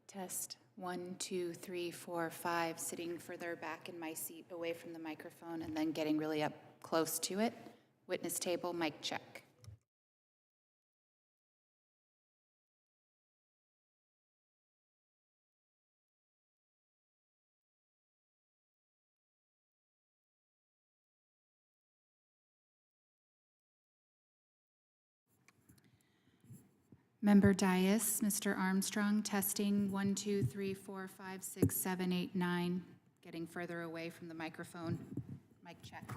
Test 1, 2, 3, 4, 5, sitting further back in my seat away from the microphone and then getting really up close to it. Witness table, mic check. Member Dias, Mr. Armstrong, testing 1, 2, 3, 4, 5, 6, 7, 8, 9, getting further away from the microphone. Mic check.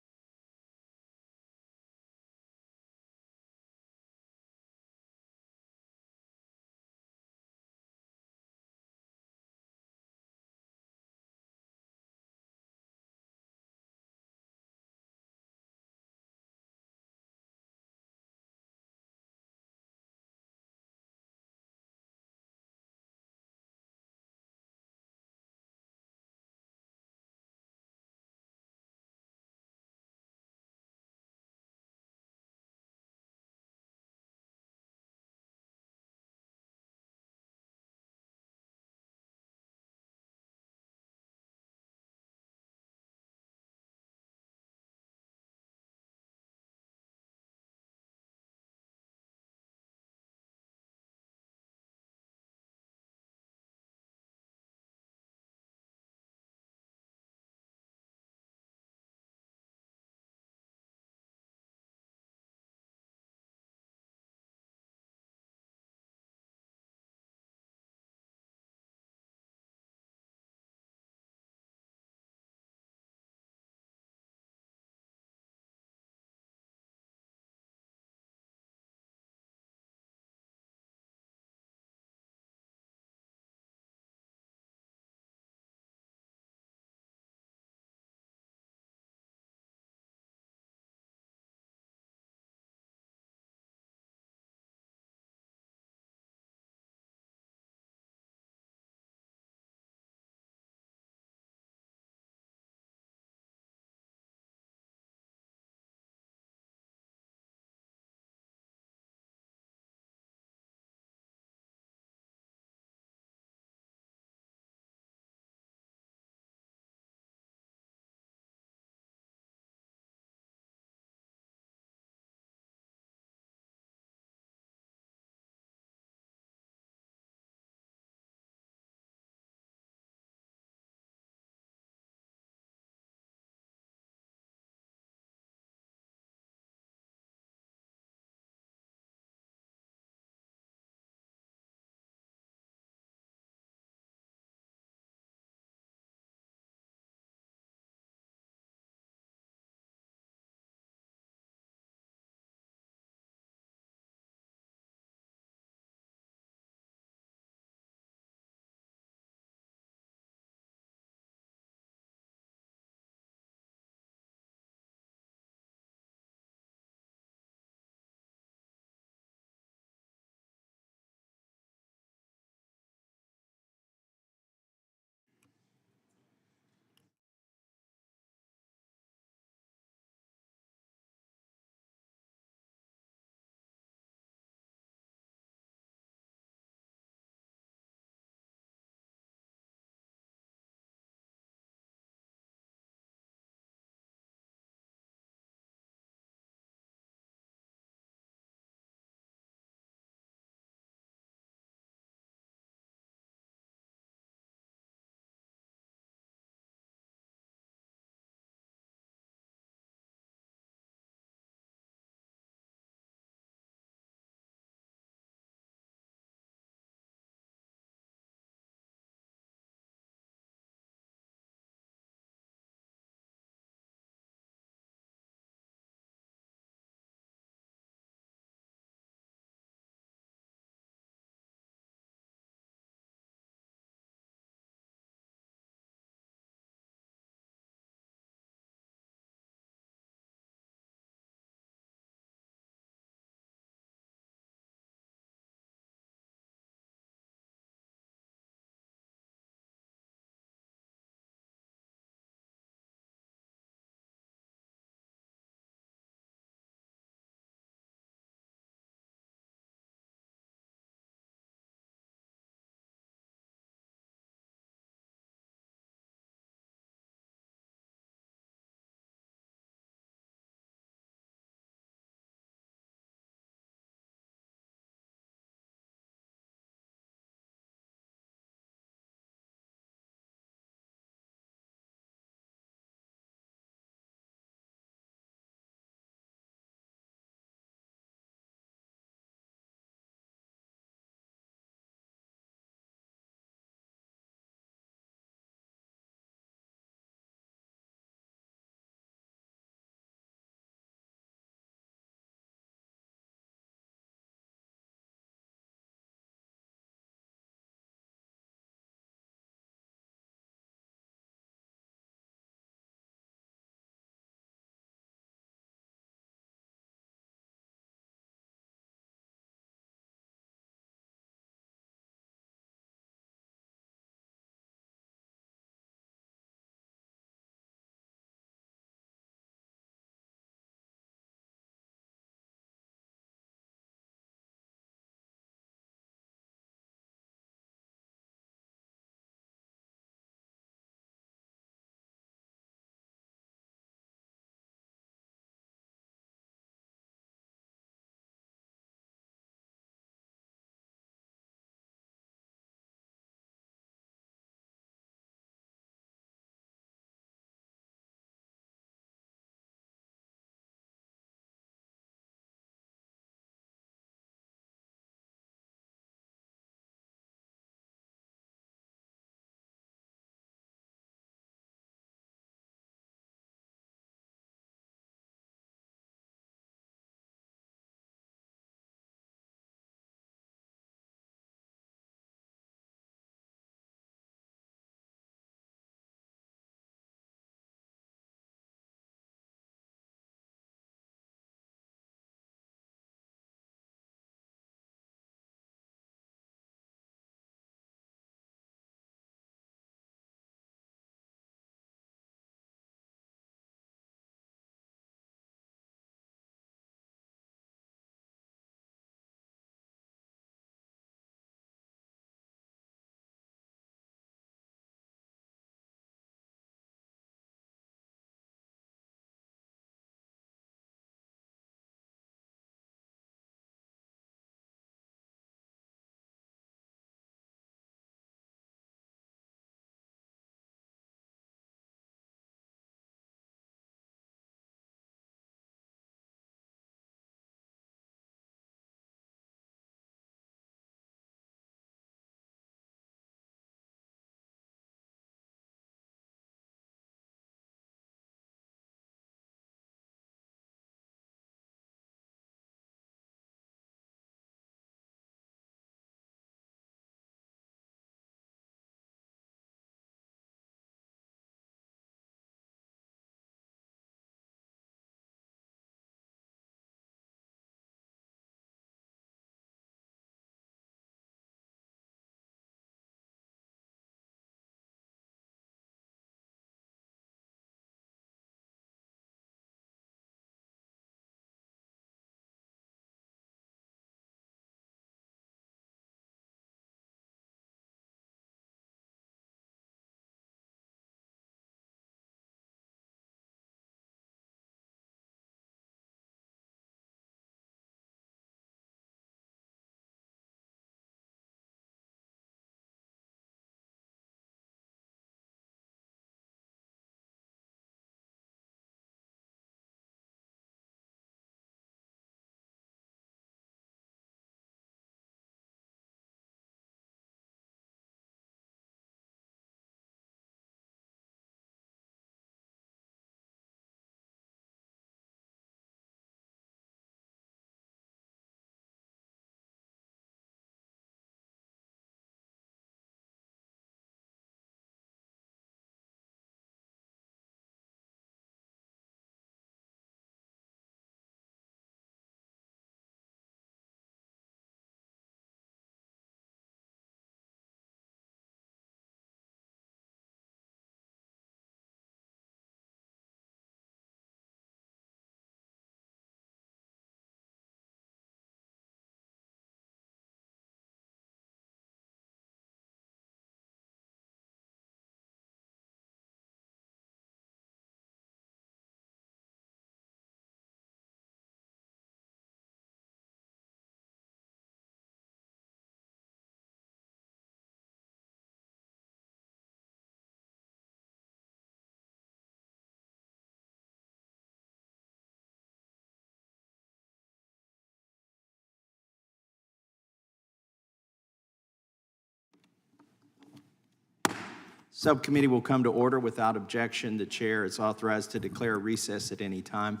Subcommittee will come to order without objection. The chair is authorized to declare a recess at any time.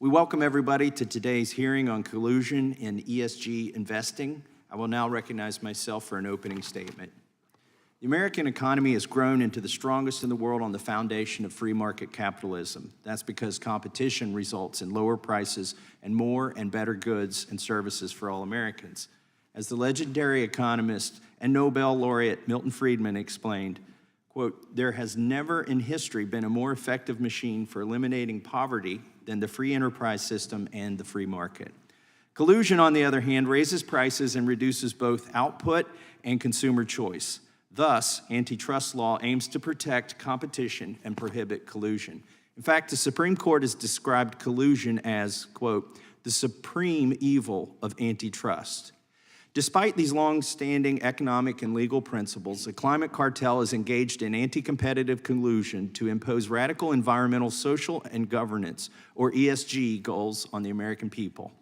We welcome everybody to today's hearing on collusion in ESG investing. I will now recognize myself for an opening statement. The American economy has grown into the strongest in the world on the foundation of free market capitalism. That's because competition results in lower prices and more and better goods and services for all Americans. As the legendary economist and Nobel laureate Milton Friedman explained, quote, "There has never in history been a more effective machine for eliminating poverty than the free enterprise system and the free market." Collusion, on the other hand, raises prices and reduces both output and consumer choice. Thus, antitrust law aims to protect competition and prohibit collusion. In fact, the Supreme Court has described collusion as, quote, "the supreme evil of antitrust." Despite these long-standing economic and legal principles, the climate cartel is engaged in anti-competitive collusion to impose radical environmental, social, and governance, or ESG, goals on the American people.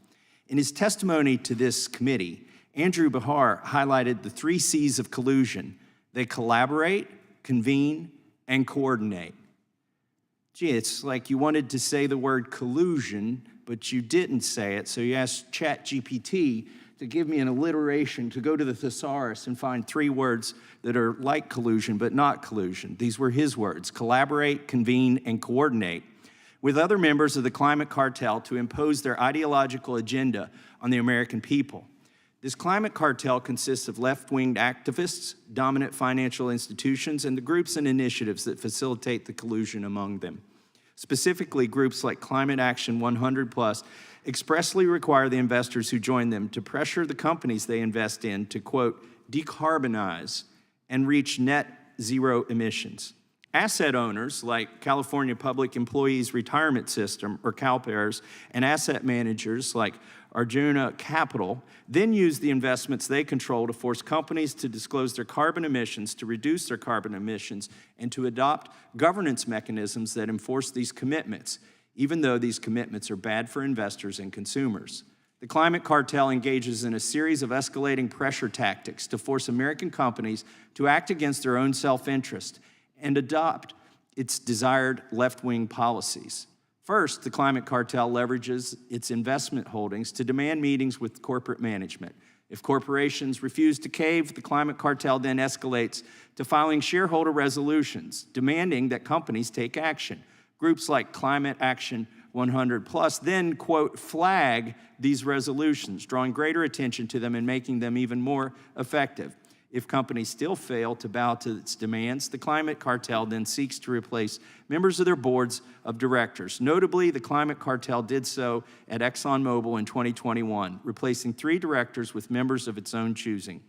In his testimony to this committee, Andrew Behar highlighted the 3 C's of collusion. They collaborate, convene, and coordinate. Gee, it's like you wanted to say the word collusion, but you didn't say it, so you asked ChatGPT to give me an alliteration, to go to the thesaurus and find 3 words that are like collusion but not collusion. These were his words: collaborate, convene, and coordinate with other members of the climate cartel to impose their ideological agenda on the American people. This climate cartel consists of left-winged activists, dominant financial institutions, and the groups and initiatives that facilitate the collusion among them. Specifically, groups like Climate Action 100+ expressly require the investors who join them to pressure the companies they invest in to, quote, decarbonize and reach net zero emissions. Asset owners like California Public Employees Retirement System, or CalPERS, and asset managers like Arjuna Capital then use the investments they control to force companies to disclose their carbon emissions, to reduce their carbon emissions, and to adopt governance mechanisms that enforce these commitments, even though these commitments are bad for investors and consumers. The climate cartel engages in a series of escalating pressure tactics to force American companies to act against their own self-interest and adopt its desired left-wing policies. First, the climate cartel leverages its investment holdings to demand meetings with corporate management. If corporations refuse to cave, the climate cartel then escalates to filing shareholder resolutions, demanding that companies take action. Groups like Climate Action 100+ then, quote, flag these resolutions, drawing greater attention to them and making them even more effective. If companies still fail to bow to its demands, the climate cartel then seeks to replace members of their boards of directors. Notably, the climate cartel did so at ExxonMobil in 2021, replacing 3 directors with members of its own choosing.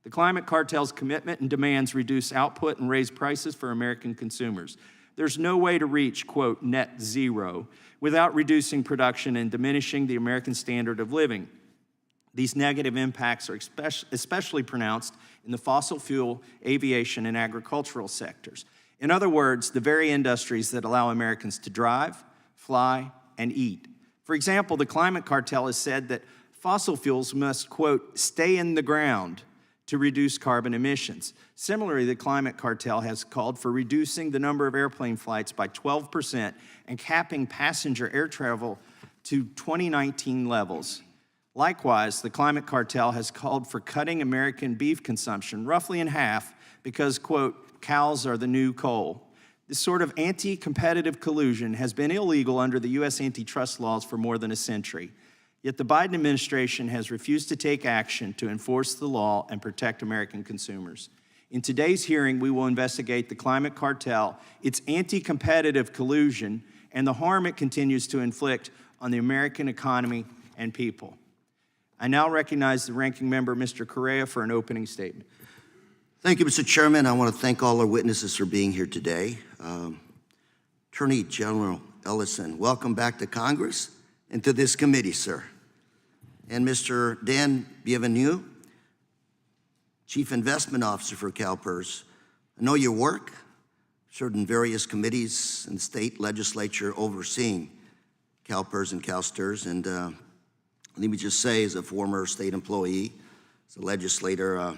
The climate cartel's commitment and demands reduce output and raise prices for American consumers. There's no way to reach, quote, net zero without reducing production and diminishing the American standard of living. These negative impacts are especially pronounced in the fossil fuel, aviation, and agricultural sectors. In other words, the very industries that allow Americans to drive, fly, and eat. For example, the climate cartel has said that fossil fuels must, quote, stay in the ground to reduce carbon emissions. Similarly, the climate cartel has called for reducing the number of airplane flights by 12% and capping passenger air travel to 2019 levels. Likewise, the climate cartel has called for cutting American beef consumption roughly in half because, quote, cows are the new coal. This sort of anti-competitive collusion has been illegal under the U.S. antitrust laws for more than a century. Yet the Biden administration has refused to take action to enforce the law and protect American consumers. In today's hearing, we will investigate the climate cartel, its anti-competitive collusion, and the harm it continues to inflict on the American economy and people. I now recognize the ranking member, Mr. Correa, for an opening statement. Thank you, Mr. Chairman. I want to thank all our witnesses for being here today. Attorney General Ellison, welcome back to Congress and to this committee, sir. And Mr. Dan Bienvenu, Chief Investment Officer for CalPERS. I know your work, served in various committees in the state legislature overseeing CalPERS and CalSTRS, and let me just say, as a former state employee, as a legislator, I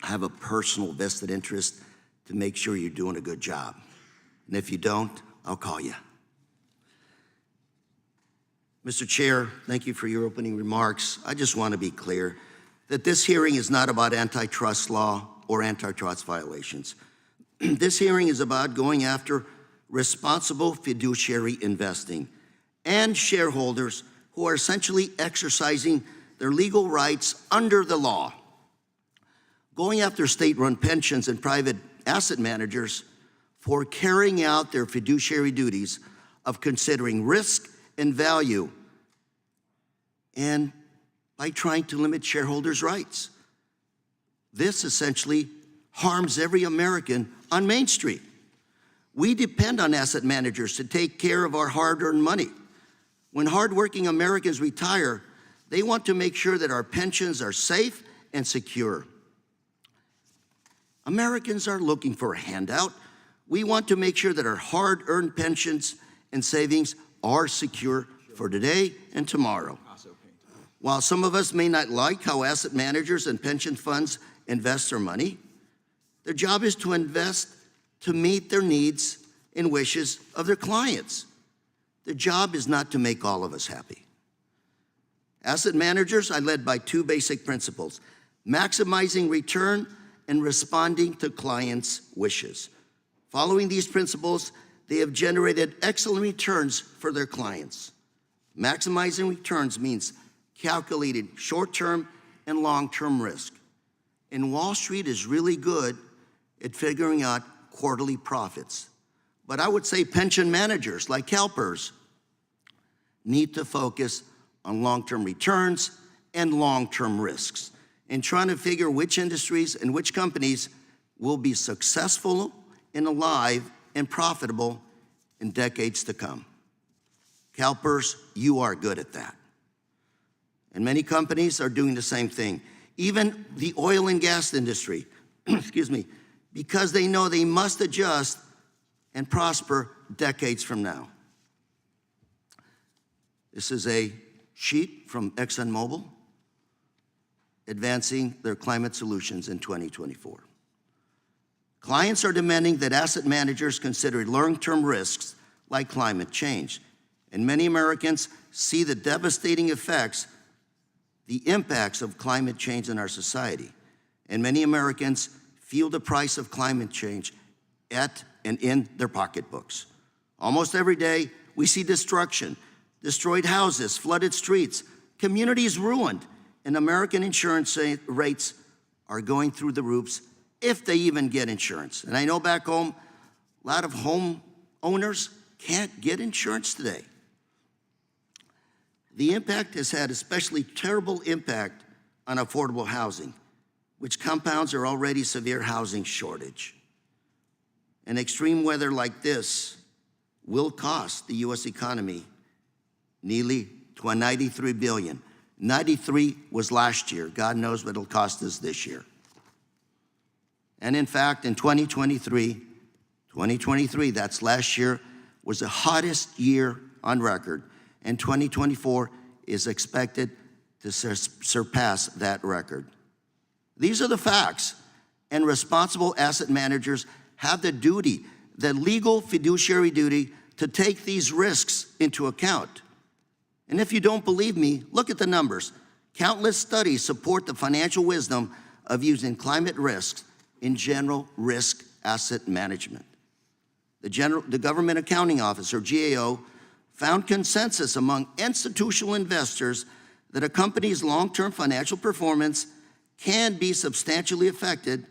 have a personal vested interest to make sure you're doing a good job. And if you don't, I'll call you. Mr. Chair, thank you for your opening remarks. I just want to be clear that this hearing is not about antitrust law or antitrust violations. This hearing is about going after responsible fiduciary investing and shareholders who are essentially exercising their legal rights under the law. Going after state-run pensions and private asset managers for carrying out their fiduciary duties of considering risk and value, and by trying to limit shareholders' rights. This essentially harms every American on Main Street. We depend on asset managers to take care of our hard-earned money. When hardworking Americans retire, they want to make sure that our pensions are safe and secure. Americans are looking for a handout. We want to make sure that our hard-earned pensions and savings are secure for today and tomorrow. While some of us may not like how asset managers and pension funds invest their money, their job is to invest to meet their needs and wishes of their clients. Their job is not to make all of us happy. Asset managers are led by two basic principles: maximizing return and responding to clients' wishes. Following these principles, they have generated excellent returns for their clients. Maximizing returns means calculating short-term and long-term risk. And Wall Street is really good at figuring out quarterly profits. But I would say pension managers like CalPERS need to focus on long-term returns and long-term risks and trying to figure which industries and which companies will be successful and alive and profitable in decades to come. CalPERS, you are good at that. And many companies are doing the same thing. Even the oil and gas industry, excuse me, because they know they must adjust and prosper decades from now. This is a sheet from ExxonMobil advancing their climate solutions in 2024. Clients are demanding that asset managers consider long-term risks like climate change. And many Americans see the devastating effects, the impacts of climate change in our society. And many Americans feel the price of climate change at and in their pocketbooks. Almost every day, we see destruction, destroyed houses, flooded streets, communities ruined, and American insurance rates are going through the roofs if they even get insurance. And I know back home, a lot of home owners can't get insurance today. The impact has had especially terrible impact on affordable housing, which compounds our already severe housing shortage. And extreme weather like this will cost the U.S. economy nearly $93 billion. 93 was last year. God knows what it'll cost us this year. And in fact, in 2023, that's last year, was the hottest year on record. And 2024 is expected to surpass that record. These are the facts. And responsible asset managers have the duty, the legal fiduciary duty, to take these risks into account. And if you don't believe me, look at the numbers. Countless studies support the financial wisdom of using climate risks in general risk asset management. The Government Accounting Office, or GAO, found consensus among institutional investors that a company's long-term financial performance can be substantially affected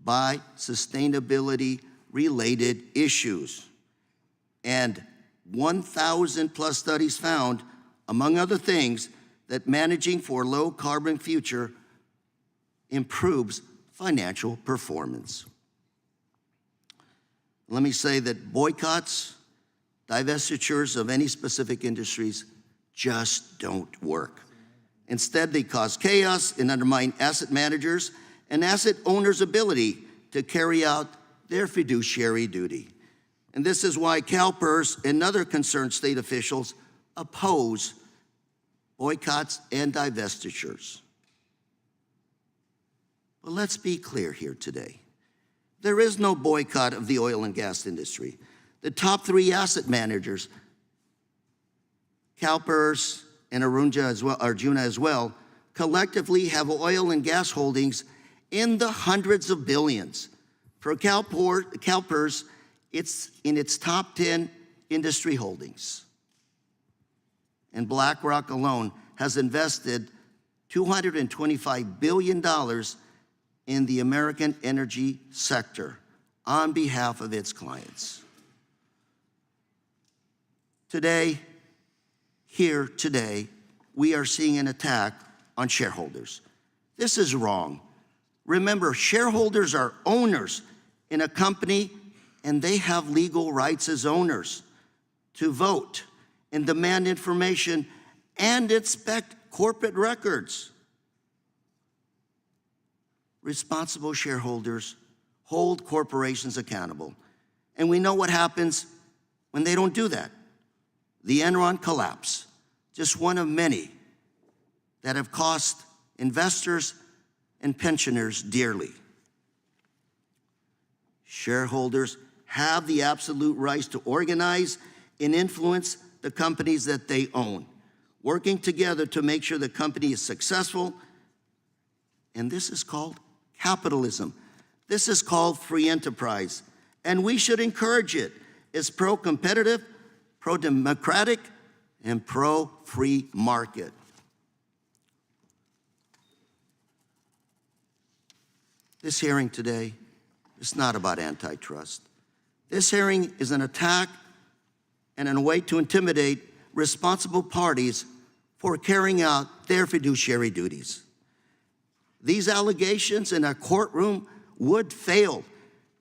by sustainability-related issues. And 1,000 plus studies found, among other things, that managing for a low-carbon future improves financial performance. Let me say that boycotts, divestitures of any specific industries just don't work. Instead, they cause chaos and undermine asset managers and asset owners' ability to carry out their fiduciary duty. And this is why CalPERS and other concerned state officials oppose boycotts and divestitures. But let's be clear here today. There is no boycott of the oil and gas industry. The top 3 asset managers, CalPERS and Arjuna as well, collectively have oil and gas holdings in the hundreds of billions. For CalPERS, it's in its top 10 industry holdings. And BlackRock alone has invested $225 billion in the American energy sector on behalf of its clients. Today, we are seeing an attack on shareholders. This is wrong. Remember, shareholders are owners in a company, and they have legal rights as owners to vote and demand information and inspect corporate records. Responsible shareholders hold corporations accountable, and we know what happens when they don't do that. The Enron collapse, just one of many that have cost investors and pensioners dearly. Shareholders have the absolute right to organize and influence the companies that they own, working together to make sure the company is successful. And this is called capitalism. This is called free enterprise. And we should encourage it. It's pro-competitive, pro-democratic, and pro-free market. This hearing today is not about antitrust. This hearing is an attack and a way to intimidate responsible parties for carrying out their fiduciary duties. These allegations in a courtroom would fail.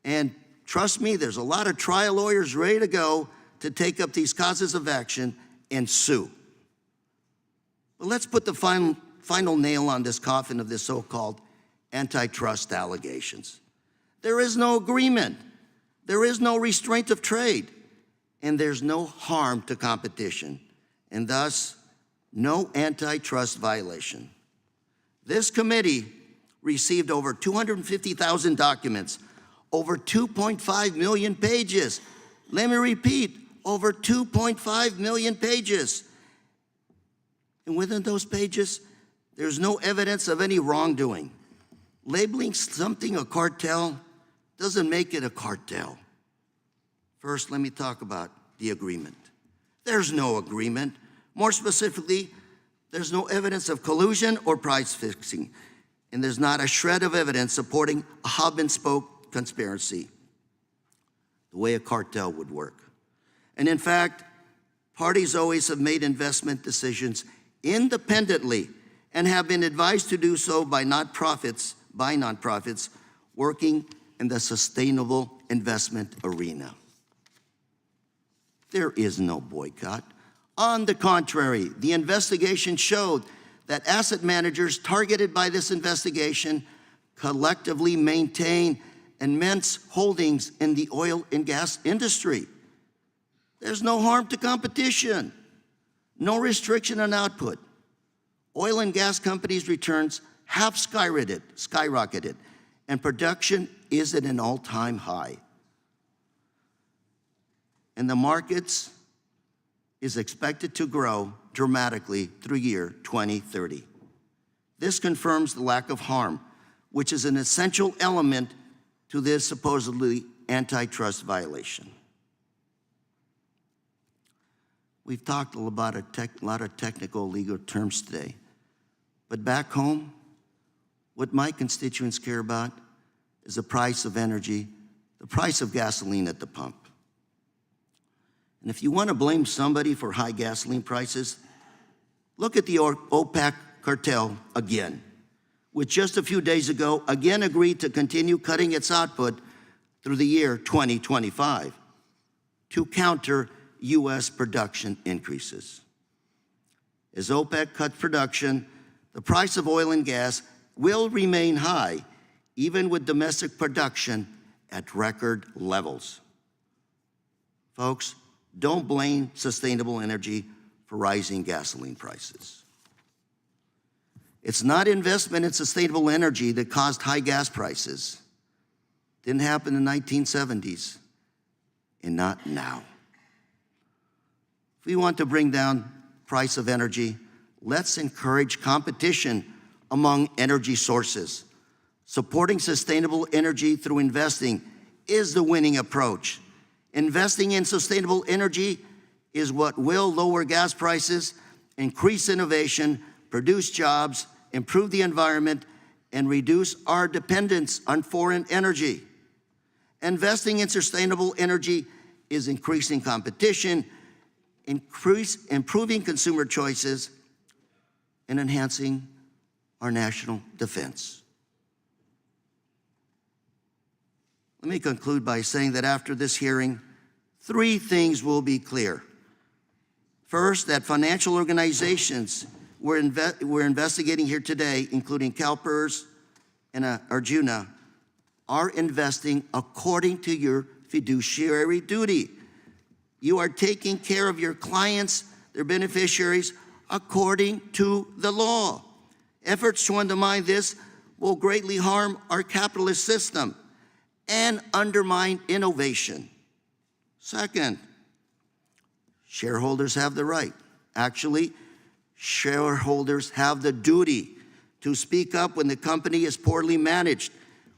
And trust me, there's a lot of trial lawyers ready to go to take up these causes of action and sue. But let's put the final nail on this coffin of this so-called antitrust allegations. There is no agreement. There is no restraint of trade. And there's no harm to competition. And thus, no antitrust violation. This committee received over 250,000 documents, over 2.5 million pages. Let me repeat, over 2.5 million pages. And within those pages, there's no evidence of any wrongdoing. Labeling something a cartel doesn't make it a cartel. First, let me talk about the agreement. There's no agreement. More specifically, there's no evidence of collusion or price fixing, and there's not a shred of evidence supporting a hub-and-spoke conspiracy, the way a cartel would work. And in fact, parties always have made investment decisions independently and have been advised to do so by nonprofits working in the sustainable investment arena. There is no boycott. On the contrary, the investigation showed that asset managers targeted by this investigation collectively maintain immense holdings in the oil and gas industry. There's no harm to competition, no restriction on output. Oil and gas companies' returns have skyrocketed, and production is at an all-time high. And the markets is expected to grow dramatically through year 2030. This confirms the lack of harm, which is an essential element to this supposedly antitrust violation. We've talked about a lot of technical legal terms today, but back home, what my constituents care about is the price of energy, the price of gasoline at the pump. And if you want to blame somebody for high gasoline prices, look at the OPEC cartel again, which just a few days ago again agreed to continue cutting its output through the year 2025 to counter U.S. production increases. As OPEC cuts production, the price of oil and gas will remain high, even with domestic production at record levels. Folks, don't blame sustainable energy for rising gasoline prices. It's not investment in sustainable energy that caused high gas prices. Didn't happen in the 1970s, and not now. If we want to bring down price of energy, let's encourage competition among energy sources. Supporting sustainable energy through investing is the winning approach. Investing in sustainable energy is what will lower gas prices, increase innovation, produce jobs, improve the environment, and reduce our dependence on foreign energy. Investing in sustainable energy is increasing competition, improving consumer choices, and enhancing our national defense. Let me conclude by saying that after this hearing, 3 things will be clear. First, that financial organizations we're investigating here today, including CalPERS and Arjuna, are investing according to your fiduciary duty. You are taking care of your clients, their beneficiaries, according to the law. Efforts to undermine this will greatly harm our capitalist system and undermine innovation. Second, shareholders have the right. Actually, shareholders have the duty to speak up when the company is poorly managed,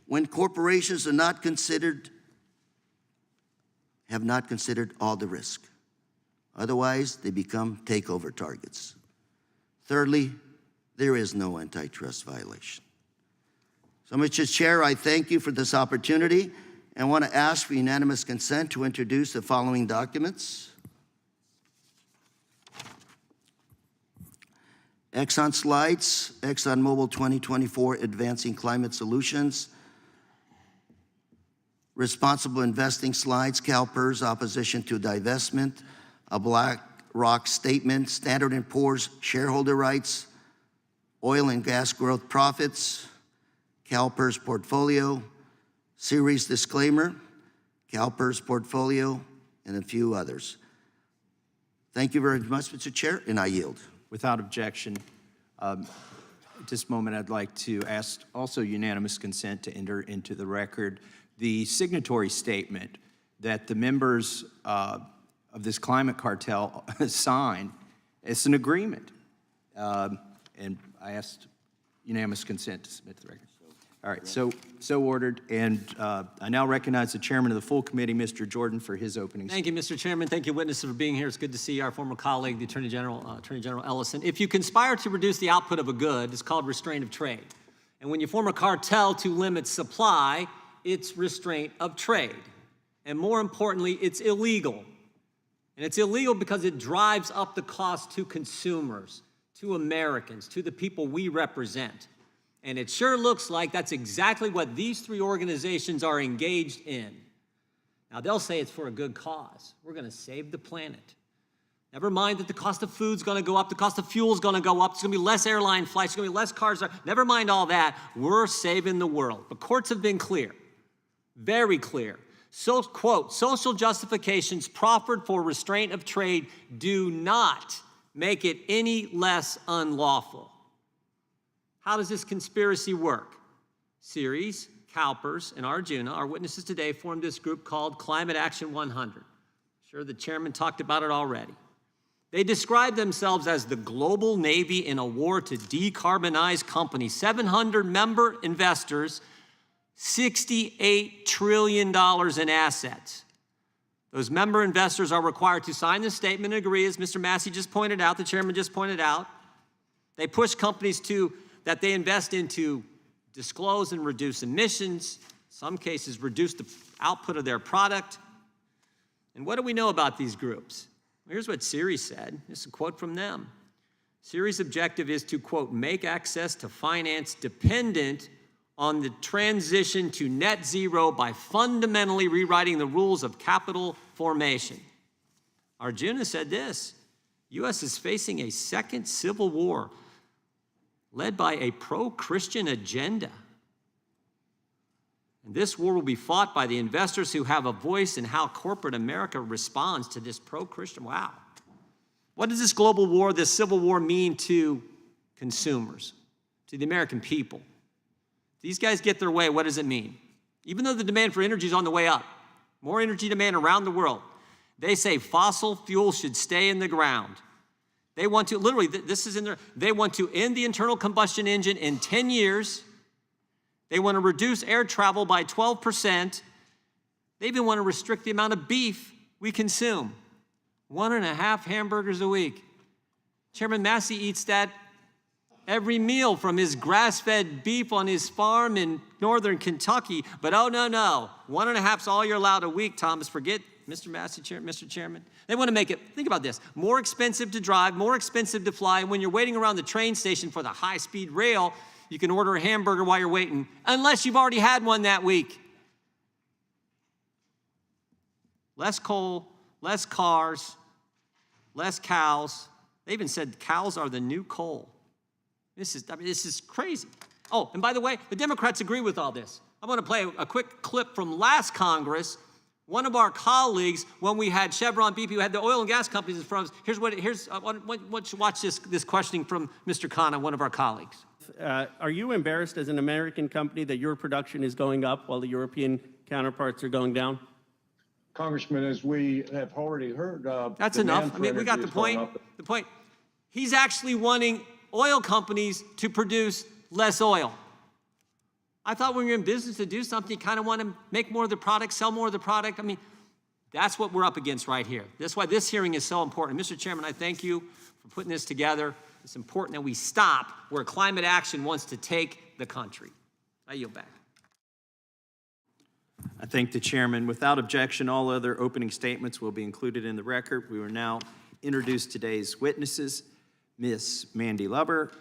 when corporations have not considered all the risk. Otherwise, they become takeover targets. Thirdly, there is no antitrust violation. So, Mr. Chair, I thank you for this opportunity and want to ask for unanimous consent to introduce the following documents. Exxon slides, ExxonMobil 2024 Advancing Climate Solutions. Responsible investing slides, CalPERS opposition to divestment, a BlackRock statement, Standard & Poor's shareholder rights, oil and gas growth profits, CalPERS portfolio, series disclaimer, CalPERS portfolio, and a few others. Thank you very much, Mr. Chair, and I yield. Without objection, at this moment, I'd like to ask also unanimous consent to enter into the record the signatory statement that the members of this climate cartel signed. It's an agreement. And I asked unanimous consent to submit to the record. All right, so ordered. And I now recognize the chairman of the full committee, Mr. Jordan, for his opening Thank you, Mr. Chairman. Thank you, witnesses, for being here. It's good to see our former colleague, the Attorney General Ellison. If you conspire to reduce the output of a good, it's called restraint of trade. And when you form a cartel to limit supply, it's restraint of trade. And more importantly, it's illegal. And it's illegal because it drives up the cost to consumers, to Americans, to the people we represent. And it sure looks like that's exactly what these 3 organizations are engaged in. Now, they'll say it's for a good cause. We're going to save the planet. Never mind that the cost of food's going to go up, the cost of fuel's going to go up, there's going to be less airline flights, there's going to be less cars. Never mind all that. We're saving the world. The courts have been clear, very clear. So, quote, social justifications proffered for restraint of trade do not make it any less unlawful. How does this conspiracy work? Ceres, CalPERS, and Arjuna, our witnesses today, formed this group called Climate Action 100. I'm sure the chairman talked about it already. They describe themselves as the global navy in a war to decarbonize companies. 700 member investors, $68 trillion in assets. Those member investors are required to sign this statement and agree, as Mr. Massey just pointed out, the chairman just pointed out. They push companies that they invest in to disclose and reduce emissions, in some cases reduce the output of their product. And what do we know about these groups? Well, here's what Ceres said. This is a quote from them. Ceres' objective is to, quote, make access to finance dependent on the transition to net zero by fundamentally rewriting the rules of capital formation. Arjuna said this: U.S. is facing a second civil war led by a pro-Christian agenda. And this war will be fought by the investors who have a voice in how corporate America responds to this pro-Christian. Wow. What does this global war, this civil war, mean to consumers, to the American people? These guys get their way, what does it mean? Even though the demand for energy is on the way up, more energy demand around the world, they say fossil fuels should stay in the ground. They want to, literally, this is in there, they want to end the internal combustion engine in 10 years. They want to reduce air travel by 12%. They even want to restrict the amount of beef we consume. 1.5 hamburgers a week. Chairman Massey eats that every meal from his grass-fed beef on his farm in northern Kentucky. But oh, no. 1.5's all you're allowed a week, Thomas. Forget Mr. Massey, Mr. Chairman. They want to make it, think about this, more expensive to drive, more expensive to fly. And when you're waiting around the train station for the high-speed rail, you can order a hamburger while you're waiting, unless you've already had one that week. Less coal, less cars, less cows. They even said cows are the new coal. This is crazy. Oh, and by the way, the Democrats agree with all this. I want to play a quick clip from last Congress. One of our colleagues, when we had Chevron, BP, who had the oil and gas companies in front of us, watch this questioning from Mr. Khanna, one of our colleagues. Are you embarrassed as an American company that your production is going up while the European counterparts are going down? Congressman, as we have already heard, that's enough. I mean, we got the point. The point. He's actually wanting oil companies to produce less oil. I thought when you're in business to do something, you kind of want to make more of the product, sell more of the product. I mean, that's what we're up against right here. That's why this hearing is so important. Mr. Chairman, I thank you for putting this together. It's important that we stop where climate action wants to take the country. I yield back. I thank the chairman. Without objection, all other opening statements will be included in the record. We will now introduce today's witnesses. Ms. Mandy Lubber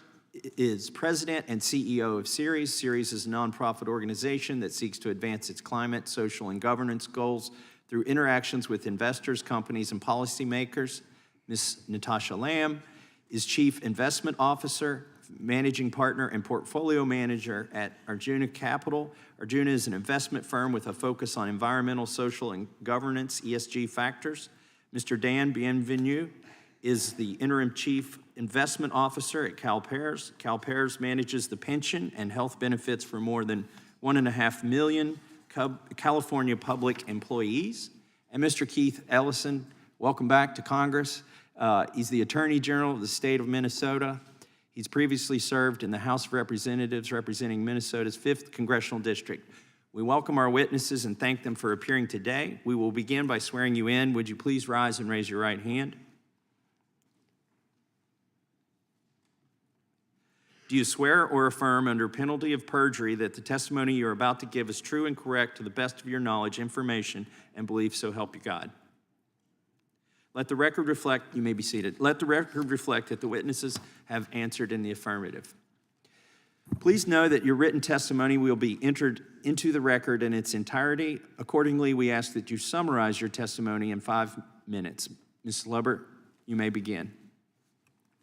is president and CEO of Ceres. Ceres is a nonprofit organization that seeks to advance its climate, social, and governance goals through interactions with investors, companies, and policymakers. Ms. Natasha Lamb is Chief Investment Officer, Managing Partner, and Portfolio Manager at Arjuna Capital. Arjuna is an investment firm with a focus on environmental, social, and governance, ESG factors. Mr. Dan Bienvenu is the Interim Chief Investment Officer at CalPERS. CalPERS manages the pension and health benefits for more than 1.5 million California public employees. And Mr. Keith Ellison, welcome back to Congress. He's the Attorney General of the state of Minnesota. He's previously served in the House of Representatives representing Minnesota's 5th Congressional District. We welcome our witnesses and thank them for appearing today. We will begin by swearing you in. Would you please rise and raise your right hand? Do you swear or affirm under penalty of perjury that the testimony you are about to give is true and correct to the best of your knowledge, information, and belief, so help you God? Let the record reflect, you may be seated. Let the record reflect that the witnesses have answered in the affirmative. Please know that your written testimony will be entered into the record in its entirety. Accordingly, we ask that you summarize your testimony in 5 minutes. Ms. Lubber, you may begin.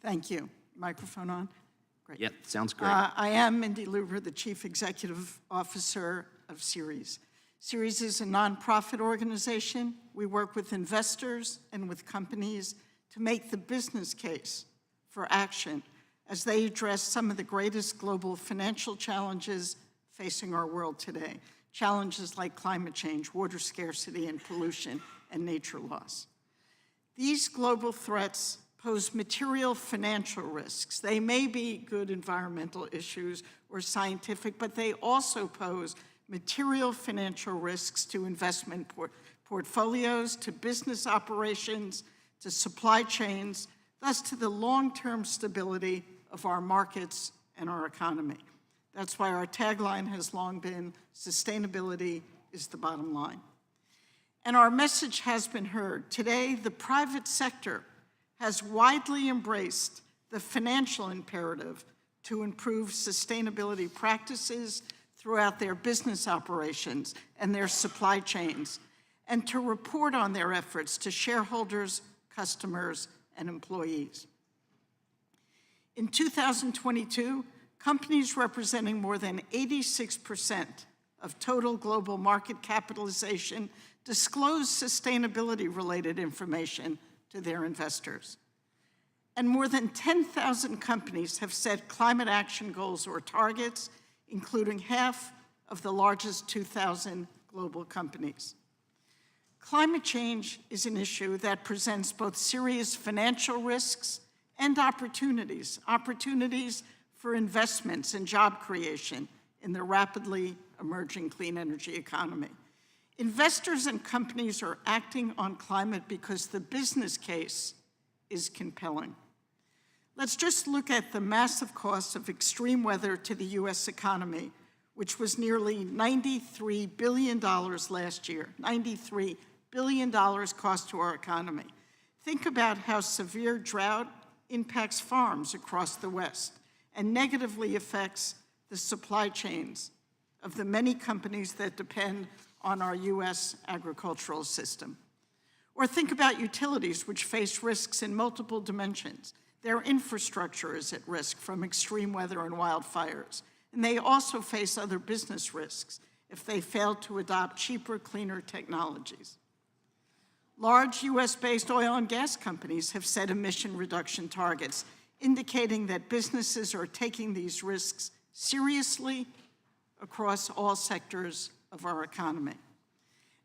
Thank you. Microphone on? Great. Yep, sounds great. I am Mindy Lubber, the Chief Executive Officer of Ceres. Ceres is a nonprofit organization. We work with investors and with companies to make the business case for action as they address some of the greatest global financial challenges facing our world today. Challenges like climate change, water scarcity and pollution, and nature loss. These global threats pose material financial risks. They may be good environmental issues or scientific, but they also pose material financial risks to investment portfolios, to business operations, to supply chains, thus to the long-term stability of our markets and our economy. That's why our tagline has long been, sustainability is the bottom line. And our message has been heard. Today, the private sector has widely embraced the financial imperative to improve sustainability practices throughout their business operations and their supply chains, and to report on their efforts to shareholders, customers, and employees. In 2022, companies representing more than 86% of total global market capitalization disclosed sustainability-related information to their investors. And more than 10,000 companies have set climate action goals or targets, including half of the largest 2,000 global companies. Climate change is an issue that presents both serious financial risks and opportunities for investments and job creation in the rapidly emerging clean energy economy. Investors and companies are acting on climate because the business case is compelling. Let's just look at the massive costs of extreme weather to the U.S. economy, which was nearly $93 billion last year. $93 billion cost to our economy. Think about how severe drought impacts farms across the West and negatively affects the supply chains of the many companies that depend on our U.S. agricultural system. Or think about utilities, which face risks in multiple dimensions. Their infrastructure is at risk from extreme weather and wildfires, and they also face other business risks if they fail to adopt cheaper, cleaner technologies. Large U.S.-based oil and gas companies have set emission reduction targets, indicating that businesses are taking these risks seriously across all sectors of our economy.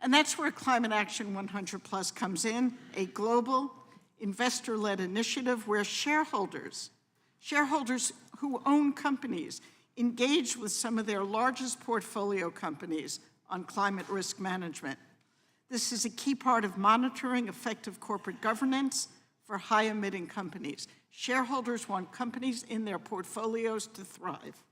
And that's where Climate Action 100 Plus comes in, a global, investor-led initiative where shareholders who own companies, engage with some of their largest portfolio companies on climate risk management. This is a key part of monitoring effective corporate governance for high-emitting companies. Shareholders want companies in their portfolios to thrive.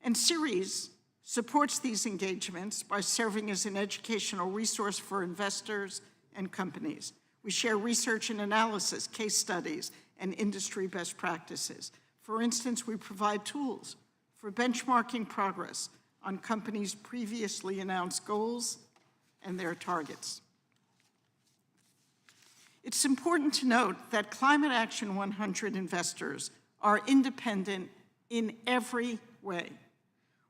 And Ceres supports these engagements by serving as an educational resource for investors and companies. We share research and analysis, case studies, and industry best practices. For instance, we provide tools for benchmarking progress on companies' previously announced goals and their targets. It's important to note that Climate Action 100 investors are independent in every way.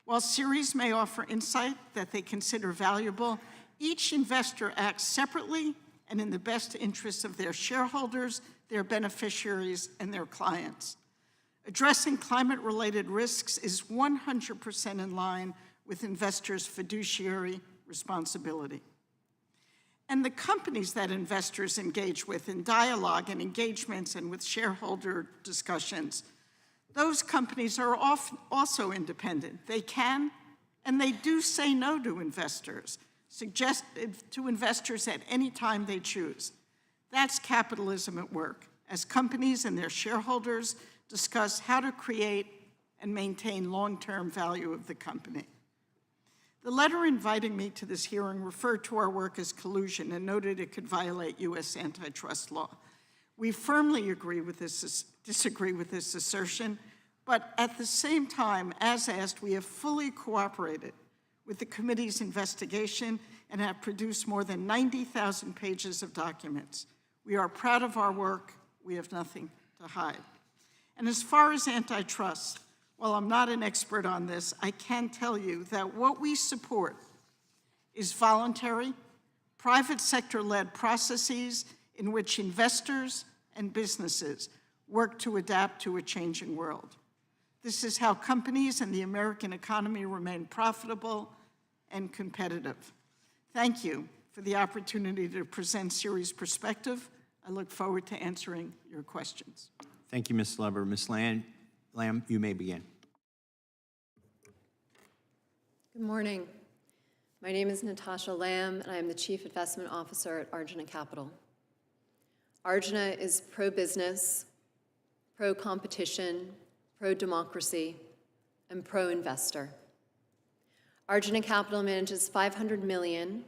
While Ceres may offer insight that they consider valuable, each investor acts separately and in the best interests of their shareholders, their beneficiaries, and their clients. Addressing climate-related risks is 100% in line with investors' fiduciary responsibility. And the companies that investors engage with in dialogue and engagements and with shareholder discussions, those companies are also independent. They can and they do say no to investors, to investors at any time they choose. That's capitalism at work, as companies and their shareholders discuss how to create and maintain long-term value of the company. The letter inviting me to this hearing referred to our work as collusion and noted it could violate U.S. antitrust law. We firmly disagree with this assertion, but at the same time, as asked, we have fully cooperated with the committee's investigation and have produced more than 90,000 pages of documents. We are proud of our work. We have nothing to hide. And as far as antitrust, while I'm not an expert on this, I can tell you that what we support is voluntary, private sector-led processes in which investors and businesses work to adapt to a changing world. This is how companies and the American economy remain profitable and competitive. Thank you for the opportunity to present Ceres' perspective. I look forward to answering your questions. Thank you, Ms. Lover. Ms. Lamb, you may begin. Good morning. My name is Natasha Lamb, and I am the Chief Investment Officer at Arjuna Capital. Arjuna is pro-business, pro-competition, pro-democracy, and pro-investor. Arjuna Capital manages $500 million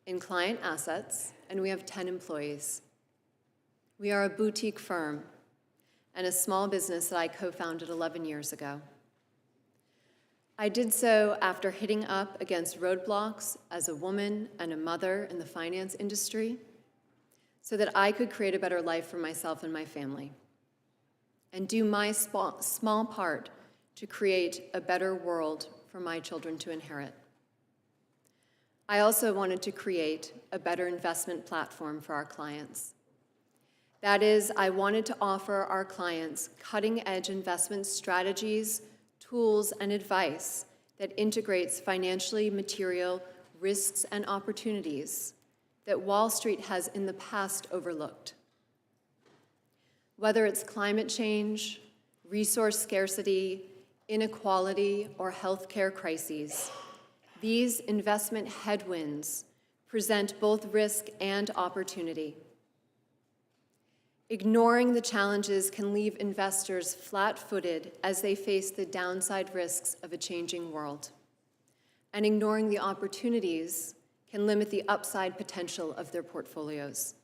in client assets, and we have 10 employees. We are a boutique firm and a small business that I co-founded 11 years ago. I did so after hitting up against roadblocks as a woman and a mother in the finance industry so that I could create a better life for myself and my family and do my small part to create a better world for my children to inherit. I also wanted to create a better investment platform for our clients. That is, I wanted to offer our clients cutting-edge investment strategies, tools, and advice that integrates financially material risks and opportunities that Wall Street has in the past overlooked. Whether it's climate change, resource scarcity, inequality, or healthcare crises, these investment headwinds present both risk and opportunity. Ignoring the challenges can leave investors flat-footed as they face the downside risks of a changing world. And ignoring the opportunities can limit the upside potential of their portfolios.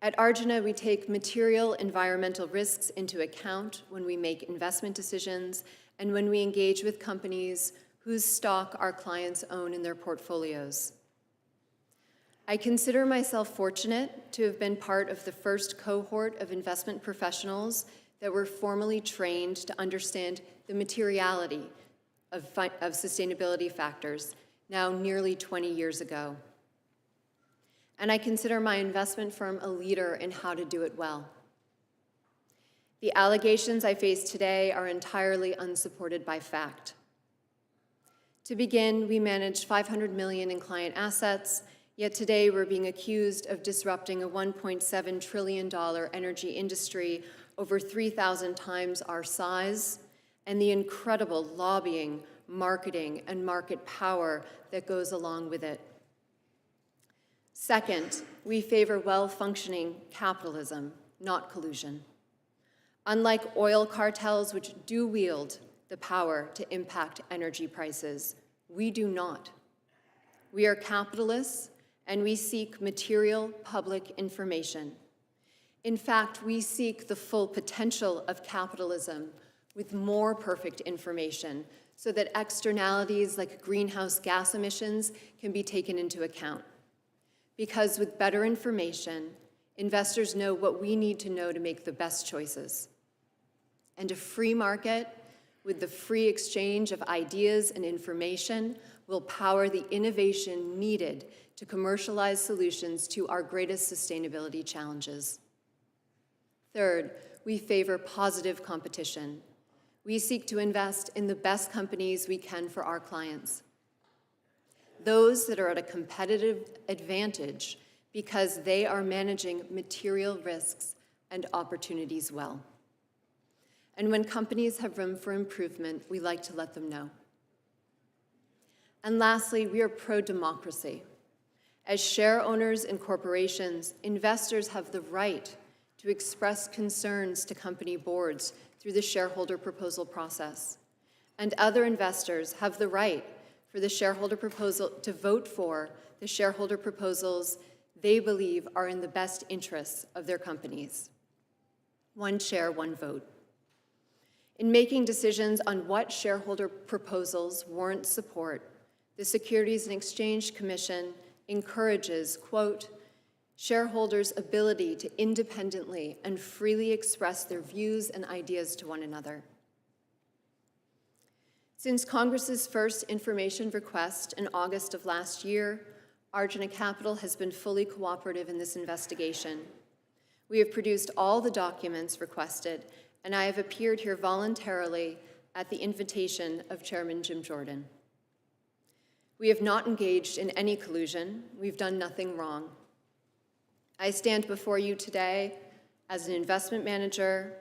At Arjuna, we take material environmental risks into account when we make investment decisions and when we engage with companies whose stock our clients own in their portfolios. I consider myself fortunate to have been part of the first cohort of investment professionals that were formally trained to understand the materiality of sustainability factors, now nearly 20 years ago. And I consider my investment firm a leader in how to do it well. The allegations I face today are entirely unsupported by fact. To begin, we manage $500 million in client assets, yet today we're being accused of disrupting a $1.7 trillion energy industry over 3,000 times our size, and the incredible lobbying, marketing, and market power that goes along with it. Second, we favor well-functioning capitalism, not collusion. Unlike oil cartels, which do wield the power to impact energy prices, we do not. We are capitalists, and we seek material public information. In fact, we seek the full potential of capitalism with more perfect information so that externalities like greenhouse gas emissions can be taken into account. Because with better information, investors know what we need to know to make the best choices. And a free market with the free exchange of ideas and information will power the innovation needed to commercialize solutions to our greatest sustainability challenges. Third, we favor positive competition. We seek to invest in the best companies we can for our clients. Those that are at a competitive advantage because they are managing material risks and opportunities well. And when companies have room for improvement, we like to let them know. And lastly, we are pro-democracy. As share owners in corporations, investors have the right to express concerns to company boards through the shareholder proposal process. And other investors have the right for the shareholder proposal to vote for the shareholder proposals they believe are in the best interests of their companies. One share, one vote. In making decisions on what shareholder proposals warrant support, the Securities and Exchange Commission encourages, quote, shareholders' ability to independently and freely express their views and ideas to one another. Since Congress's first information request in August of last year, Arjuna Capital has been fully cooperative in this investigation. We have produced all the documents requested, and I have appeared here voluntarily at the invitation of Chairman Jim Jordan. We have not engaged in any collusion. We've done nothing wrong. I stand before you today as an investment manager,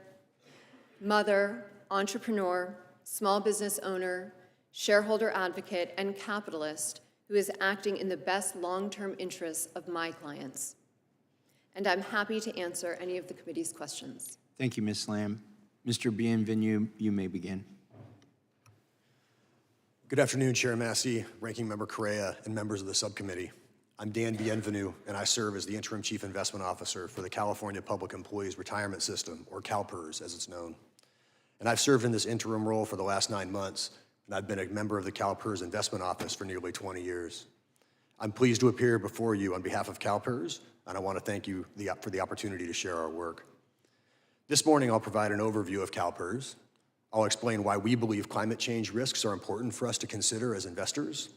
mother, entrepreneur, small business owner, shareholder advocate, and capitalist who is acting in the best long-term interests of my clients. And I'm happy to answer any of the committee's questions. Thank you, Ms. Lamb. Mr. Bienvenu, you may begin. Good afternoon, Chair Massey, Ranking Member Correa, and members of the subcommittee. I'm Dan Bienvenu, and I serve as the Interim Chief Investment Officer for the California Public Employees Retirement System, or CalPERS as it's known. And I've served in this interim role for the last 9 months, and I've been a member of the CalPERS Investment Office for nearly 20 years. I'm pleased to appear before you on behalf of CalPERS, and I want to thank you for the opportunity to share our work. This morning, I'll provide an overview of CalPERS. I'll explain why we believe climate change risks are important for us to consider as investors.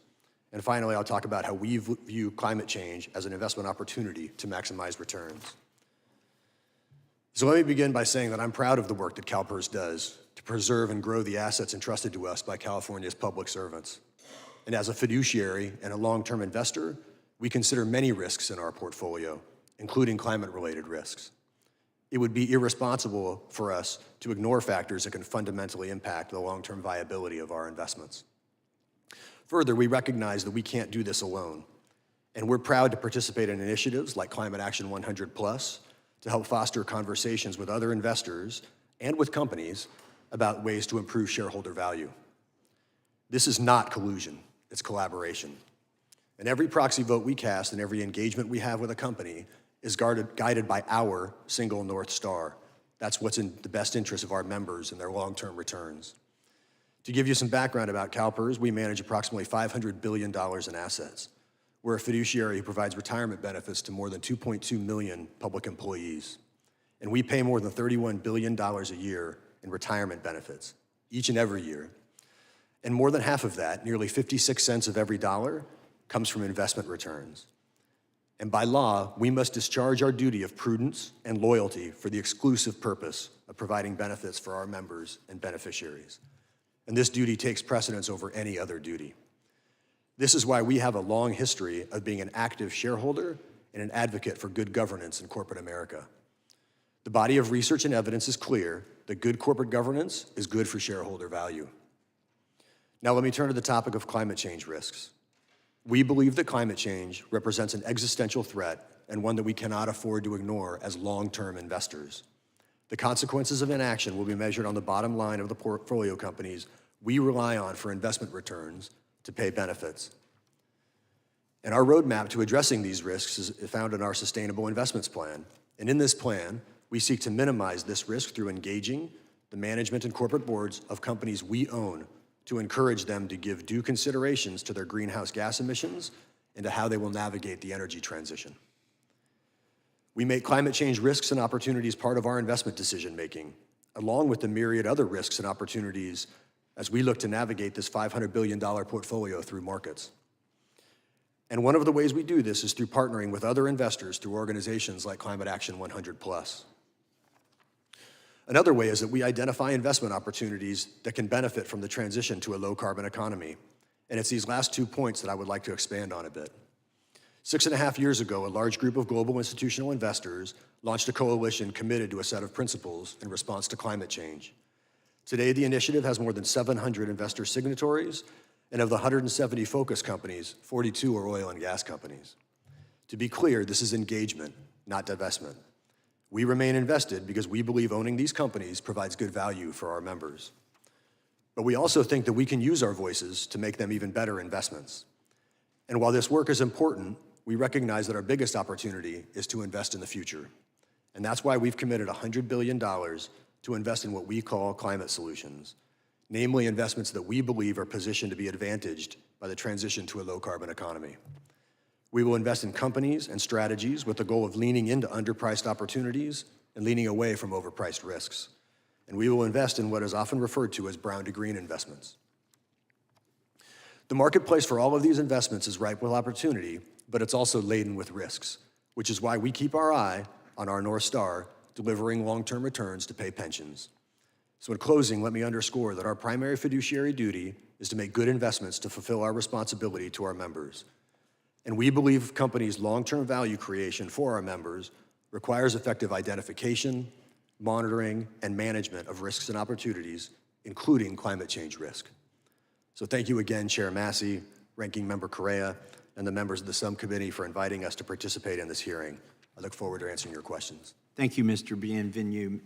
And finally, I'll talk about how we view climate change as an investment opportunity to maximize returns. So let me begin by saying that I'm proud of the work that CalPERS does to preserve and grow the assets entrusted to us by California's public servants. And as a fiduciary and a long-term investor, we consider many risks in our portfolio, including climate-related risks. It would be irresponsible for us to ignore factors that can fundamentally impact the long-term viability of our investments. Further, we recognize that we can't do this alone, and we're proud to participate in initiatives like Climate Action 100+ to help foster conversations with other investors and with companies about ways to improve shareholder value. This is not collusion, it's collaboration. And every proxy vote we cast and every engagement we have with a company is guided by our single North Star. That's what's in the best interest of our members and their long-term returns. To give you some background about CalPERS, we manage approximately $500 billion in assets. We're a fiduciary who provides retirement benefits to more than 2.2 million public employees. And we pay more than $31 billion a year in retirement benefits, each and every year. And more than half of that, nearly 56 cents of every dollar, comes from investment returns. And by law, we must discharge our duty of prudence and loyalty for the exclusive purpose of providing benefits for our members and beneficiaries. And this duty takes precedence over any other duty. This is why we have a long history of being an active shareholder and an advocate for good governance in corporate America. The body of research and evidence is clear that good corporate governance is good for shareholder value. Now let me turn to the topic of climate change risks. We believe that climate change represents an existential threat and one that we cannot afford to ignore as long-term investors. The consequences of inaction will be measured on the bottom line of the portfolio companies we rely on for investment returns to pay benefits. And our roadmap to addressing these risks is found in our Sustainable Investments Plan. And in this plan, we seek to minimize this risk through engaging the management and corporate boards of companies we own to encourage them to give due considerations to their greenhouse gas emissions and to how they will navigate the energy transition. We make climate change risks and opportunities part of our investment decision-making, along with the myriad other risks and opportunities as we look to navigate this $500 billion portfolio through markets. And one of the ways we do this is through partnering with other investors through organizations like Climate Action 100+. Another way is that we identify investment opportunities that can benefit from the transition to a low-carbon economy. And it's these last 2 points that I would like to expand on a bit. 6.5 years ago, a large group of global institutional investors launched a coalition committed to a set of principles in response to climate change. Today, the initiative has more than 700 investor signatories, and of the 170 focus companies, 42 are oil and gas companies. To be clear, this is engagement, not divestment. We remain invested because we believe owning these companies provides good value for our members. But we also think that we can use our voices to make them even better investments. And while this work is important, we recognize that our biggest opportunity is to invest in the future. And that's why we've committed $100 billion to invest in what we call climate solutions, namely investments that we believe are positioned to be advantaged by the transition to a low-carbon economy. We will invest in companies and strategies with the goal of leaning into underpriced opportunities and leaning away from overpriced risks. And we will invest in what is often referred to as brown to green investments. The marketplace for all of these investments is ripe with opportunity, but it's also laden with risks, which is why we keep our eye on our North Star, delivering long-term returns to pay pensions. So in closing, let me underscore that our primary fiduciary duty is to make good investments to fulfill our responsibility to our members. And we believe companies' long-term value creation for our members requires effective identification, monitoring, and management of risks and opportunities, including climate change risk. So thank you again, Chair Massey, Ranking Member Correa, and the members of the subcommittee for inviting us to participate in this hearing. I look forward to answering your questions. Thank you, Mr. Bienvenu.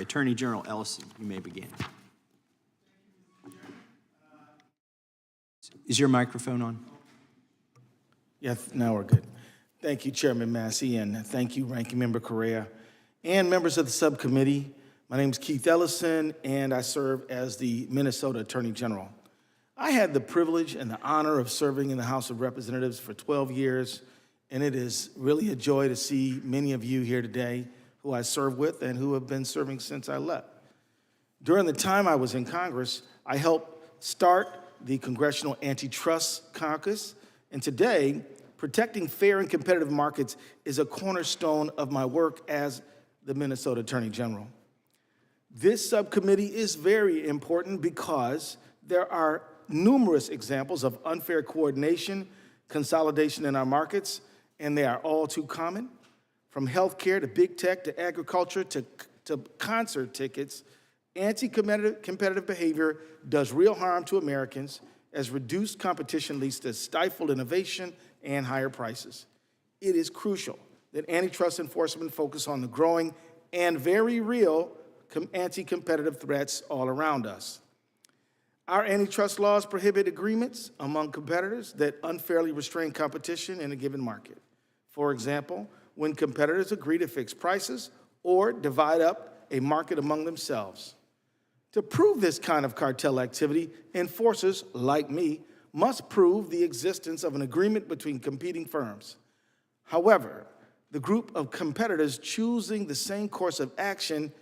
Attorney General Ellison, you may begin. Is your microphone on? Yes, now we're good. Thank you, Chairman Massey, and thank you, Ranking Member Correa, and members of the subcommittee. My name is Keith Ellison, and I serve as the Minnesota Attorney General. I had the privilege and the honor of serving in the House of Representatives for 12 years, and it is really a joy to see many of you here today who I serve with and who have been serving since I left. During the time I was in Congress, I helped start the Congressional Antitrust Caucus, and today, protecting fair and competitive markets is a cornerstone of my work as the Minnesota Attorney General. This subcommittee is very important because there are numerous examples of unfair coordination, consolidation in our markets, and they are all too common. From healthcare to big tech to agriculture to concert tickets, anti-competitive behavior does real harm to Americans as reduced competition leads to stifled innovation and higher prices. It is crucial that antitrust enforcement focus on the growing and very real anti-competitive threats all around us. Our antitrust laws prohibit agreements among competitors that unfairly restrain competition in a given market. For example, when competitors agree to fix prices or divide up a market among themselves. To prove this kind of cartel activity, enforcers, like me, must prove the existence of an agreement between competing firms. However, the group of competitors choosing the same course of action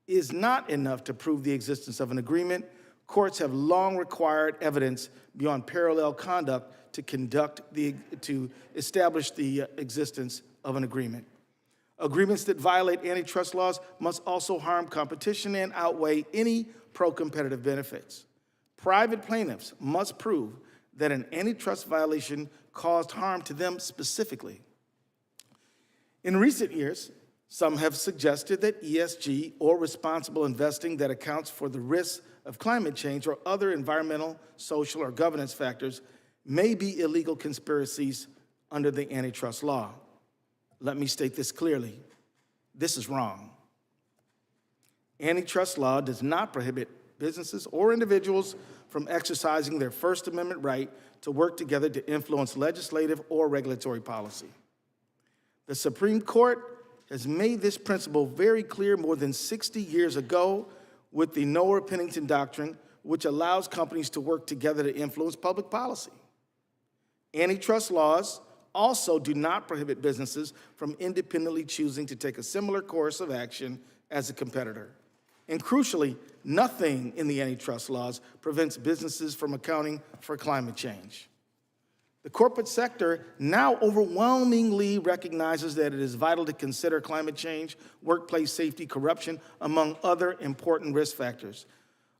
is not enough to prove the existence of an agreement. Courts have long required evidence beyond parallel conduct to establish the existence of an agreement. Agreements that violate antitrust laws must also harm competition and outweigh any pro-competitive benefits. Private plaintiffs must prove that an antitrust violation caused harm to them specifically. In recent years, some have suggested that ESG, or responsible investing that accounts for the risks of climate change or other environmental, social, or governance factors, may be illegal conspiracies under the antitrust law. Let me state this clearly. This is wrong. Antitrust law does not prohibit businesses or individuals from exercising their First Amendment right to work together to influence legislative or regulatory policy. The Supreme Court has made this principle very clear more than 60 years ago with the Noer-Pennington Doctrine, which allows companies to work together to influence public policy. Antitrust laws also do not prohibit businesses from independently choosing to take a similar course of action as a competitor. And crucially, nothing in the antitrust laws prevents businesses from accounting for climate change. The corporate sector now overwhelmingly recognizes that it is vital to consider climate change, workplace safety, corruption, among other important risk factors.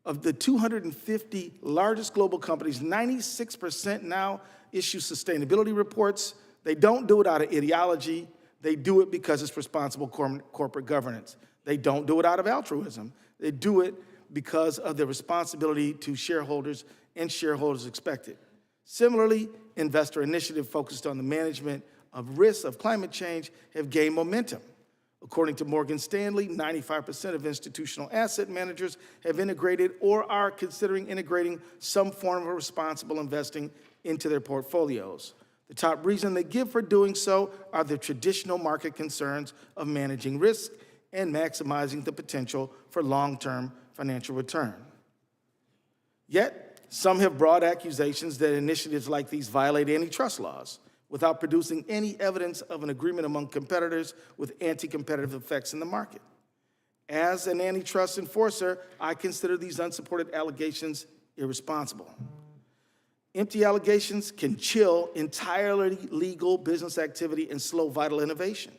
Of the 250 largest global companies, 96% now issue sustainability reports. They don't do it out of ideology. They do it because it's responsible corporate governance. They don't do it out of altruism. They do it because of their responsibility to shareholders, and shareholders expect it. Similarly, investor initiatives focused on the management of risks of climate change have gained momentum. According to Morgan Stanley, 95% of institutional asset managers have integrated or are considering integrating some form of responsible investing into their portfolios. The top reason they give for doing so are the traditional market concerns of managing risk and maximizing the potential for long-term financial return. Yet, some have brought accusations that initiatives like these violate antitrust laws without producing any evidence of an agreement among competitors with anti-competitive effects in the market. As an antitrust enforcer, I consider these unsupported allegations irresponsible. Empty allegations can chill entirely legal business activity and slow vital innovation.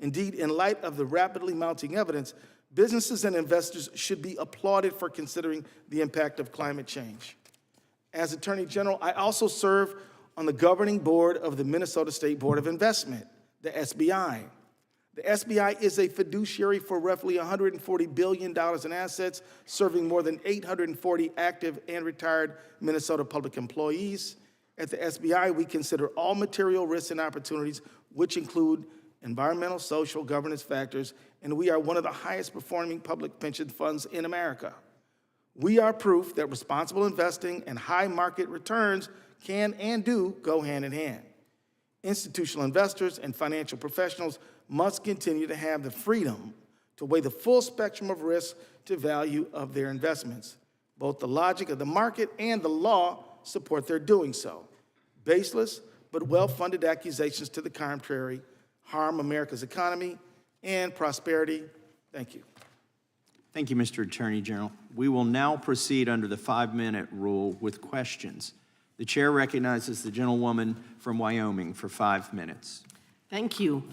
Indeed, in light of the rapidly mounting evidence, businesses and investors should be applauded for considering the impact of climate change. As Attorney General, I also serve on the governing board of the Minnesota State Board of Investment, the SBI. The SBI is a fiduciary for roughly $140 billion in assets, serving more than 840 active and retired Minnesota public employees. At the SBI, we consider all material risks and opportunities, which include environmental, social, governance factors, and we are one of the highest performing public pension funds in America. We are proof that responsible investing and high market returns can and do go hand in hand. Institutional investors and financial professionals must continue to have the freedom to weigh the full spectrum of risk to value of their investments. Both the logic of the market and the law support their doing so. Baseless but well-funded accusations to the contrary harm America's economy and prosperity. Thank you. Thank you, Mr. Attorney General. We will now proceed under the 5-minute rule with questions. The chair recognizes the gentlewoman from Wyoming for 5 minutes. Thank you.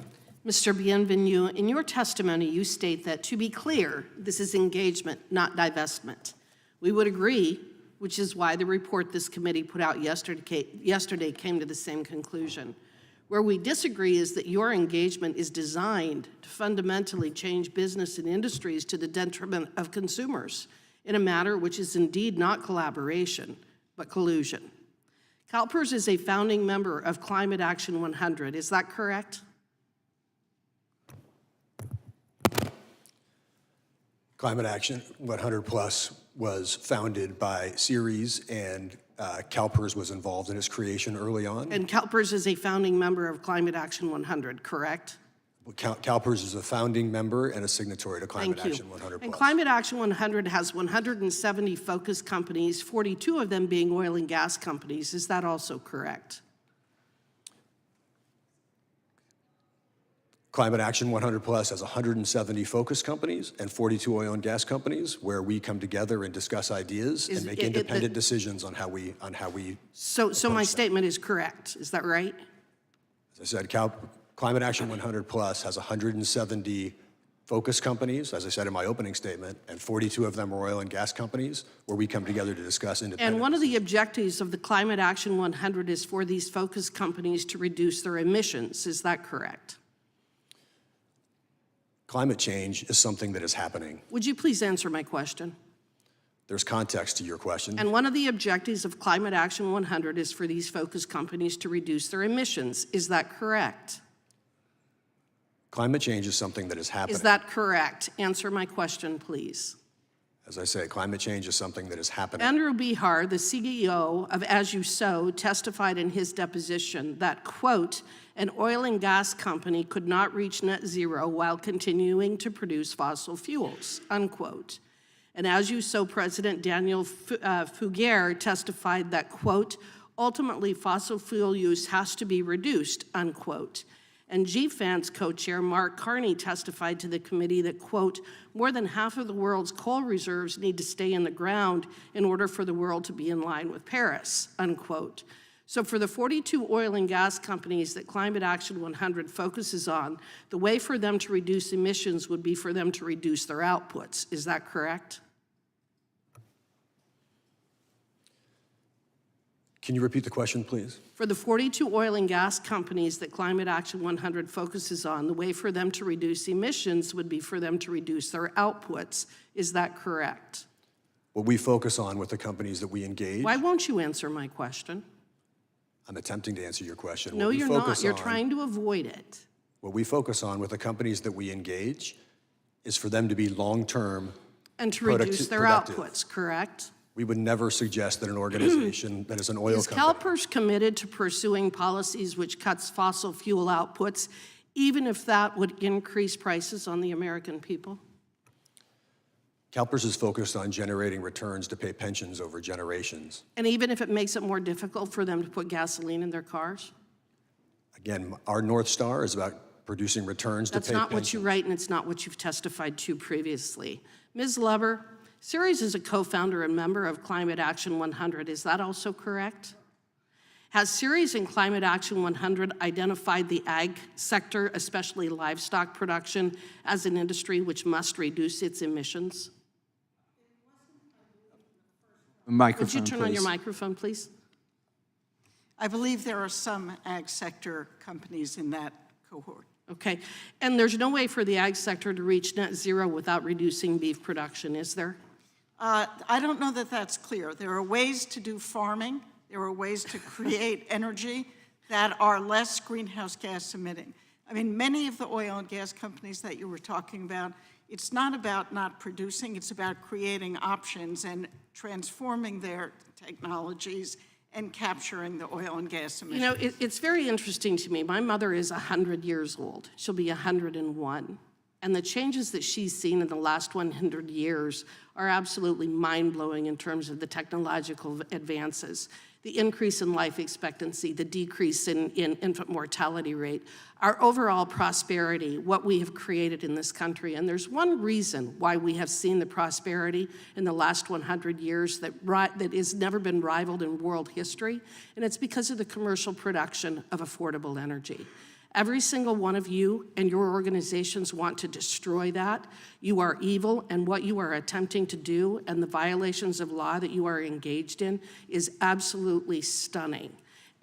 Mr. Bienvenu, in your testimony, you state that, to be clear, this is engagement, not divestment. We would agree, which is why the report this committee put out yesterday came to the same conclusion. Where we disagree is that your engagement is designed to fundamentally change business and industries to the detriment of consumers in a matter which is indeed not collaboration, but collusion. CalPERS is a founding member of Climate Action 100. Is that correct? Climate Action 100 Plus was founded by Ceres, and CalPERS was involved in its creation early on. And CalPERS is a founding member of Climate Action 100, correct? CalPERS is a founding member and a signatory to Climate Action 100 Plus. And Climate Action 100 has 170 focus companies, 42 of them being oil and gas companies. Is that also correct? Climate Action 100 Plus has 170 focus companies and 42 oil and gas companies, where we come together and discuss ideas and make independent decisions on how we. So my statement is correct. Is that right? As I said, Climate Action 100 Plus has 170 focus companies, as I said in my opening statement, and 42 of them are oil and gas companies, where we come together to discuss independent. And one of the objectives of the Climate Action 100 is for these focus companies to reduce their emissions. Is that correct? Climate change is something that is happening. Would you please answer my question? There's context to your question. And one of the objectives of Climate Action 100 is for these focus companies to reduce their emissions. Is that correct? Climate change is something that is happening. Is that correct? Answer my question, please. As I say, climate change is something that is happening. Andrew Behar, the CEO of As You Sow, testified in his deposition that, quote, an oil and gas company could not reach net zero while continuing to produce fossil fuels, unquote. And As You Sow President Daniel Fugere testified that, quote, ultimately fossil fuel use has to be reduced, unquote. And GFAN's co-chair Mark Carney testified to the committee that, quote, more than half of the world's coal reserves need to stay in the ground in order for the world to be in line with Paris, unquote. So for the 42 oil and gas companies that Climate Action 100 focuses on, the way for them to reduce emissions would be for them to reduce their outputs. Is that correct? Can you repeat the question, please? For the 42 oil and gas companies that Climate Action 100 focuses on, the way for them to reduce emissions would be for them to reduce their outputs. Is that correct? What we focus on with the companies that we engage. Why won't you answer my question? I'm attempting to answer your question. No, you're not. You're trying to avoid it. What we focus on with the companies that we engage is for them to be long-term and to reduce their outputs, correct? We would never suggest that an organization that is an oil company. Is CalPERS committed to pursuing policies which cuts fossil fuel outputs, even if that would increase prices on the American people? CalPERS is focused on generating returns to pay pensions over generations. And even if it makes it more difficult for them to put gasoline in their cars? Again, our North Star is about producing returns to pay pensions. That's not what you write, and it's not what you've testified to previously. Ms. Luber, Ceres is a co-founder and member of Climate Action 100. Is that also correct? Has Ceres and Climate Action 100 identified the ag sector, especially livestock production, as an industry which must reduce its emissions? Microphone, Would you turn on your please. microphone, please? I believe there are some ag sector companies in that cohort. Okay, and there's no way for the ag sector to reach net zero without reducing beef production, is there? I don't know that that's clear. There are ways to do farming. There are ways to create energy that are less greenhouse gas emitting. I mean, many of the oil and gas companies that you were talking about, it's not about not producing, it's about creating options and transforming their technologies and capturing the oil and gas emissions. You know, it's very interesting to me. My mother is 100 years old. She'll be 101. And the changes that she's seen in the last 100 years are absolutely mind-blowing in terms of the technological advances, the increase in life expectancy, the decrease in infant mortality rate, our overall prosperity, what we have created in this country. And there's one reason why we have seen the prosperity in the last 100 years that has never been rivaled in world history, and it's because of the commercial production of affordable energy. Every single one of you and your organizations want to destroy that. You are evil, and what you are attempting to do and the violations of law that you are engaged in is absolutely stunning.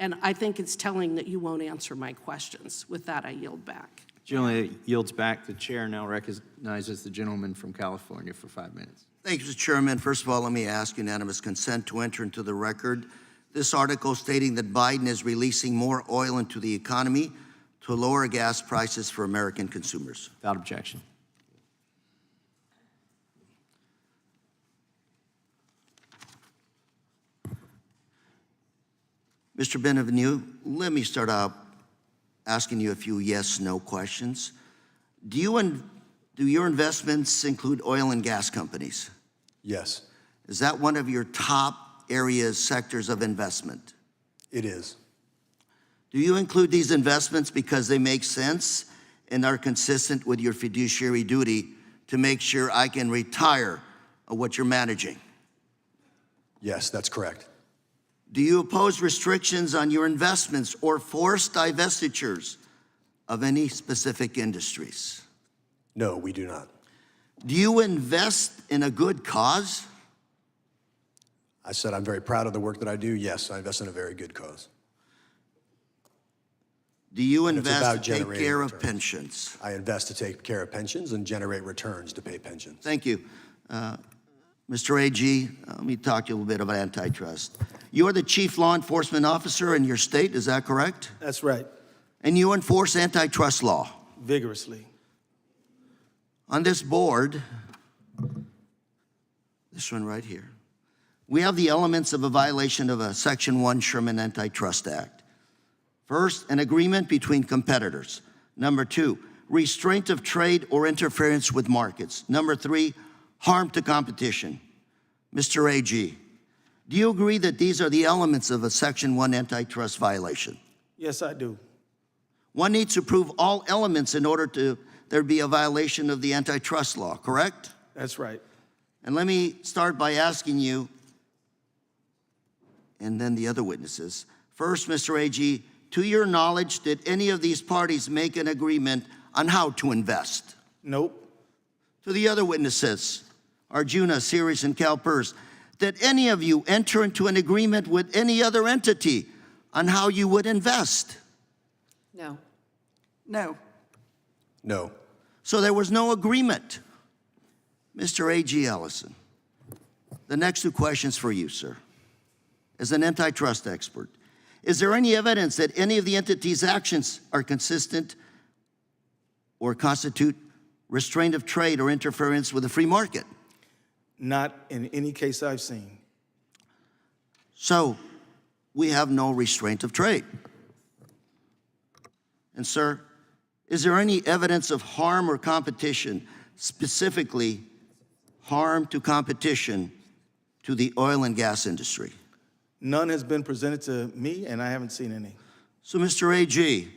And I think it's telling that you won't answer my questions. With that, I yield back. Gentleman yields back. The chair now recognizes the gentleman from California for 5 minutes. Thank you, Mr. Chairman. First of all, let me ask unanimous consent to enter into the record this article stating that Biden is releasing more oil into the economy to lower gas prices for American consumers. Without objection. Mr. Benvenue, let me start out asking you a few yes/no questions. Do your investments include oil and gas companies? Yes, Is that one of your top areas, sectors of investment? it is. Do you include these investments because they make sense and are consistent with your fiduciary duty to make sure I can retire of what you're managing? Yes, that's correct. Do you oppose restrictions on your investments or forced divestitures of any specific industries? No, we do not. Do you invest in a good cause? I said I'm very proud of the work that I do. Yes, I invest in a very good cause. Do you And it's invest about to take generating care of returns. pensions? I invest to take care of pensions and generate returns to pay pensions. Thank you. Mr. AG, let me talk to you a little bit about antitrust. You're the chief law enforcement officer in your state, is that correct? That's right, And you enforce antitrust law. vigorously. On this board, this one right here, we have the elements of a violation of a Section 1 Sherman Antitrust Act. First, an agreement between competitors. Number 2, restraint of trade or interference with markets. Number 3, harm to competition. Mr. AG, do you agree that these are the elements of a Section 1 antitrust violation? Yes, I do. One needs to prove all elements in order to there be a violation of the antitrust law, correct? That's right. And let me start by asking you, and then the other witnesses. First, Mr. AG, to your knowledge, did any of these parties make an agreement on how to invest? Nope. To the other witnesses, Arjuna, Sirius, and CalPERS, did any of you enter into an agreement with any other entity on how you would invest? No. No. No. So there was no agreement. Mr. A.G. Ellison, the next 2 questions for you, sir. As an antitrust expert, is there any evidence that any of the entity's actions are consistent or constitute restraint of trade or interference with the free market? Not in any case I've seen. So we have no restraint of trade. And sir, is there any evidence of harm or competition, specifically harm to competition to the oil and gas industry? None has been presented to me, and I haven't seen any. So, Mr. A.G.,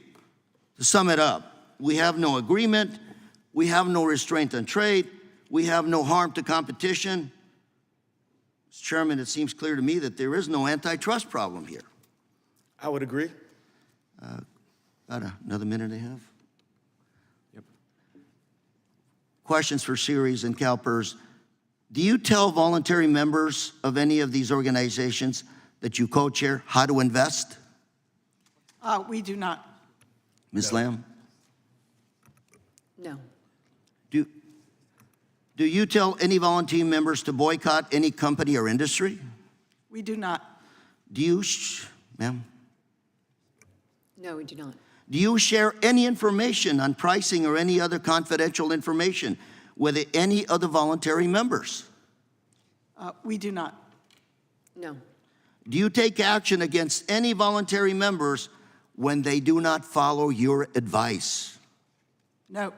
to sum it up, we have no agreement, we have no restraint on trade, we have no harm to competition. Mr. Chairman, it seems clear to me that there is no antitrust problem here. I would agree. About another minute and a half? Yep. Questions for Ceres and CalPERS. Do you tell voluntary members of any of these organizations that you co-chair how to invest? We do not. Ms. Lamb? No. Do you tell any volunteer members to boycott any company or industry? We do not. Do you, ma'am? No, we do not. Do you share any information on pricing or any other confidential information with any other voluntary members? We do not. No. Do you take action against any voluntary members when they do not follow your advice? No.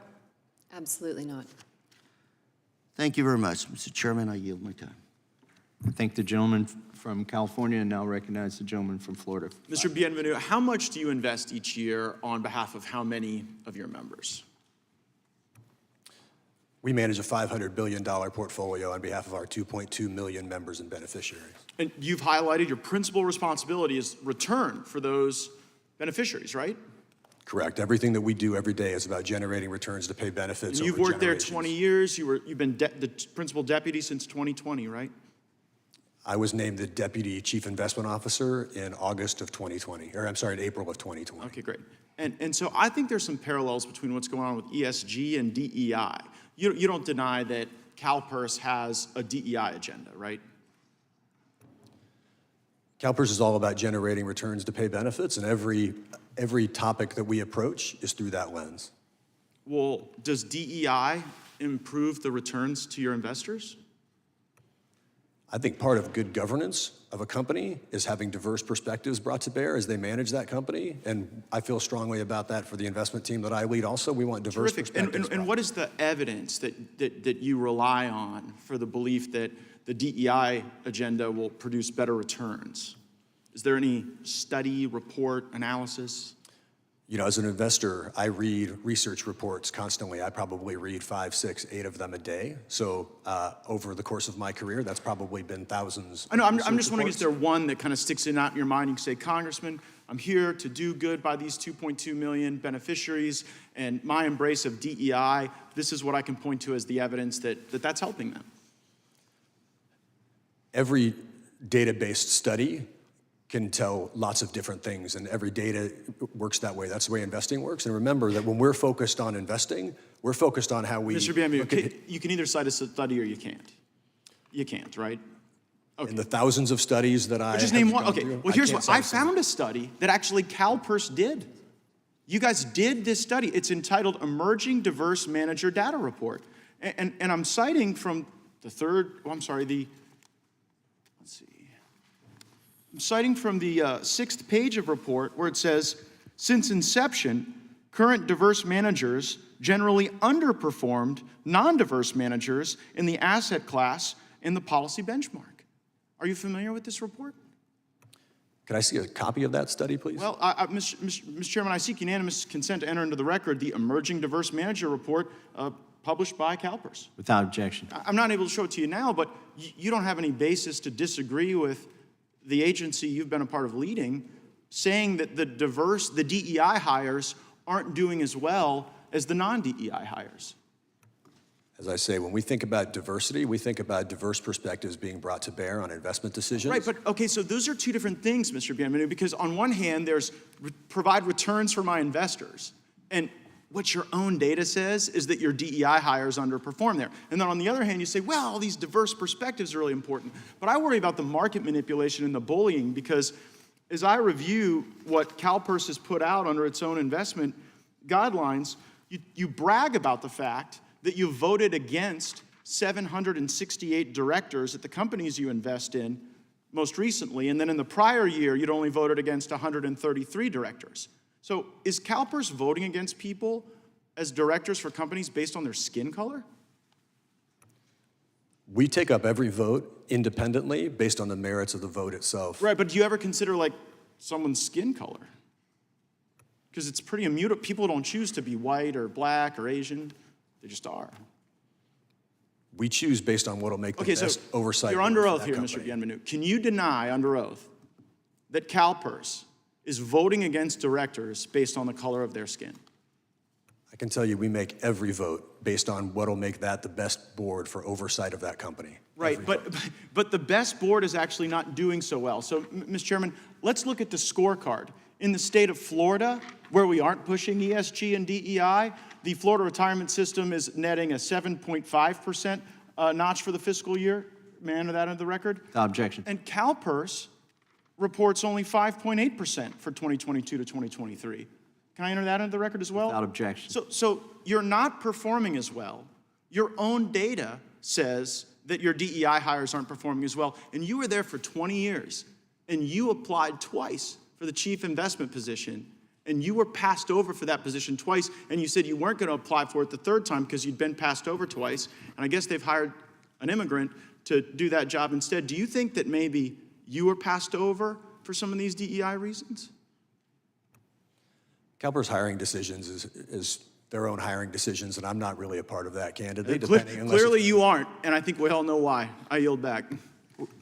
Absolutely not. Thank you very much, Mr. Chairman. I yield my time. I thank the gentleman from California and now recognize the gentleman from Florida. Mr. Bienvenu, how much do you invest each year on behalf of how many of your members? We manage a $500 billion portfolio on behalf of our 2.2 million members and beneficiaries. And you've highlighted your principal responsibility is return for those beneficiaries, right? Correct. Everything that we do every day is about generating returns to pay benefits. And you've over worked there generations. 20 years. You've been the principal deputy since 2020, right? I was named the Deputy Chief Investment Officer in August of 2020, or I'm sorry, in April of 2020. Okay, great. And so I think there's some parallels between what's going on with ESG and DEI. You don't deny that CalPERS has a DEI agenda, right? CalPERS is all about generating returns to pay benefits, and every topic that we approach is through that lens. Well, does DEI improve the returns to your investors? I think part of good governance of a company is having diverse perspectives brought to bear as they manage that company, and I feel strongly about that for the investment team that I lead. Also, we want diverse Terrific. perspectives. And what is the evidence that you rely on for the belief that the DEI agenda will produce better returns? Is there any study, report, analysis? You know, as an investor, I read research reports constantly. I probably read 5, 6, 8 of them a day. So over the course of my career, that's probably been thousands. I know, of I'm research just wondering, reports. is there one that kind of sticks out in your mind? You can say, Congressman, I'm here to do good by these 2.2 million beneficiaries, and my embrace of DEI, this is what I can point to as the evidence that's helping them. Every data-based study can tell lots of different things, and every data works that way. That's the way investing works. And remember that when we're focused on investing, we're focused on how we... Mr. Bienvenu, you can either cite a study or you can't. You can't, right? In the thousands of studies that I Just have name one. gone Okay, through, well, here's can't what. cite I a single. found a study that actually CalPERS did. You guys did this study. It's entitled Emerging Diverse Manager Data Report. And I'm citing from let's see. I'm citing from the 6th page of report where it says, since inception, current diverse managers generally underperformed non-diverse managers in the asset class in the policy benchmark. Are you familiar with this report? Can I see a copy of that study, please? Well, Mr. Chairman, I seek unanimous consent to enter into the record the Emerging Diverse Manager Report published by CalPERS. Without objection. I'm not able to show it to you now, but you don't have any basis to disagree with the agency you've been a part of leading, saying that the DEI hires aren't doing as well as the non-DEI hires. As I say, when we think about diversity, we think about diverse perspectives being brought to bear on investment decisions. Right, but okay, so those are two different things, Mr. Bienvenu, because on one hand, there's provide returns for my investors, and what your own data says is that your DEI hires underperform there. And then on the other hand, you say, well, these diverse perspectives are really important. But I worry about the market manipulation and the bullying, because as I review what CalPERS has put out under its own investment guidelines, you brag about the fact that you voted against 768 directors at the companies you invest in most recently, and then in the prior year, you'd only voted against 133 directors. So is CalPERS voting against people as directors for companies based on their skin color? We take up every vote independently based on the merits of the vote itself. Right, but do you ever consider like someone's skin color? Because it's pretty immutable. People don't choose to be white or black or Asian. They just are. We choose based on what will make the best oversight. You're under for oath that here, company. Mr. Bienvenu. Can you deny under oath that CalPERS is voting against directors based on the color of their skin? I can tell you we make every vote based on what will make that the best board for oversight of that company. Right, but the best board is actually not doing so well. So, Mr. Chairman, let's look at the scorecard. In the state of Florida, where we aren't pushing ESG and DEI, the Florida retirement system is netting a 7.5% notch for the fiscal year. May I enter that into the record? Without objection. And CalPERS reports only 5.8% for 2022 to 2023. Can I enter that into the record as well? Without objection. So you're not performing as well. Your own data says that your DEI hires aren't performing as well, and you were there for 20 years, and you applied twice for the chief investment position, and you were passed over for that position twice, and you said you weren't going to apply for it the third time because you'd been passed over twice, and I guess they've hired an immigrant to do that job instead. Do you think that maybe you were passed over for some of these DEI reasons? CalPERS hiring decisions is their own hiring decisions, and I'm not really a part of that, candidly. Clearly you aren't, and I think we all know why. I yield back.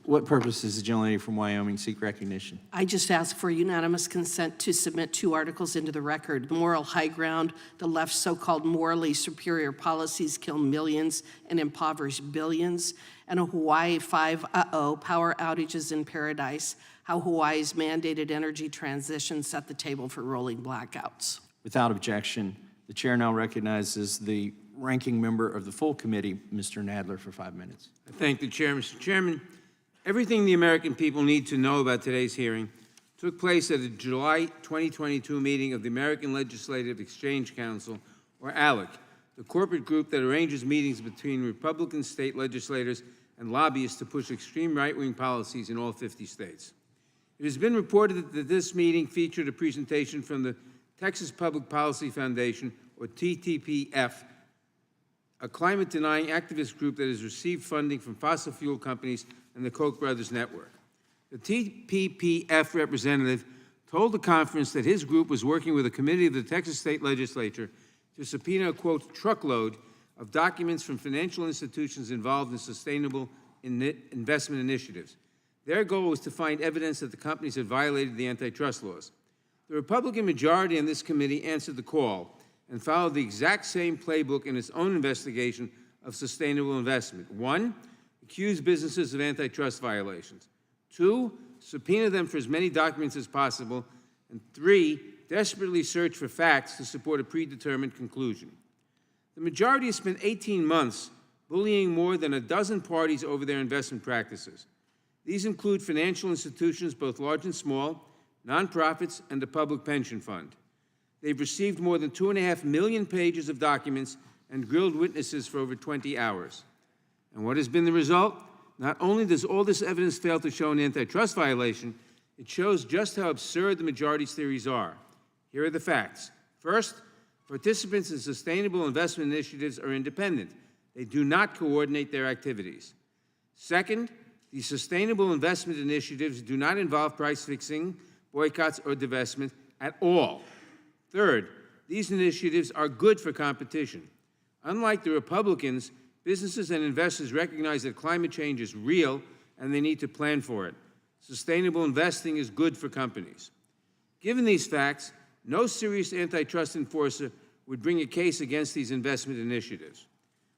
what purpose does the gentlelady from Wyoming seek recognition? I just ask for unanimous consent to submit 2 articles into the record. The moral high ground, the left's so-called morally superior policies kill millions and impoverish billions, and a Hawaii 5-0 power outages in paradise, how Hawaii's mandated energy transition set the table for rolling blackouts. Without objection, the chair now recognizes the ranking member of the full committee, Mr. Nadler, for 5 minutes. I thank the chair. Mr. Chairman, everything the American people need to know about today's hearing took place at a July 2022 meeting of the American Legislative Exchange Council, or ALEC, the corporate group that arranges meetings between Republican state legislators and lobbyists to push extreme right-wing policies in all 50 states. It has been reported that this meeting featured a presentation from the Texas Public Policy Foundation, or TTPF, a climate-denying activist group that has received funding from fossil fuel companies and the Koch brothers network. The TPPF representative told the conference that his group was working with a committee of the Texas State Legislature to subpoena a, quote, truckload of documents from financial institutions involved in sustainable investment initiatives. Their goal was to find evidence that the companies had violated the antitrust laws. The Republican majority in this committee answered the call and followed the exact same playbook in its own investigation of sustainable investment. 1, accuse businesses of antitrust violations. 2, subpoena them for as many documents as possible. And 3, desperately search for facts to support a predetermined conclusion. The majority has spent 18 months bullying more than a dozen parties over their investment practices. These include financial institutions, both large and small, nonprofits, and the public pension fund. They've received more than 2.5 million pages of documents and grilled witnesses for over 20 hours. And what has been the result? Not only does all this evidence fail to show an antitrust violation, it shows just how absurd the majority's theories are. Here are the facts. First, participants in sustainable investment initiatives are independent. They do not coordinate their activities. Second, these sustainable investment initiatives do not involve price fixing, boycotts, or divestment at all. Third, these initiatives are good for competition. Unlike the Republicans, businesses and investors recognize that climate change is real and they need to plan for it. Sustainable investing is good for companies. Given these facts, no serious antitrust enforcer would bring a case against these investment initiatives.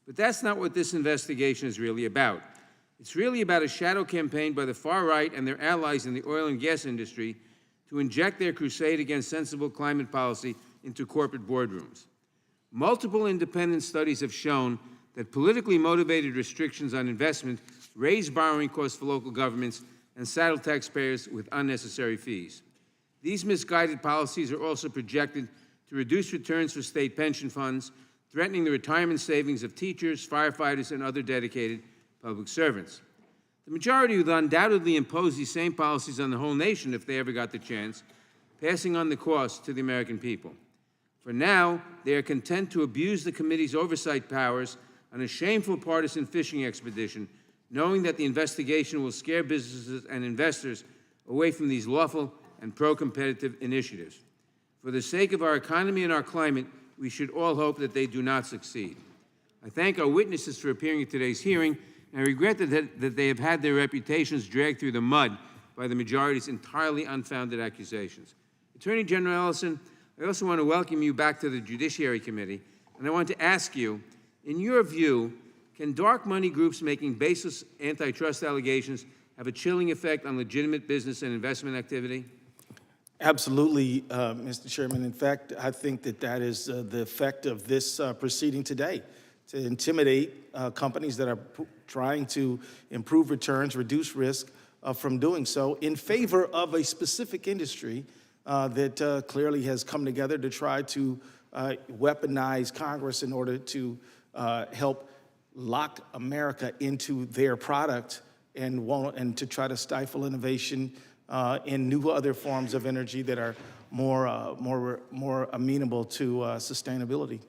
But that's not what this investigation is really about. It's really about a shadow campaign by the far right and their allies in the oil and gas industry to inject their crusade against sensible climate policy into corporate boardrooms. Multiple independent studies have shown that politically motivated restrictions on investment raise borrowing costs for local governments and saddle taxpayers with unnecessary fees. These misguided policies are also projected to reduce returns for state pension funds, threatening the retirement savings of teachers, firefighters, and other dedicated public servants. The majority would undoubtedly impose these same policies on the whole nation if they ever got the chance, passing on the cost to the American people. For now, they are content to abuse the committee's oversight powers on a shameful partisan fishing expedition, knowing that the investigation will scare businesses and investors away from these lawful and pro-competitive initiatives. For the sake of our economy and our climate, we should all hope that they do not succeed. I thank our witnesses for appearing at today's hearing, and I regret that they have had their reputations dragged through the mud by the majority's entirely unfounded accusations. Attorney General Ellison, I also want to welcome you back to the Judiciary Committee, and I want to ask you, in your view, can dark money groups making baseless antitrust allegations have a chilling effect on legitimate business and investment activity? Absolutely, Mr. Chairman. In fact, I think that is the effect of this proceeding today, to intimidate companies that are trying to improve returns, reduce risk from doing so in favor of a specific industry that clearly has come together to try to weaponize Congress in order to help lock America into their product and to try to stifle innovation in new other forms of energy that are more amenable to sustainability.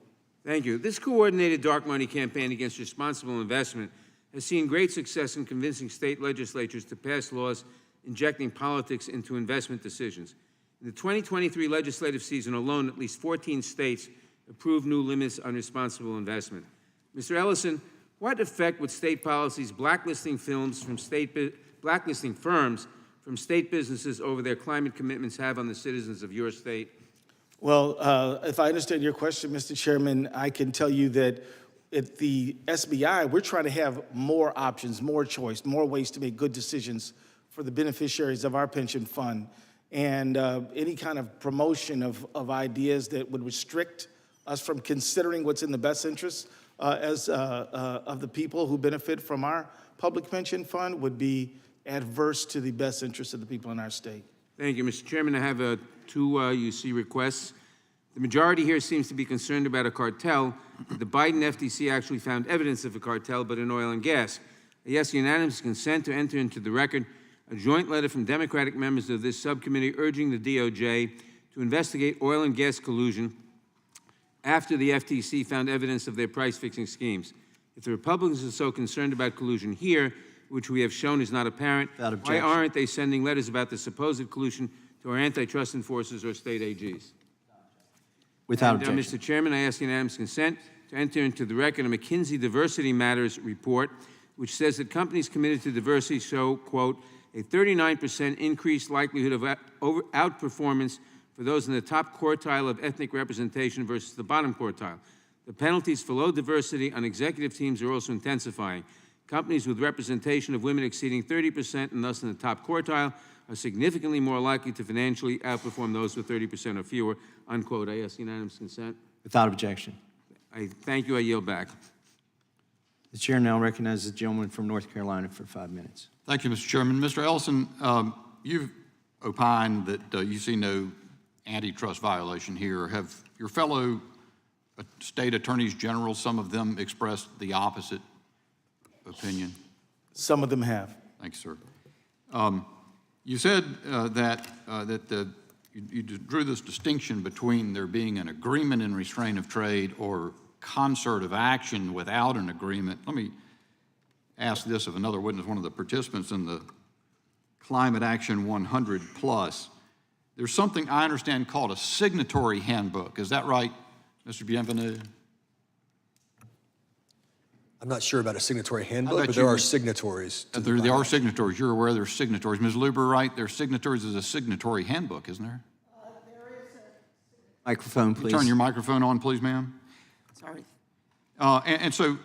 Thank you. This coordinated dark money campaign against responsible investment has seen great success in convincing state legislatures to pass laws injecting politics into investment decisions. In the 2023 legislative season alone, at least 14 states approved new limits on responsible investment. Mr. Ellison, what effect would state policies blacklisting firms from state businesses over their climate commitments have on the citizens of your state? Well, if I understand your question, Mr. Chairman, I can tell you that at the SBI, we're trying to have more options, more choice, more ways to make good decisions for the beneficiaries of our pension fund. And any kind of promotion of ideas that would restrict us from considering what's in the best interest of the people who benefit from our public pension fund would be adverse to the best interest of the people in our state. Thank you, Mr. Chairman. I have two UC requests. The majority here seems to be concerned about a cartel. The Biden FTC actually found evidence of a cartel, but in oil and gas. I ask unanimous consent to enter into the record a joint letter from Democratic members of this subcommittee urging the DOJ to investigate oil and gas collusion after the FTC found evidence of their price-fixing schemes. If the Republicans are so concerned about collusion here, which we have shown is not apparent, why aren't they sending letters about the supposed collusion to our antitrust enforcers or state AGs? Without And, objection. Mr. Chairman, I ask unanimous consent to enter into the record a McKinsey Diversity Matters report, which says that companies committed to diversity show, quote, a 39% increased likelihood of outperformance for those in the top quartile of ethnic representation versus the bottom quartile. The penalties for low diversity on executive teams are also intensifying. Companies with representation of women exceeding 30% and thus in the top quartile are significantly more likely to financially outperform those with 30% or fewer, unquote. I ask unanimous consent. Without objection. I thank you. I yield back. The chair now recognizes the gentleman from North Carolina for 5 minutes. Thank you, Mr. Chairman. Mr. Ellison, you've opined that you see no antitrust violation here. Have your fellow state attorneys general, some of them expressed the opposite opinion? Some of them have. Thanks, sir. You said that you drew this distinction between there being an agreement in restraint of trade or concert of action without an agreement. Let me ask this of another witness, one of the participants in the Climate Action 100 Plus. There's something I understand called a signatory handbook. Is that right, Mr. Bienvenu? I'm not sure about a signatory handbook, but there are signatories. There are signatories. You're aware there's signatories. Ms. Luber, right? There's signatories as a signatory handbook, isn't there? There is a Microphone, please. Turn your microphone on, please, ma'am. Sorry. And so,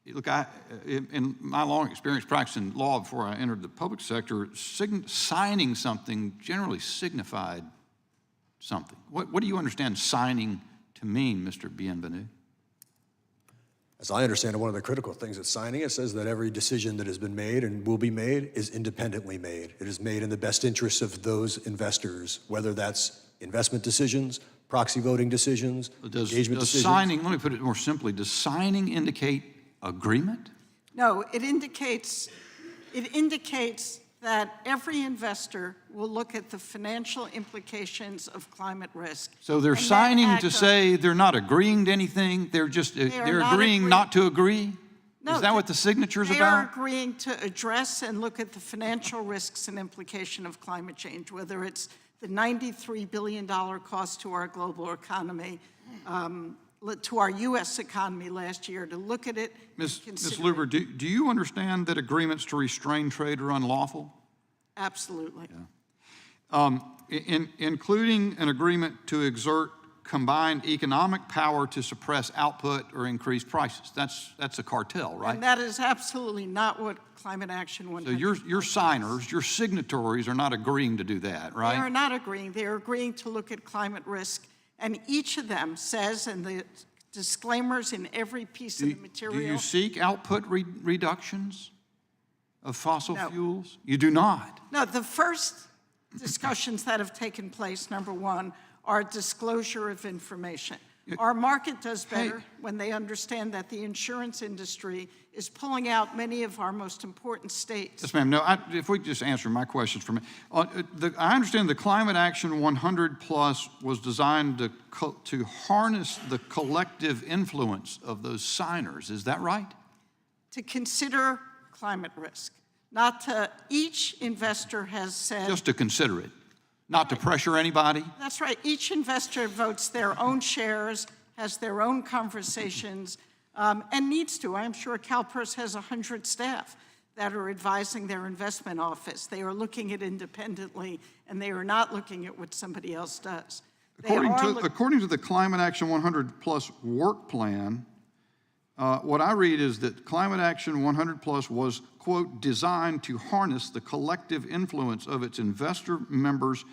look, in my long experience practicing law before I entered the public sector, signing something generally signified something. What do you understand signing to mean, Mr. Bienvenu? As I understand it, one of the critical things at signing, it says that every decision that has been made and will be made is independently made. It is made in the best interests of those investors, whether that's investment decisions, proxy voting decisions, engagement decisions. Signing, let me put it more simply, does signing indicate agreement? No, it indicates that every investor will look at the financial implications of climate risk. So they're signing to say they're not agreeing to anything, they're just, they're agreeing not to agree? No, is that what the signature's they about? are agreeing to address and look at the financial risks and implication of climate change, whether it's the $93 billion cost to our global economy, to our U.S. economy last year, to look at it. Ms. Luber, do you understand that agreements to restrain trade are unlawful? Absolutely. Yeah. Including an agreement to exert combined economic power to suppress output or increase prices. That's a cartel, right? And that is absolutely not what Climate Action 100. So your signers, your signatories are not agreeing to do that, right? They are not agreeing. They are agreeing to look at climate risk. And each of them says, and the disclaimers in every piece of the material. Do you seek output reductions of fossil fuels? You do not. No, the first discussions that have taken place, number one, are disclosure of information. Our market does better when they understand that the insurance industry is pulling out many of our most important states. Yes, ma'am. No, if we could just answer my questions for me. I understand the Climate Action 100 Plus was designed to harness the collective influence of those signers. Is that right? To consider climate risk. Not to, each investor has said. Just to consider it. Not to pressure anybody? That's right. Each investor votes their own shares, has their own conversations. and needs to. I'm sure CalPERS has 100 staff that are advising their investment office. They are looking at independently, and they are not looking at what somebody else does. According to the Climate Action 100 Plus work plan, what I read is that Climate Action 100 Plus was, quote, designed to harness the collective influence of its investor members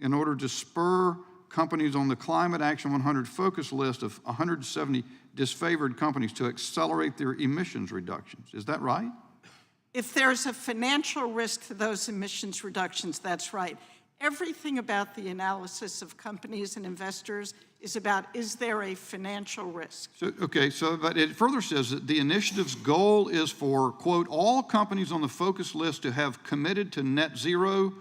in order to spur companies on the Climate Action 100 focus list of 170 disfavored companies to accelerate their emissions reductions. Is that right? If there's a financial risk to those emissions reductions, that's right. Everything about the analysis of companies and investors is about, is there a financial risk? But it further says that the initiative's goal is for, quote, all companies on the focus list to have committed to net zero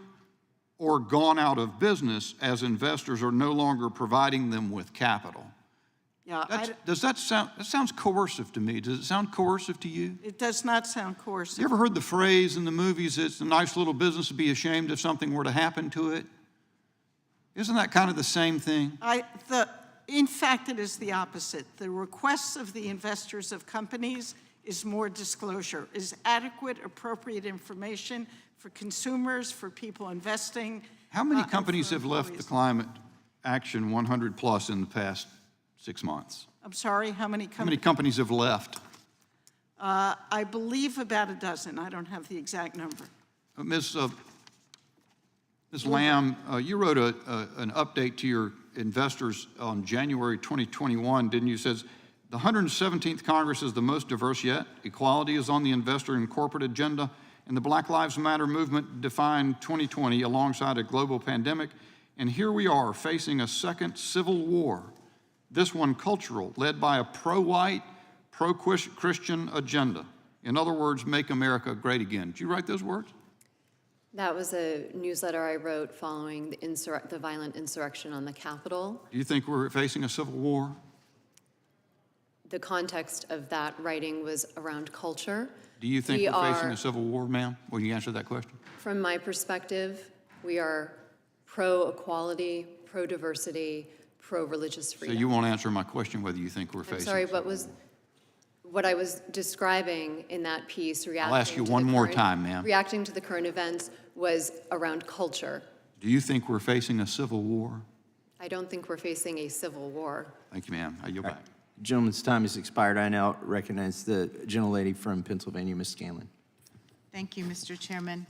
or gone out of business as investors are no longer providing them with capital. Yeah, that sounds coercive to me. Does it sound coercive to you? it does not sound coercive. You ever heard the phrase in the movies, it's a nice little business to be ashamed if something were to happen to it? Isn't that kind of the same thing? In fact, it is the opposite. The requests of the investors of companies is more disclosure, is adequate, appropriate information for consumers, for people investing. How many companies have left the Climate Action 100 Plus in the past 6 months? I'm sorry, how many How many companies have left? I believe about a dozen. I don't have the exact number. Ms. Lamb, you wrote an update to your investors on January 2021, didn't you? It says, the 117th Congress is the most diverse yet. Equality is on the investor and corporate agenda, and the Black Lives Matter movement defined 2020 alongside a global pandemic. And here we are facing a second civil war, this one cultural, led by a pro-white, pro-Christian agenda. In other words, make America great again. Did you write those words? That was a newsletter I wrote following the violent insurrection on the Capitol. Do you think we're facing a civil war? The context of that writing was around culture. Do you think we're facing a civil war, ma'am? Will you answer that question? From my perspective, we are pro-equality, pro-diversity, pro-religious freedom. So you won't answer my question whether you think we're facing. I'm sorry, what I was describing in that piece, I'll ask you one more time, ma'am. reacting to the current events was around culture. Do you think we're facing a civil war? I don't think we're facing a civil war. Thank you, ma'am. I yield back. Gentleman's time has expired. I now recognize the gentlelady from Pennsylvania, Ms. Scanlon. Thank you, Mr. Chairman.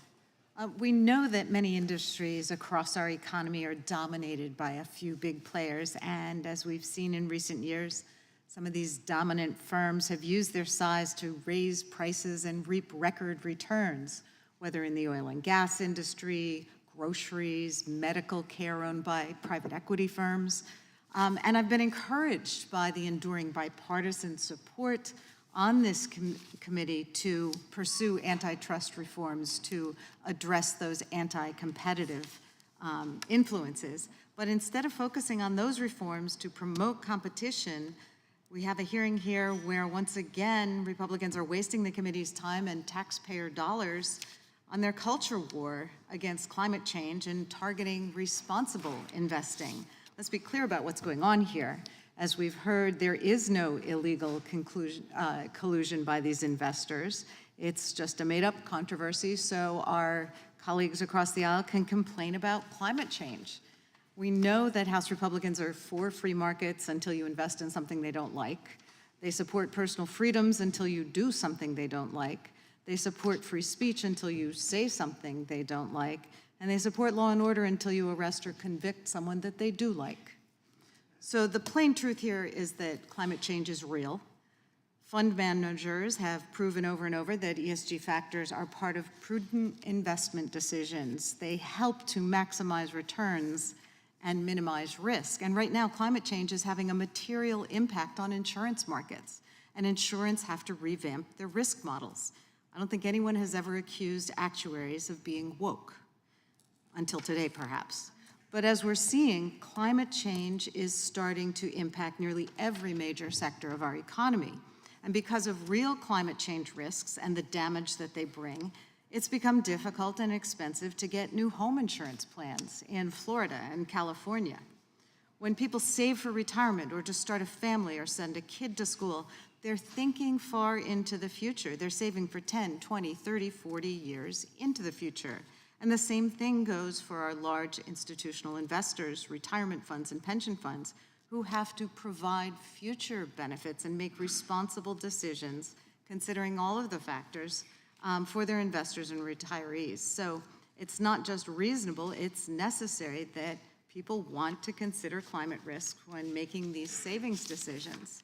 We know that many industries across our economy are dominated by a few big players, and as we've seen in recent years, some of these dominant firms have used their size to raise prices and reap record returns, whether in the oil and gas industry, groceries, medical care owned by private equity firms. And I've been encouraged by the enduring bipartisan support on this committee to pursue antitrust reforms to address those anti-competitive influences. But instead of focusing on those reforms to promote competition, we have a hearing here where, once again, Republicans are wasting the committee's time and taxpayer dollars on their culture war against climate change and targeting responsible investing. Let's be clear about what's going on here. As we've heard, there is no illegal collusion by these investors. It's just a made-up controversy, so our colleagues across the aisle can complain about climate change. We know that House Republicans are for free markets until you invest in something they don't like. They support personal freedoms until you do something they don't like. They support free speech until you say something they don't like. And they support law and order until you arrest or convict someone that they do like. So the plain truth here is that climate change is real. Fund managers have proven over and over that ESG factors are part of prudent investment decisions. They help to maximize returns and minimize risk. And right now, climate change is having a material impact on insurance markets. And insurance have to revamp their risk models. I don't think anyone has ever accused actuaries of being woke. Until today, perhaps. But as we're seeing, climate change is starting to impact nearly every major sector of our economy. And because of real climate change risks and the damage that they bring, it's become difficult and expensive to get new home insurance plans in Florida and California. When people save for retirement or to start a family or send a kid to school, they're thinking far into the future. They're saving for 10, 20, 30, 40 years into the future. And the same thing goes for our large institutional investors, retirement funds and pension funds, who have to provide future benefits and make responsible decisions considering all of the factors for their investors and retirees. So it's not just reasonable, it's necessary that people want to consider climate risk when making these savings decisions.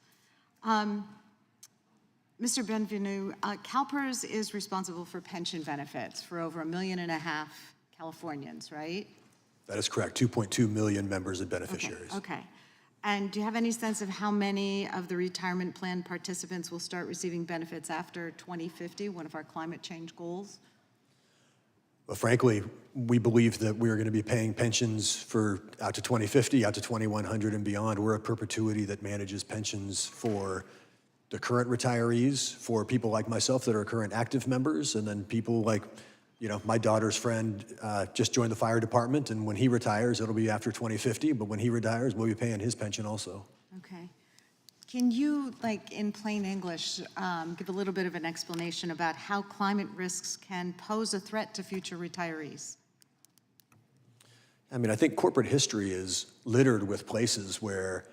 Mr. Benvenu, CalPERS is responsible for pension benefits for over 1.5 million Californians, right? That is correct, 2.2 million members and beneficiaries. Okay. And do you have any sense of how many of the retirement plan participants will start receiving benefits after 2050, one of our climate change goals? Well, frankly, we believe that we're going to be paying pensions for out to 2050, out to 2100 and beyond. We're a perpetuity that manages pensions for the current retirees, for people like myself that are current active members, and then people like, you know, my daughter's friend just joined the fire department, and when he retires, it'll be after 2050, but when he retires, we'll be paying his pension also. Okay. Can you, like in plain English, give a little bit of an explanation about how climate risks can pose a threat to future retirees? I mean, I think corporate history is littered with places where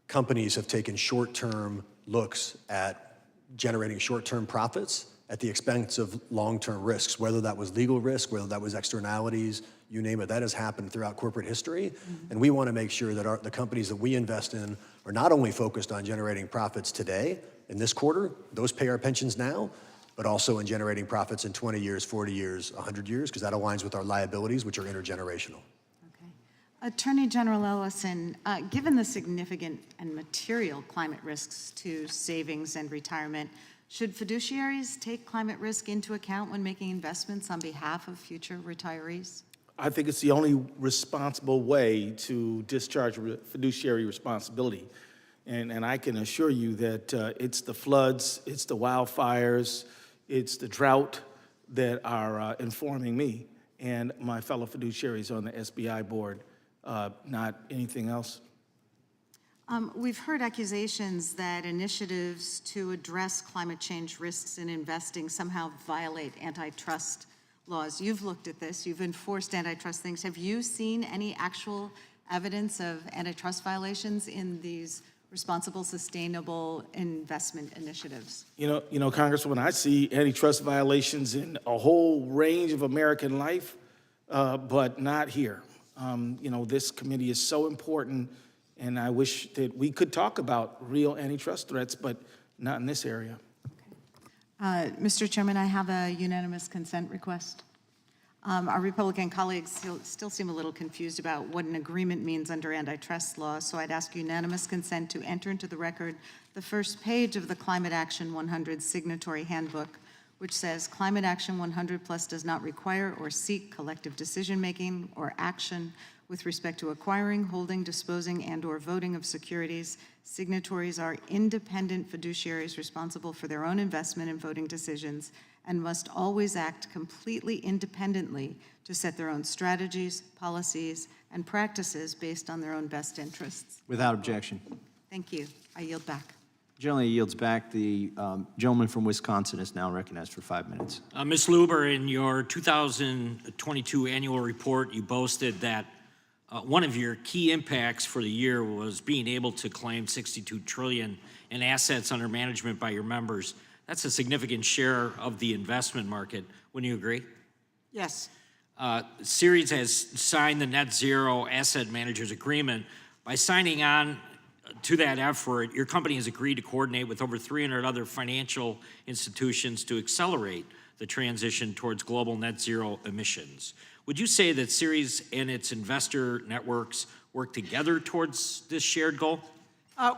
companies have taken short-term looks at generating short-term profits at the expense of long-term risks, whether that was legal risk, whether that was externalities, you name it. That has happened throughout corporate history. Mm-hmm. And we want to make sure that the companies that we invest in are not only focused on generating profits today, in this quarter, those pay our pensions now, but also in generating profits in 20 years, 40 years, 100 years, because that aligns with our liabilities, which are intergenerational. Attorney General Ellison, given the significant and material climate risks to savings and retirement, should fiduciaries take climate risk into account when making investments on behalf of future retirees? I think it's the only responsible way to discharge fiduciary responsibility. And I can assure you that it's the floods, it's the wildfires, it's the drought that are informing me and my fellow fiduciaries on the SBI board. Not anything else. We've heard accusations that initiatives to address climate change risks in investing somehow violate antitrust laws. You've looked at this, you've enforced antitrust things. Have you seen any actual evidence of antitrust violations in these responsible, sustainable investment initiatives? You know, Congresswoman, I see antitrust violations in a whole range of American life, but not here. You know, this committee is so important, and I wish that we could talk about real antitrust threats, but not in this area. Mr. Chairman, I have a unanimous consent request. Our Republican colleagues still seem a little confused about what an agreement means under antitrust law, so I'd ask unanimous consent to enter into the record the first page of the Climate Action 100 Signatory Handbook, which says Climate Action 100 Plus does not require or seek collective decision-making or action with respect to acquiring, holding, disposing, and/or voting of securities. Signatories are independent fiduciaries responsible for their own investment and voting decisions and must always act completely independently to set their own strategies, policies, and practices based on their own best interests. Without objection. Thank you. I yield back. Generally yields back. The gentleman from Wisconsin is now recognized for 5 minutes. Ms. Luber, in your 2022 annual report, you boasted that one of your key impacts for the year was being able to claim $62 trillion in assets under management by your members. That's a significant share of the investment market. Wouldn't you agree? Yes. Ceres has signed the Net Zero Asset Managers Agreement. By signing on to that effort, your company has agreed to coordinate with over 300 other financial institutions to accelerate the transition towards global net zero emissions. Would you say that Ceres and its investor networks work together towards this shared goal?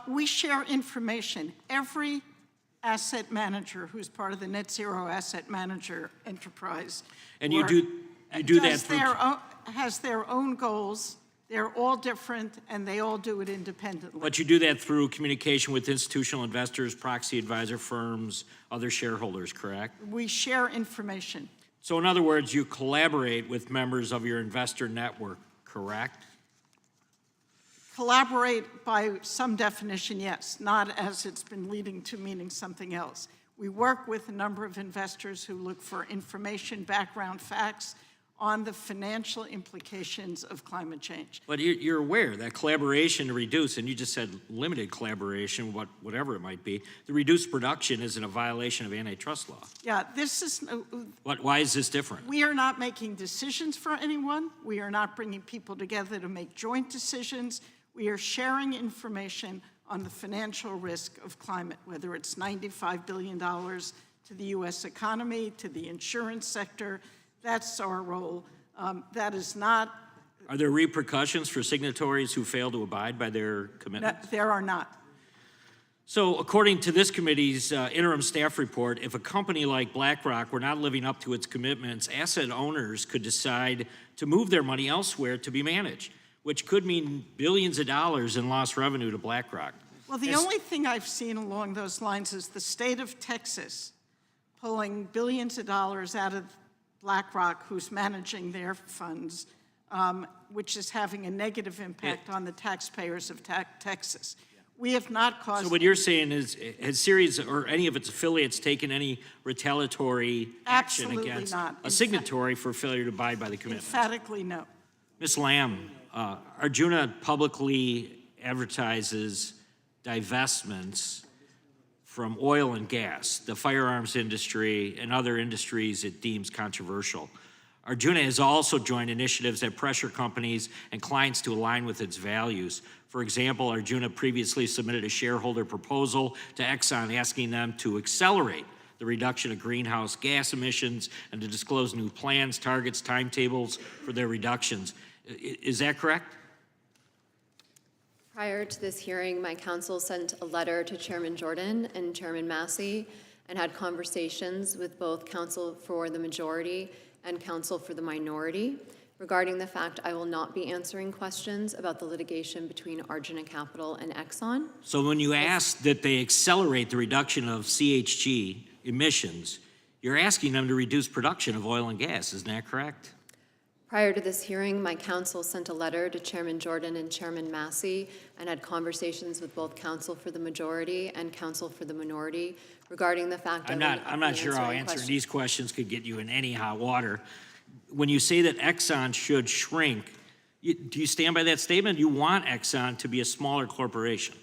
We share information. Every asset manager who's part of the Net Zero Asset Manager enterprise. And you do that through... has their own goals. They're all different, and they all do it independently. But you do that through communication with institutional investors, proxy advisor firms, other shareholders, correct? We share information. So in other words, you collaborate with members of your investor network, correct? Collaborate by some definition, yes, not as it's been leading to meaning something else. We work with a number of investors who look for information, background facts on the financial implications of climate change. But you're aware that collaboration to reduce, and you just said limited collaboration, whatever it might be, the reduced production isn't a violation of antitrust law. Yeah, this is, Why is this different? we are not making decisions for anyone. We are not bringing people together to make joint decisions. We are sharing information on the financial risk of climate, whether it's $95 billion to the US economy, to the insurance sector. That's our role. That is not. Are there repercussions for signatories who fail to abide by their commitments? There are not. So according to this committee's interim staff report, if a company like BlackRock were not living up to its commitments, asset owners could decide to move their money elsewhere to be managed, which could mean billions of dollars in lost revenue to BlackRock. Well, the only thing I've seen along those lines is the state of Texas pulling billions of dollars out of BlackRock, who's managing their funds, which is having a negative impact on the taxpayers of Texas. We have not caused. So what you're saying is, has Ceres or any of its affiliates taken any retaliatory action Absolutely against not. a signatory for failure to abide by the commitments? Emphatically no. Ms. Lamb, Arjuna publicly advertises divestments from oil and gas, the firearms industry, and other industries it deems controversial. Arjuna has also joined initiatives that pressure companies and clients to align with its values. For example, Arjuna previously submitted a shareholder proposal to Exxon asking them to accelerate the reduction of greenhouse gas emissions and to disclose new plans, targets, timetables for their reductions. Is that correct? Prior to this hearing, my counsel sent a letter to Chairman Jordan and Chairman Massey and had conversations with both counsel for the majority and counsel for the minority regarding the fact I will not be answering questions about the litigation between Arjuna Capital and Exxon. So when you ask that they accelerate the reduction of CHG emissions, you're asking them to reduce production of oil and gas, isn't that correct? Prior to this hearing, my counsel sent a letter to Chairman Jordan and Chairman Massey and had conversations with both counsel for the majority and counsel for the minority regarding the fact I'm not sure how answering these questions could get you in any hot water. When you say that Exxon should shrink, do you stand by that statement? You want Exxon to be a smaller corporation?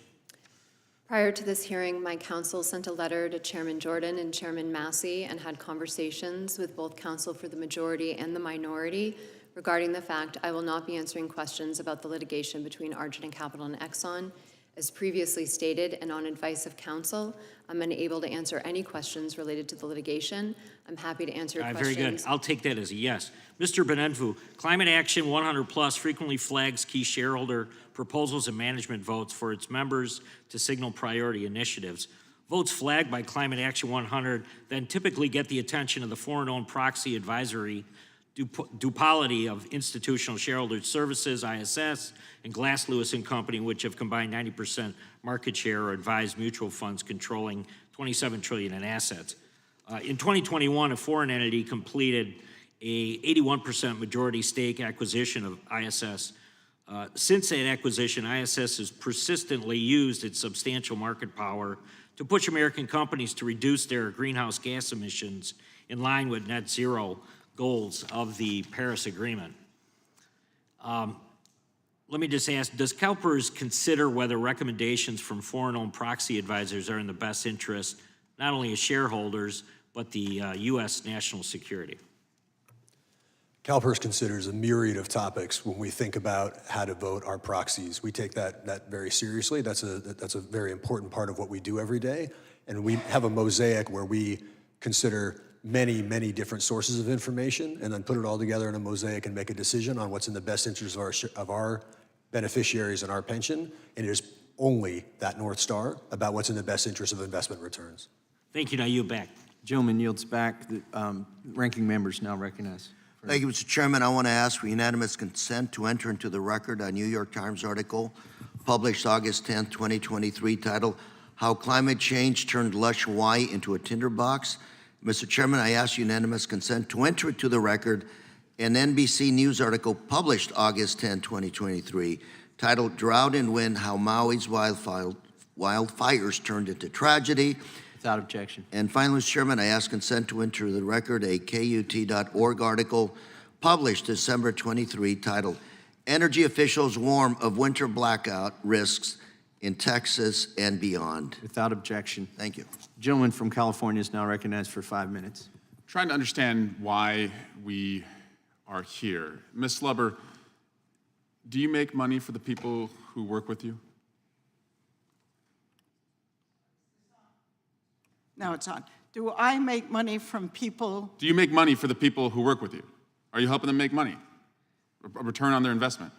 Prior to this hearing, my counsel sent a letter to Chairman Jordan and Chairman Massey and had conversations with both counsel for the majority and the minority regarding the fact I will not be answering questions about the litigation between Arjuna Capital and Exxon. As previously stated and on advice of counsel, I'm unable to answer any questions related to the litigation. I'm happy to answer questions. Very good. I'll take that as a yes. Mr. Benenfu, Climate Action 100 Plus frequently flags key shareholder proposals and management votes for its members to signal priority initiatives. Votes flagged by Climate Action 100 then typically get the attention of the foreign-owned proxy advisory duopoly of Institutional Shareholder Services, ISS, and Glass Lewis and Company, which have combined 90% market share or advised mutual funds controlling $27 trillion in assets. In 2021, a foreign entity completed a 81% majority stake acquisition of ISS. Since that acquisition, ISS has persistently used its substantial market power to push American companies to reduce their greenhouse gas emissions in line with net zero goals of the Paris Agreement. Let me just ask, does CalPERS consider whether recommendations from foreign-owned proxy advisors are in the best interest, not only of shareholders, but the U.S. national security? CalPERS considers a myriad of topics when we think about how to vote our proxies. We take that very seriously. That's a very important part of what we do every day. And we have a mosaic where we consider many different sources of information and then put it all together in a mosaic and make a decision on what's in the best interest of our beneficiaries and our pension. And it is only that North Star about what's in the best interest of investment returns. Thank you. Now you back. Gentleman yields back. The ranking members now recognize. Thank you, Mr. Chairman. I want to ask for unanimous consent to enter into the record a New York Times article published August 10, 2023, titled, How Climate Change Turned Lush Hawaii into a Tinderbox. Mr. Chairman, I ask unanimous consent to enter into the record an NBC News article published August 10, 2023, titled Drought and Wind, How Maui's Wildfires Turned into Tragedy. Without objection. And finally, Mr. Chairman, I ask consent to enter the record a KUT.org article published December 23 titled Energy Officials Warn of Winter Blackout Risks in Texas and Beyond. Without objection. Thank you. Gentleman from California is now recognized for 5 minutes. Trying to understand why we are here. Ms. Slubber, do you make money for the people who work with you? Now it's on. Do I make money from people? Do you make money for the people who work with you? Are you helping them make money? A return on their investment?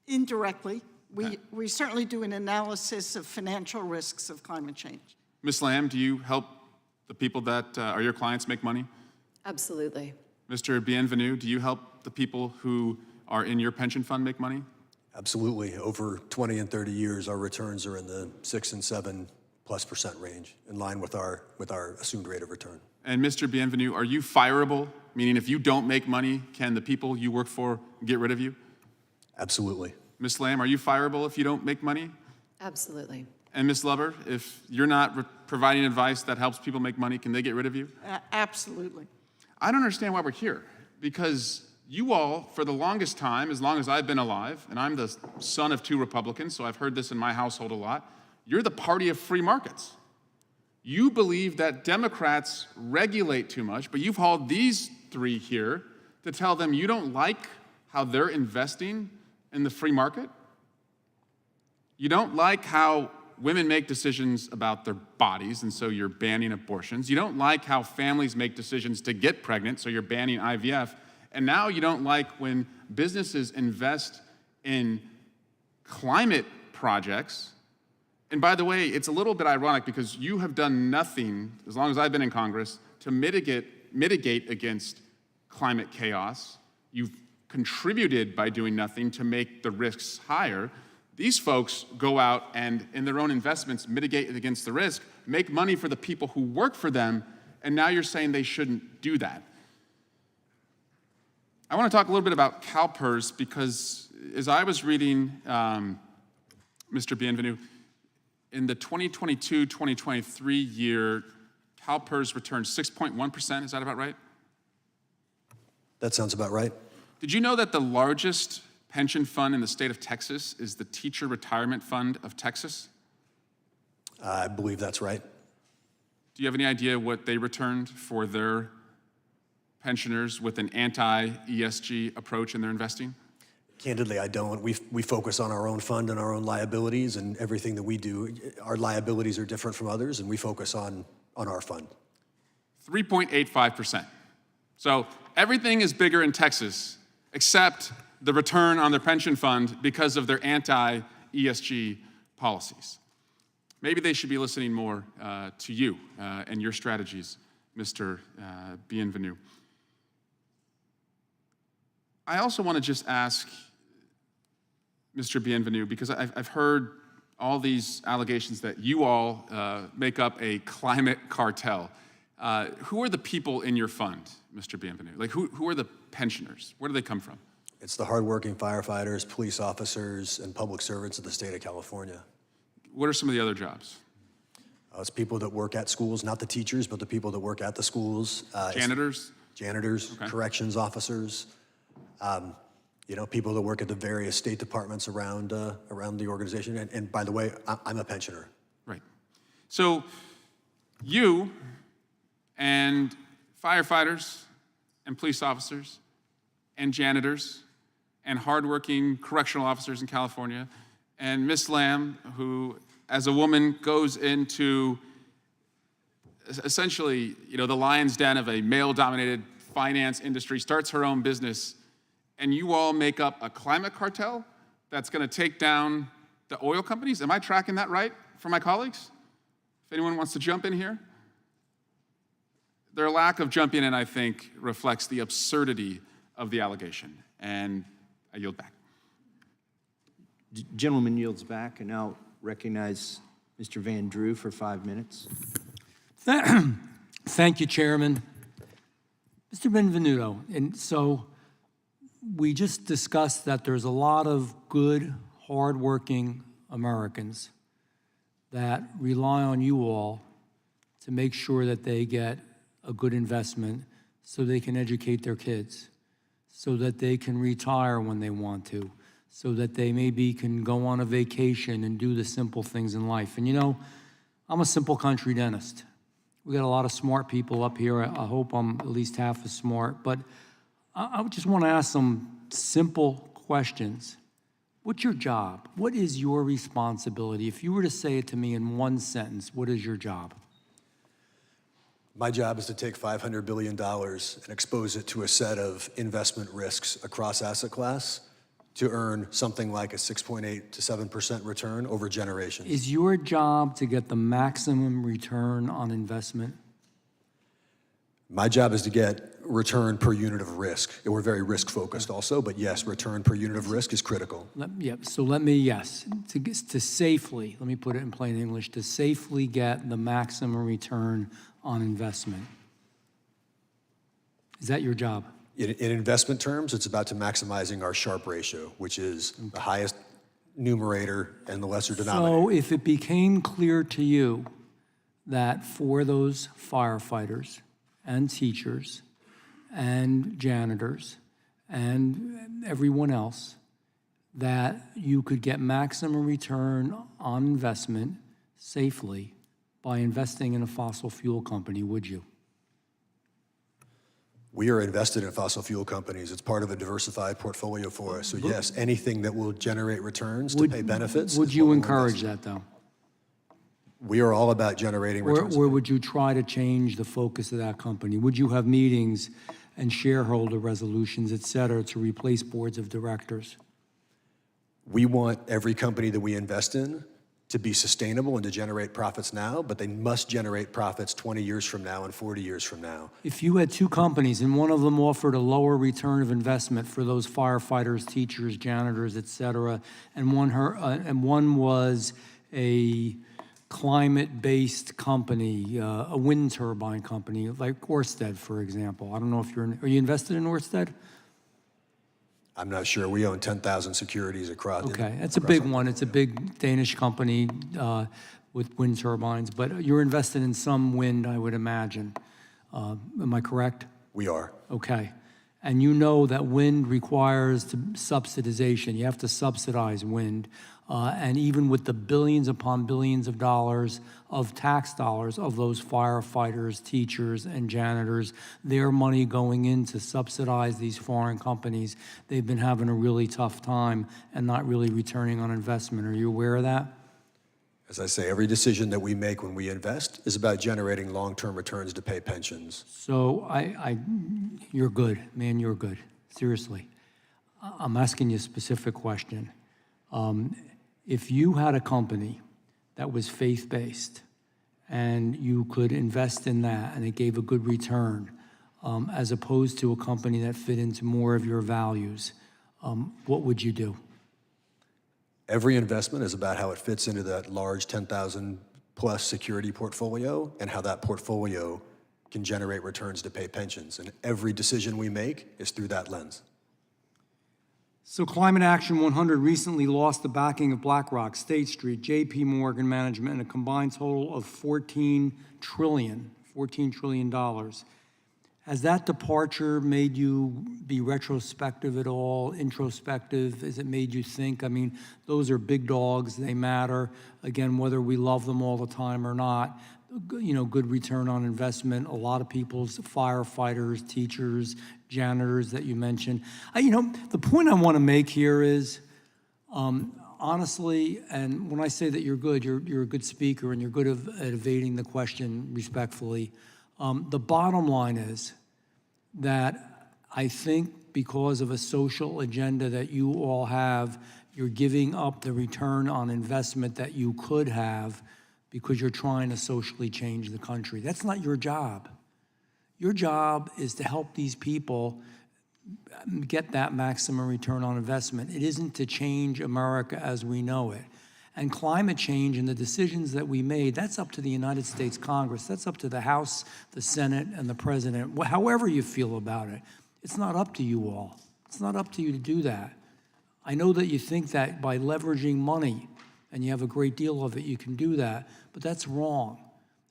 Indirectly. We certainly do an analysis of financial risks of climate change. Ms. Lamb, do you help the people that are your clients make money? Absolutely. Mr. Bienvenu, do you help the people who are in your pension fund make money? Absolutely. Over 20 and 30 years, our returns are in the 6 and 7+% range, in line with our assumed rate of return. And Mr. Bienvenu, are you fireable? Meaning if you don't make money, can the people you work for get rid of you? Absolutely. Ms. Lamb, are you fireable if you don't make money? Absolutely. And Ms. Lubber, if you're not providing advice that helps people make money, can they get rid of you? Absolutely. I don't understand why we're here, because you all, for the longest time, as long as I've been alive, and I'm the son of 2 Republicans, so I've heard this in my household a lot, you're the party of free markets. You believe that Democrats regulate too much, but you've hauled these 3 here to tell them you don't like how they're investing in the free market. You don't like how women make decisions about their bodies, and so you're banning abortions. You don't like how families make decisions to get pregnant, so you're banning IVF. And now you don't like when businesses invest in climate projects. And by the way, it's a little bit ironic because you have done nothing, as long as I've been in Congress, to mitigate against climate chaos. You've contributed by doing nothing to make the risks higher. These folks go out and, in their own investments, mitigate against the risk, make money for the people who work for them, and now you're saying they shouldn't do that. I want to talk a little bit about CalPERS because as I was reading Mr. Bienvenu, in the 2022-2023 year, CalPERS returned 6.1%. Is that about right? That sounds about right. Did you know that the largest pension fund in the state of Texas is the Teacher Retirement Fund of Texas? I believe that's right. Do you have any idea what they returned for their pensioners with an anti-ESG approach in their investing? Candidly, I don't. We focus on our own fund and our own liabilities, and everything that we do, our liabilities are different from others, and we focus on our fund. 3.85%. So everything is bigger in Texas except the return on their pension fund because of their anti-ESG policies. Maybe they should be listening more to you and your strategies, Mr. Bienvenu. I also want to just ask Mr. Bienvenu, because I've heard all these allegations that you all make up a climate cartel. Who are the people in your fund, Mr. Bienvenu? Like, who are the pensioners? Where do they come from? It's the hardworking firefighters, police officers, and public servants of the state of California. What are some of the other jobs? It's people that work at schools, not the teachers, but the people that work at the schools. Janitors? Janitors, Okay. corrections officers, people that work at the various state departments around the organization. And by the way, I'm a pensioner. Right. So you and firefighters and police officers and janitors and hardworking correctional officers in California, and Miss Lamb, who, as a woman, goes into essentially, the lion's den of a male-dominated finance industry, starts her own business, and you all make up a climate cartel that's going to take down the oil companies? Am I tracking that right for my colleagues? If anyone wants to jump in here. Their lack of jumping in, I think, reflects the absurdity of the allegation. And I yield back. Gentleman yields back, and now recognize Mr. Van Drew for 5 minutes. Thank you, Chairman. Mr. Benvenuto, and so we just discussed that there's a lot of good, hardworking Americans that rely on you all to make sure that they get a good investment so they can educate their kids, so that they can retire when they want to, so that they maybe can go on a vacation and do the simple things in life. And you know, I'm a simple country dentist. We got a lot of smart people up here. I hope I'm at least half as smart, but I just want to ask some simple questions. What's your job? What is your responsibility? If you were to say it to me in one sentence, what is your job? My job is to take $500 billion and expose it to a set of investment risks across asset class to earn something like a 6.8 to 7% return over generations. Is your job to get the maximum return on investment? My job is to get return per unit of risk. And we're very risk focused also, but yes, return per unit of risk is critical. To safely, let me put it in plain English, to safely get the maximum return on investment. Is that your job? In investment terms, it's about to maximizing our Sharpe ratio, which is the highest numerator and the lesser denominator. So if it became clear to you that for those firefighters and teachers and janitors and everyone else, that you could get maximum return on investment safely by investing in a fossil fuel company, would you? We are invested in fossil fuel companies. It's part of a diversified portfolio for us. So yes, anything that will generate returns to pay benefits. Would you encourage that, though? We are all about generating returns. Or would you try to change the focus of that company? Would you have meetings and shareholder resolutions, et cetera, to replace boards of directors? We want every company that we invest in to be sustainable and to generate profits now, but they must generate profits 20 years from now and 40 years from now. If you had two companies and one of them offered a lower return of investment for those firefighters, teachers, janitors, et cetera, and one was a climate-based company, a wind turbine company, like Ørsted, for example. I don't know if are you invested in Ørsted? I'm not sure. We own 10,000 securities across. Okay, it's a big one. It's a big Danish company with wind turbines, but you're invested in some wind, I would imagine. Am I correct? We are. Okay. And you know that wind requires subsidization. You have to subsidize wind. And even with the billions upon billions of dollars of tax dollars of those firefighters, teachers, and janitors, their money going in to subsidize these foreign companies, they've been having a really tough time and not really returning on investment. Are you aware of that? As I say, every decision that we make when we invest is about generating long-term returns to pay pensions. So you're good, man, you're good. Seriously. I'm asking you a specific question. If you had a company that was faith-based and you could invest in that and it gave a good return, as opposed to a company that fit into more of your values, what would you do? Every investment is about how it fits into that large 10,000 plus security portfolio and how that portfolio can generate returns to pay pensions. And every decision we make is through that lens. So Climate Action 100 recently lost the backing of BlackRock, State Street, JP Morgan Management, and a combined total of $14 trillion. Has that departure made you be retrospective at all, introspective? Has it made you think? I mean, those are big dogs, they matter. Again, whether we love them all the time or not, you know, good return on investment. A lot of people's firefighters, teachers, janitors that you mentioned. You know, the point I want to make here is, honestly, and when I say that you're good, you're a good speaker and you're good at evading the question respectfully. The bottom line is that I think because of a social agenda that you all have, you're giving up the return on investment that you could have because you're trying to socially change the country. That's not your job. Your job is to help these people get that maximum return on investment. It isn't to change America as we know it. And climate change and the decisions that we made, that's up to the United States Congress. That's up to the House, the Senate, and the President, however you feel about it. It's not up to you all. It's not up to you to do that. I know that you think that by leveraging money, and you have a great deal of it, you can do that, but that's wrong.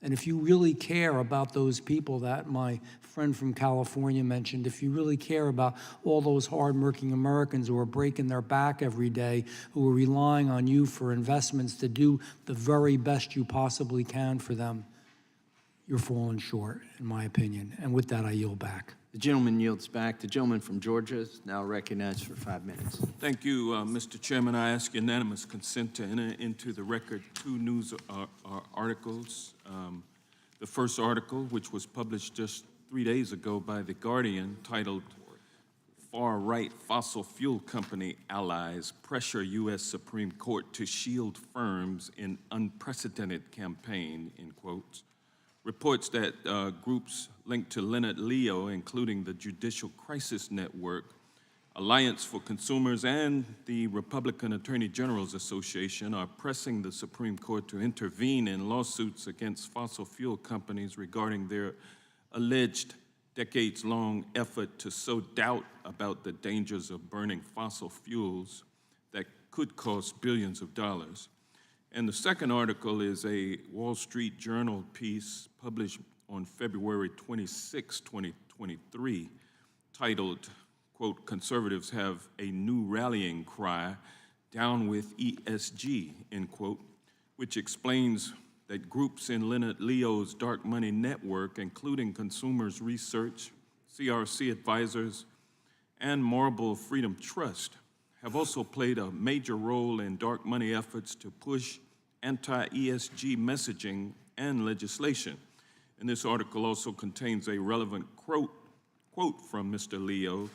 And if you really care about those people that my friend from California mentioned, if you really care about all those hardworking Americans who are breaking their back every day, who are relying on you for investments to do the very best you possibly can for them, you're falling short, in my opinion. And with that, I yield back. The gentleman yields back. The gentleman from Georgia is now recognized for 5 minutes. Thank you, Mr. Chairman. I ask unanimous consent to enter into the record two news articles. The first article, which was published just 3 days ago by The Guardian, titled "Far-Right Fossil Fuel Company Allies Pressure U.S. Supreme Court to Shield Firms in Unprecedented Campaign," in quotes, reports that groups linked to Leonard Leo, including the Judicial Crisis Network, Alliance for Consumers, and the Republican Attorney Generals Association, are pressing the Supreme Court to intervene in lawsuits against fossil fuel companies regarding their alleged decades-long effort to sow doubt about the dangers of burning fossil fuels that could cost billions of dollars. And the second article is a Wall Street Journal piece published on February 26, 2023, titled, quote, "Conservatives have a new rallying cry, down with ESG," end quote, which explains that groups in Leonard Leo's dark money network, including Consumers Research, CRC Advisors, and Marble Freedom Trust, have also played a major role in dark money efforts to push anti-ESG messaging and legislation. And this article also contains a relevant quote from Mr. Leo,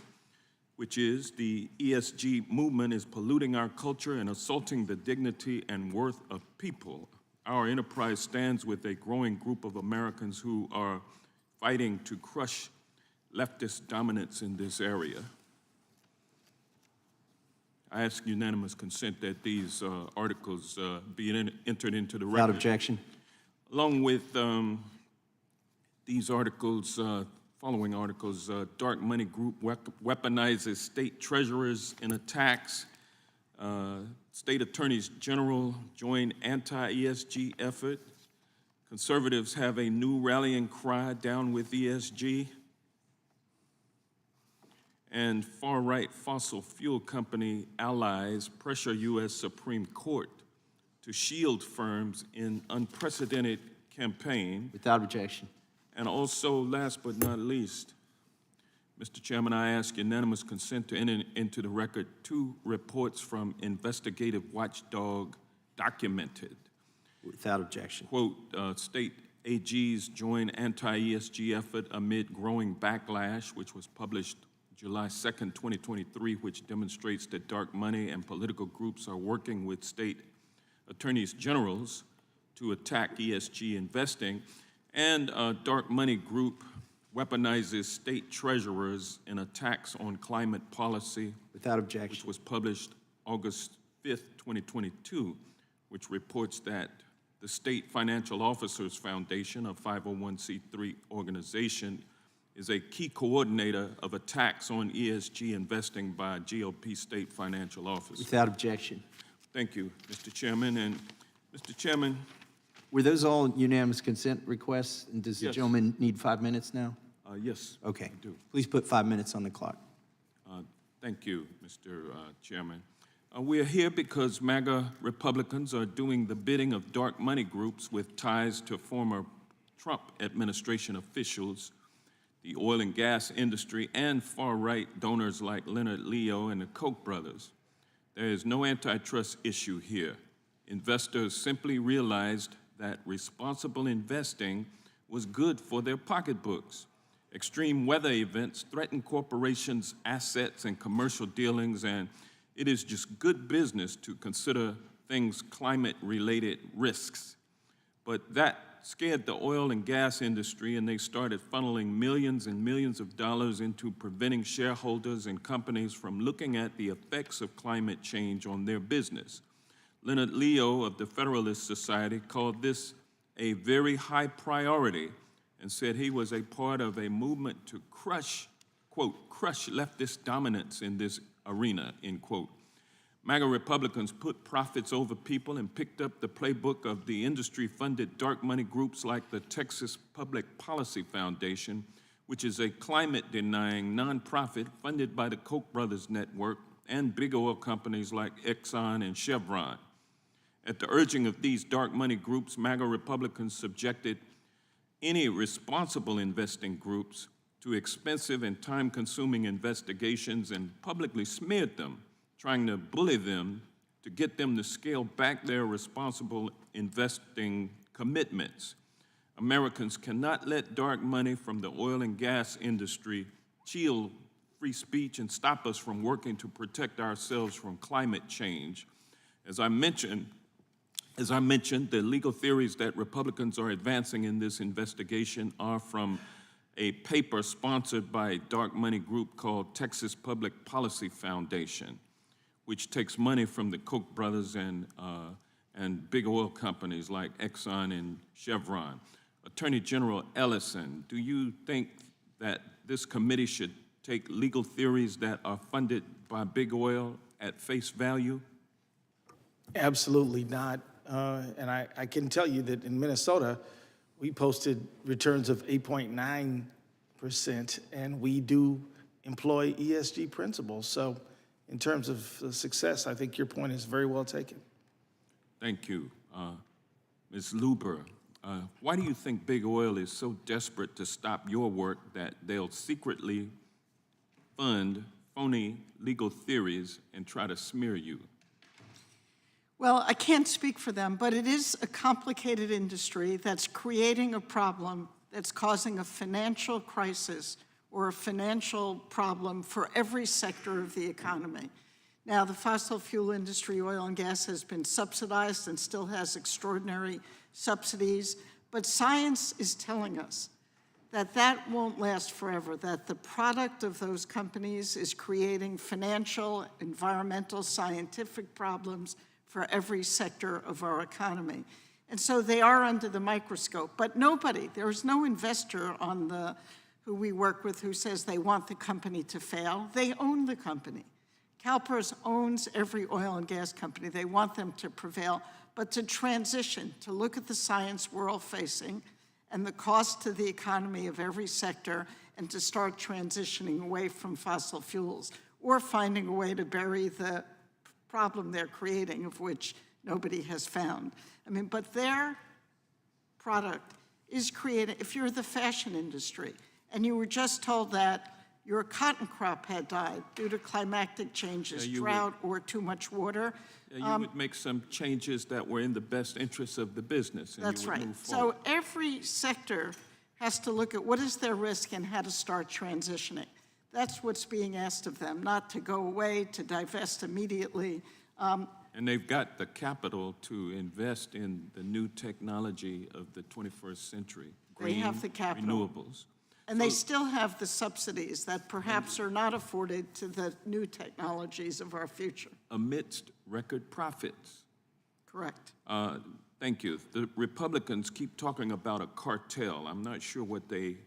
which is, "The ESG movement is polluting our culture and assaulting the dignity and worth of people. Our enterprise stands with a growing group of Americans who are fighting to crush leftist dominance in this area." I ask unanimous consent that these articles be entered into the record. Without objection. Along with these articles, following articles, Dark Money Group weaponizes state treasurers in attacks. State attorneys general join anti-ESG effort. Conservatives have a new rallying cry, down with ESG. And far-right fossil fuel company allies pressure U.S. Supreme Court to shield firms in unprecedented campaign. Without objection. And also, last but not least, Mr. Chairman, I ask unanimous consent to enter into the record two reports from Investigative Watchdog Documented. Without objection. Quote, "State AGs join anti-ESG effort amid growing backlash," which was published July 2nd, 2023, which demonstrates that dark money and political groups are working with state attorneys generals to attack ESG investing. And Dark Money Group weaponizes state treasurers in attacks on climate policy. Without objection. Which was published August 5th, 2022, which reports that the State Financial Officers Foundation, a 501c3 organization, is a key coordinator of attacks on ESG investing by GOP state financial officers. Without objection. Thank you, Mr. Chairman. And Mr. Chairman. Were those all unanimous consent requests? And does the Yes. gentleman need 5 minutes now? Yes. Okay. I do. Please put 5 minutes on the clock. Thank you, Mr. Chairman. We are here because MAGA Republicans are doing the bidding of dark money groups with ties to former Trump administration officials, the oil and gas industry, and far-right donors like Leonard Leo and the Koch brothers. There is no antitrust issue here. Investors simply realized that responsible investing was good for their pocketbooks. Extreme weather events threaten corporations' assets and commercial dealings, and it is just good business to consider things climate-related risks. But that scared the oil and gas industry, and they started funneling millions and millions of dollars into preventing shareholders and companies from looking at the effects of climate change on their business. Leonard Leo of the Federalist Society called this a very high priority and said he was a part of a movement to crush, quote, crush leftist dominance in this arena, end quote. MAGA Republicans put profits over people and picked up the playbook of the industry-funded dark money groups like the Texas Public Policy Foundation, which is a climate-denying nonprofit funded by the Koch brothers network and big oil companies like Exxon and Chevron. At the urging of these dark money groups, MAGA Republicans subjected any responsible investing groups to expensive and time-consuming investigations and publicly smeared them, trying to bully them to get them to scale back their responsible investing commitments. Americans cannot let dark money from the oil and gas industry chill free speech and stop us from working to protect ourselves from climate change. As I mentioned, the legal theories that Republicans are advancing in this investigation are from a paper sponsored by a dark money group called Texas Public Policy Foundation, which takes money from the Koch brothers and big oil companies like Exxon and Chevron. Attorney General Ellison, do you think that this committee should take legal theories that are funded by big oil at face value? Absolutely not. And I can tell you that in Minnesota, we posted returns of 8.9%, and we do employ ESG principles. So in terms of success, I think your point is very well taken. Thank you. Ms. Luber, why do you think big oil is so desperate to stop your work that they'll secretly fund phony legal theories and try to smear you? Well, I can't speak for them, but it is a complicated industry that's creating a problem that's causing a financial crisis or a financial problem for every sector of the economy. Now, the fossil fuel industry, oil and gas, has been subsidized and still has extraordinary subsidies, but science is telling us that that won't last forever, that the product of those companies is creating financial, environmental, scientific problems for every sector of our economy. And so they are under the microscope, but nobody, there is no investor who we work with who says they want the company to fail. They own the company. CalPERS owns every oil and gas company. They want them to prevail, but to transition, to look at the science we're all facing and the cost to the economy of every sector, and to start transitioning away from fossil fuels or finding a way to bury the problem they're creating, of which nobody has found. I mean, but their product is creating, if you're the fashion industry and you were just told that your cotton crop had died due to climatic changes, drought, or too much water. You would make some changes that were in the best interests of the business. And that's you would right. move forward. So every sector has to look at what is their risk and how to start transitioning. That's what's being asked of them, not to go away, to divest immediately. And they've got the capital to invest in the new technology of the 21st century. They have the capital. Renewables. And they still have the subsidies that perhaps are not afforded to the new technologies of our future. Amidst record profits. Correct. Thank you. The Republicans keep talking about a cartel. I'm not sure what that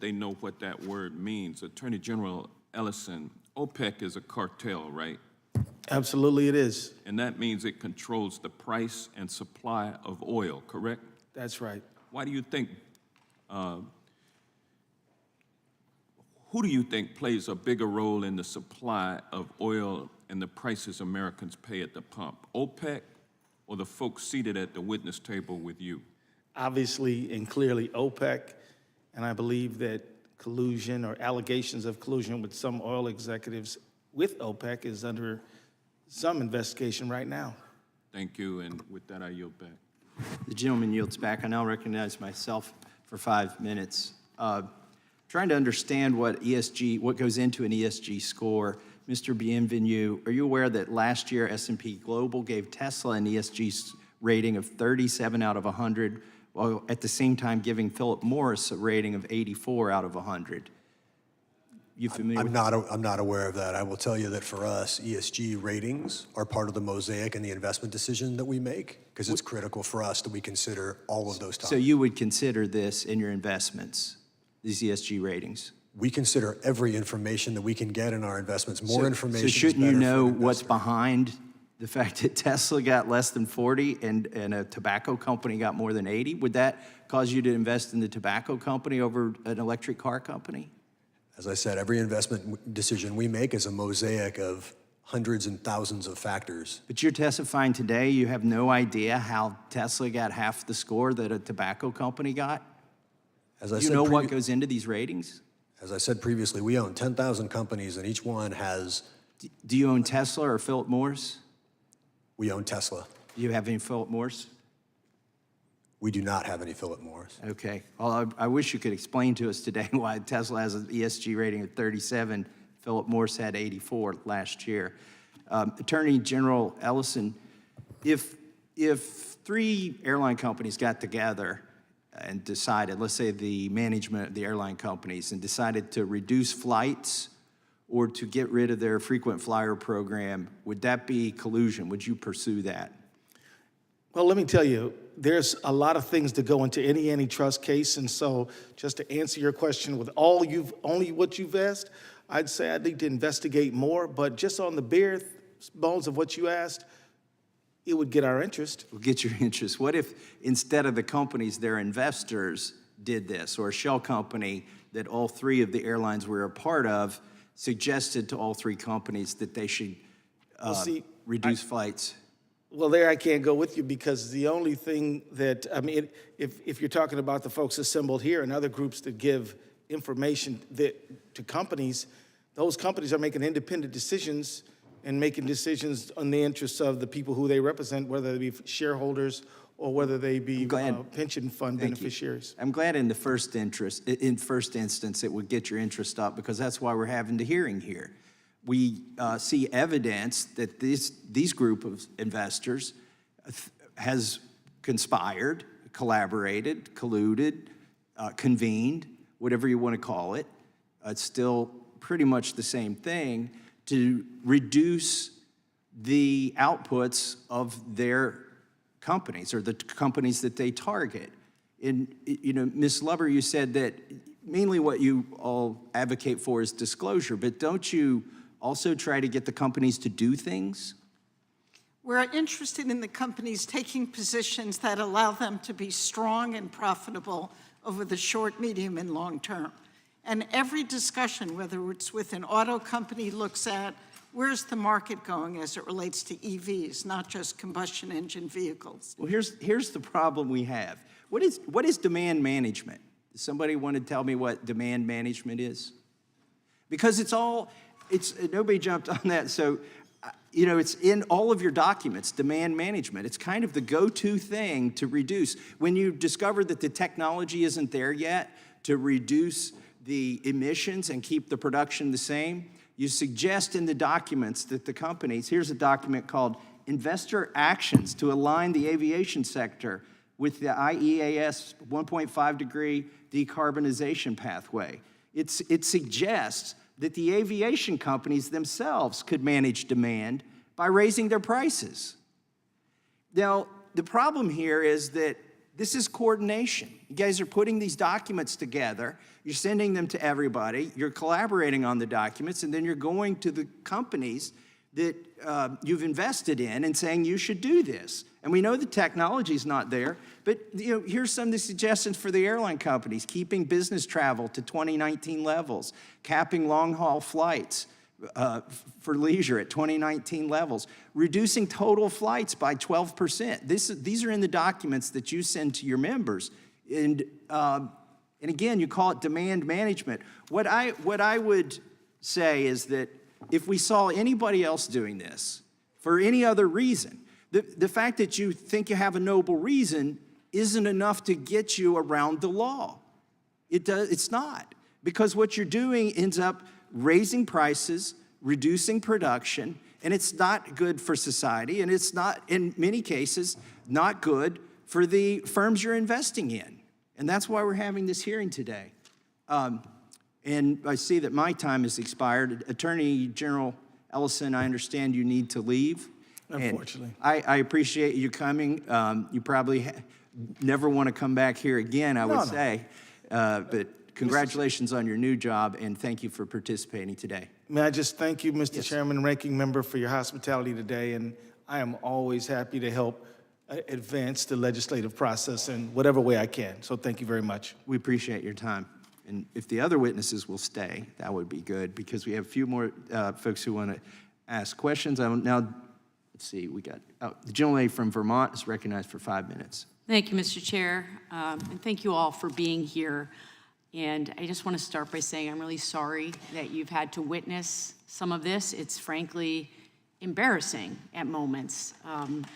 they know what that word means. Attorney General Ellison, OPEC is a cartel, right? Absolutely it is. And that means it controls the price and supply of oil, correct? That's right. Why do you think, who do you think plays a bigger role in the supply of oil and the prices Americans pay at the pump? OPEC or the folks seated at the witness table with you? Obviously and clearly OPEC, and I believe that collusion or allegations of collusion with some oil executives with OPEC is under some investigation right now. Thank you, and with that, I yield back. The gentleman yields back. I now recognize myself for 5 minutes. Trying to understand what goes into an ESG score. Mr. Bienvenu, are you aware that last year S&P Global gave Tesla an ESG rating of 37 out of 100, while at the same time giving Philip Morris a rating of 84 out of 100? You familiar with that? I'm not aware of that. I will tell you that for us, ESG ratings are part of the mosaic and the investment decision that we make, because it's critical for us that we consider all of those topics. So you would consider this in your investments, these ESG ratings? we consider every information that we can get in our investments. More information So shouldn't is you better know for an what's investor. behind the fact that Tesla got less than 40 and a tobacco company got more than 80? Would that cause you to invest in the tobacco company over an electric car company? As I said, every investment decision we make is a mosaic of hundreds and thousands of factors. But you're testifying today, you have no idea how Tesla got half the score that a tobacco company got? As I Do you said know what goes into these ratings? As I said previously, we own 10,000 companies, and each one has. Do you own Tesla or Philip Morris? We own Tesla. Do you have any Philip Morris? We do not have any Philip Morris. Okay. Well, I wish you could explain to us today why Tesla has an ESG rating of 37. Philip Morris had 84 last year. Attorney General Ellison, if 3 airline companies got together and decided, let's say the management of the airline companies, and decided to reduce flights or to get rid of their frequent flyer program, would that be collusion? Would you pursue that? Well, let me tell you, there's a lot of things that go into any antitrust case, and so just to answer your question with only what you've asked, I'd say I need to investigate more, but just on the bare bones of what you asked, it would get our interest. Will get your interest. What if instead of the companies, their investors did this, or a shell company that all 3 of the airlines were a part of suggested to all 3 companies that they should reduce flights? Well, there I can't go with you because the only thing that, I mean, if you're talking about the folks assembled here and other groups that give information to companies, those companies are making independent decisions and making decisions in the interests of the people who they represent, whether they be shareholders or whether they be pension fund beneficiaries. I'm glad in the first instance it would get your interest up, because that's why we're having the hearing here. We see evidence that these group of investors has conspired, collaborated, colluded, convened, whatever you want to call it. It's still pretty much the same thing, to reduce the outputs of their companies or the companies that they target. And, you know, Ms. Lubber, you said that mainly what you all advocate for is disclosure, but don't you also try to get the companies to do things? We're interested in the companies taking positions that allow them to be strong and profitable over the short, medium, and long term. And every discussion, whether it's with an auto company, looks at where's the market going as it relates to EVs, not just combustion engine vehicles. Well, here's the problem we have. What is demand management? Does somebody want to tell me what demand management is? Because nobody jumped on that. So, you know, it's in all of your documents, demand management. It's kind of the go-to thing to reduce. When you discover that the technology isn't there yet to reduce the emissions and keep the production the same, you suggest in the documents that the companies, here's a document called Investor Actions to Align the Aviation Sector with the IEAS 1.5-degree decarbonization pathway. It suggests that the aviation companies themselves could manage demand by raising their prices. Now, the problem here is that this is coordination. You guys are putting these documents together, you're sending them to everybody, you're collaborating on the documents, and then you're going to the companies that you've invested in and saying you should do this. And we know the technology's not there, but you know, here's some of the suggestions for the airline companies: keeping business travel to 2019 levels, capping long-haul flights for leisure at 2019 levels, reducing total flights by 12%. These are in the documents that you send to your members. And again, you call it demand management. What I would say is that if we saw anybody else doing this for any other reason, the fact that you think you have a noble reason isn't enough to get you around the law. It's not, because what you're doing ends up raising prices, reducing production, and it's not good for society, and it's not, in many cases, not good for the firms you're investing in. And that's why we're having this hearing today. And I see that my time has expired. Attorney General Ellison, I understand you need to leave. Unfortunately. I appreciate you coming. You probably never want to come back here again, I would say. But congratulations on your new job, and thank you for participating today. May I just thank you, Mr. Chairman and Ranking Member, for your hospitality today, and I am always happy to help advance the legislative process in whatever way I can. So thank you very much. We appreciate your time. And if the other witnesses will stay, that would be good, because we have a few more folks who want to ask questions. I will now, let's see, we got, the gentleman from Vermont is recognized for 5 minutes. Thank you, Mr. Chair, and thank you all for being here. And I just want to start by saying I'm really sorry that you've had to witness some of this. It's frankly embarrassing at moments.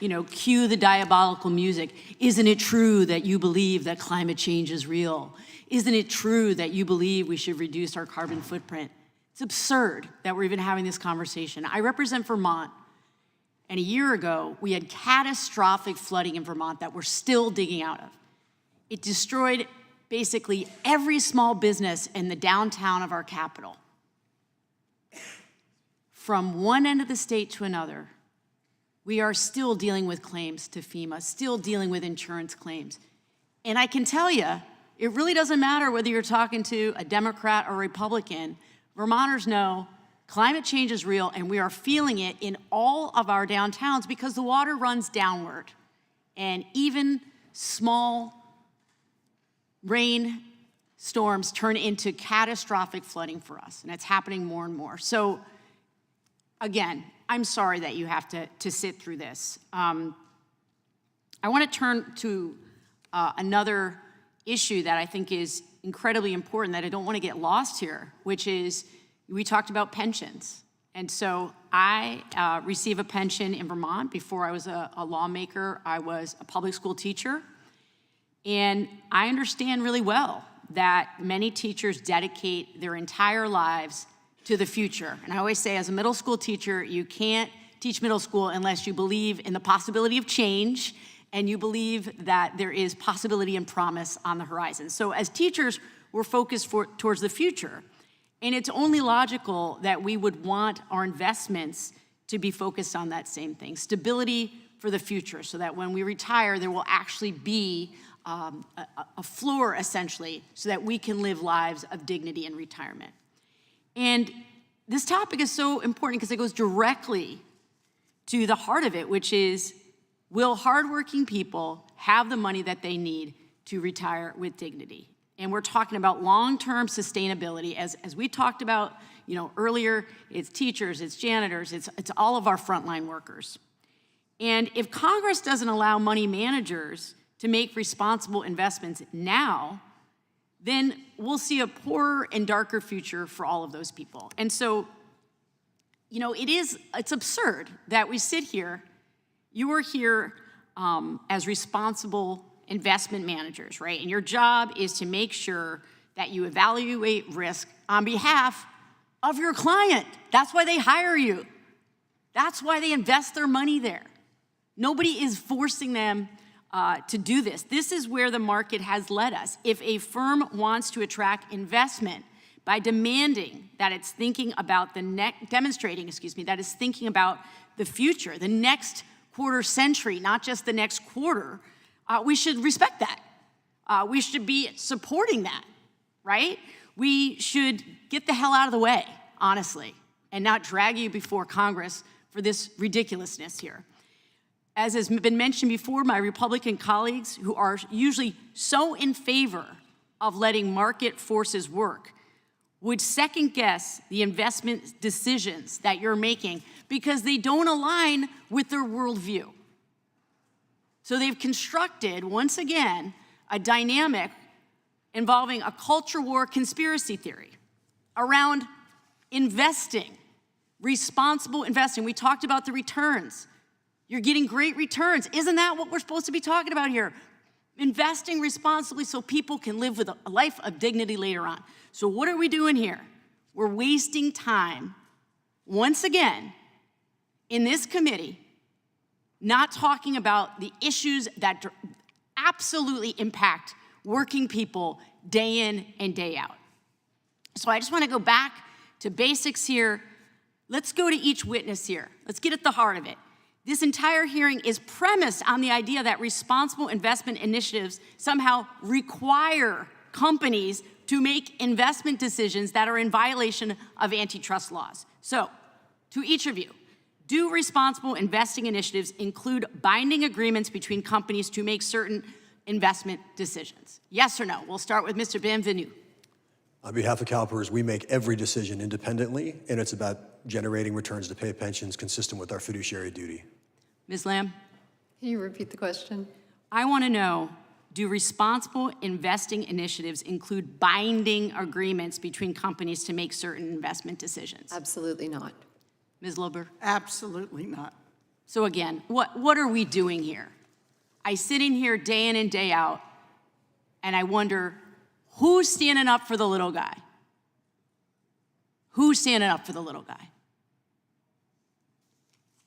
You know, cue the diabolical music. Isn't it true that you believe that climate change is real? Isn't it true that you believe we should reduce our carbon footprint? It's absurd that we're even having this conversation. I represent Vermont, and a year ago, we had catastrophic flooding in Vermont that we're still digging out of. It destroyed basically every small business in the downtown of our capital. From one end of the state to another, we are still dealing with claims to FEMA, still dealing with insurance claims. And I can tell you, it really doesn't matter whether you're talking to a Democrat or Republican. Vermonters know climate change is real, and we are feeling it in all of our downtowns because the water runs downward. And even small rain storms turn into catastrophic flooding for us, and it's happening more and more. So again, I'm sorry that you have to sit through this. I want to turn to another issue that I think is incredibly important that I don't want to get lost here, which is we talked about pensions. And so I receive a pension in Vermont. Before I was a lawmaker, I was a public school teacher. And I understand really well that many teachers dedicate their entire lives to the future. And I always say, as a middle school teacher, you can't teach middle school unless you believe in the possibility of change and you believe that there is possibility and promise on the horizon. So as teachers, we're focused towards the future. And it's only logical that we would want our investments to be focused on that same thing, stability for the future, so that when we retire, there will actually be a floor, essentially, so that we can live lives of dignity in retirement. And this topic is so important because it goes directly to the heart of it, which is, will hardworking people have the money that they need to retire with dignity? And we're talking about long-term sustainability. As we talked about, earlier, it's teachers, it's janitors, it's all of our frontline workers. And if Congress doesn't allow money managers to make responsible investments now, then we'll see a poorer and darker future for all of those people. And so, it's absurd that we sit here, you are here as responsible investment managers, right? And your job is to make sure that you evaluate risk on behalf of your client. That's why they hire you. That's why they invest their money there. Nobody is forcing them to do this. This is where the market has led us. If a firm wants to attract investment by demanding that it's thinking about demonstrating that it's thinking about the future, the next quarter century, not just the next quarter, we should respect that. We should be supporting that, right? We should get the hell out of the way, honestly, and not drag you before Congress for this ridiculousness here. As has been mentioned before, my Republican colleagues, who are usually so in favor of letting market forces work, would second-guess the investment decisions that you're making because they don't align with their worldview. So they've constructed, once again, a dynamic involving a culture war conspiracy theory around investing, responsible investing. We talked about the returns. You're getting great returns. Isn't that what we're supposed to be talking about here? Investing responsibly so people can live with a life of dignity later on. So what are we doing here? We're wasting time, once again, in this committee, not talking about the issues that absolutely impact working people day in and day out. So I just want to go back to basics here. Let's go to each witness here. Let's get at the heart of it. This entire hearing is premised on the idea that responsible investment initiatives somehow require companies to make investment decisions that are in violation of antitrust laws. So, to each of you, do responsible investing initiatives include binding agreements between companies to make certain investment decisions? Yes or no? We'll start with Mr. Bienvenu. On behalf of CalPERS, we make every decision independently, and it's about generating returns to pay pensions consistent with our fiduciary duty. Ms. Lamb? Can you repeat the question? I want to know, do responsible investing initiatives include binding agreements between companies to make certain investment decisions? Absolutely not. Ms. Lober? Absolutely not. So again, what are we doing here? I sit in here day in and day out, and I wonder, who's standing up for the little guy? Who's standing up for the little guy?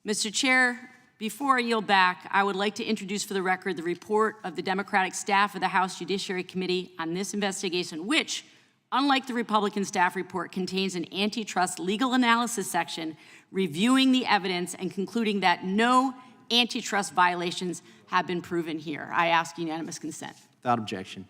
Mr. Chair, before I yield back, I would like to introduce for the record the report of the Democratic staff of the House Judiciary Committee on this investigation, which, unlike the Republican staff report, contains an antitrust legal analysis section reviewing the evidence and concluding that no antitrust violations have been proven here. I ask unanimous consent. Without objection.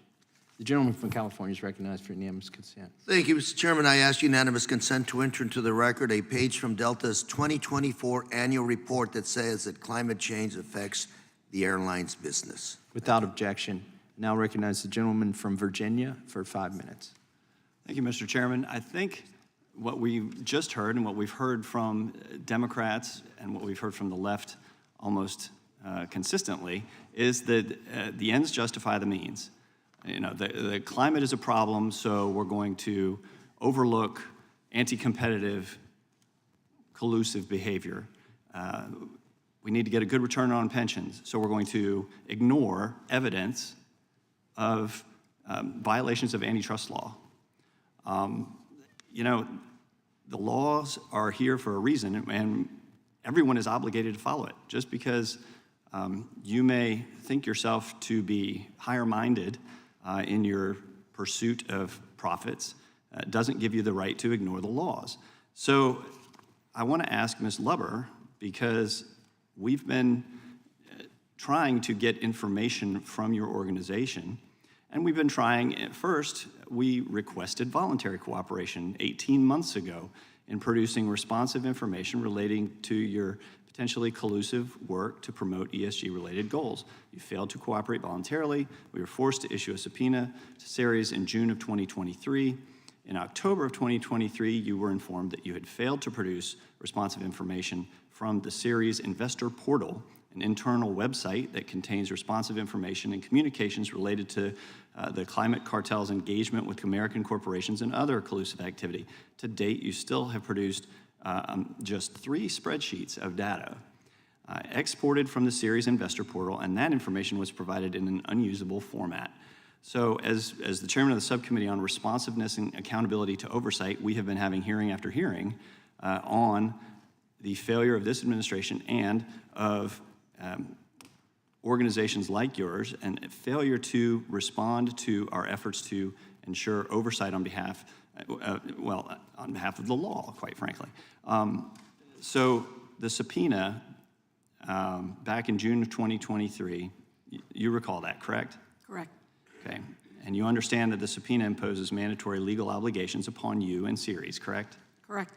The gentleman from California is recognized for unanimous consent. Thank you, Mr. Chairman. I ask unanimous consent to enter into the record a page from Delta's 2024 annual report that says that climate change affects the airline's business. Without objection. Now recognize the gentleman from Virginia for 5 minutes. Thank you, Mr. Chairman. I think what we just heard and what we've heard from Democrats and what we've heard from the left almost consistently is that the ends justify the means. You know, the climate is a problem, so we're going to overlook anti-competitive, collusive behavior. We need to get a good return on pensions, so we're going to ignore evidence of violations of antitrust law. You know, the laws are here for a reason, and everyone is obligated to follow it. Just because you may think yourself to be higher-minded in your pursuit of profits doesn't give you the right to ignore the laws. So I want to ask Ms. Lubber, because we've been trying to get information from your organization, and we've been trying, at first, we requested voluntary cooperation 18 months ago in producing responsive information relating to your potentially collusive work to promote ESG-related goals. You failed to cooperate voluntarily. We were forced to issue a subpoena to Ceres in June of 2023. In October of 2023, you were informed that you had failed to produce responsive information from the Ceres Investor Portal, an internal website that contains responsive information and communications related to the climate cartel's engagement with American corporations and other collusive activity. To date, you still have produced just 3 spreadsheets of data exported from the Ceres Investor Portal, and that information was provided in an unusable format. So as the chairman of the Subcommittee on Responsiveness and Accountability to Oversight, we have been having hearing after hearing on the failure of this administration and of organizations like yours, and failure to respond to our efforts to ensure oversight on behalf, on behalf of the law, quite frankly. So the subpoena back in June of 2023, you recall that, correct? Correct. Okay. And you understand that the subpoena imposes mandatory legal obligations upon you and Ceres, correct? Correct.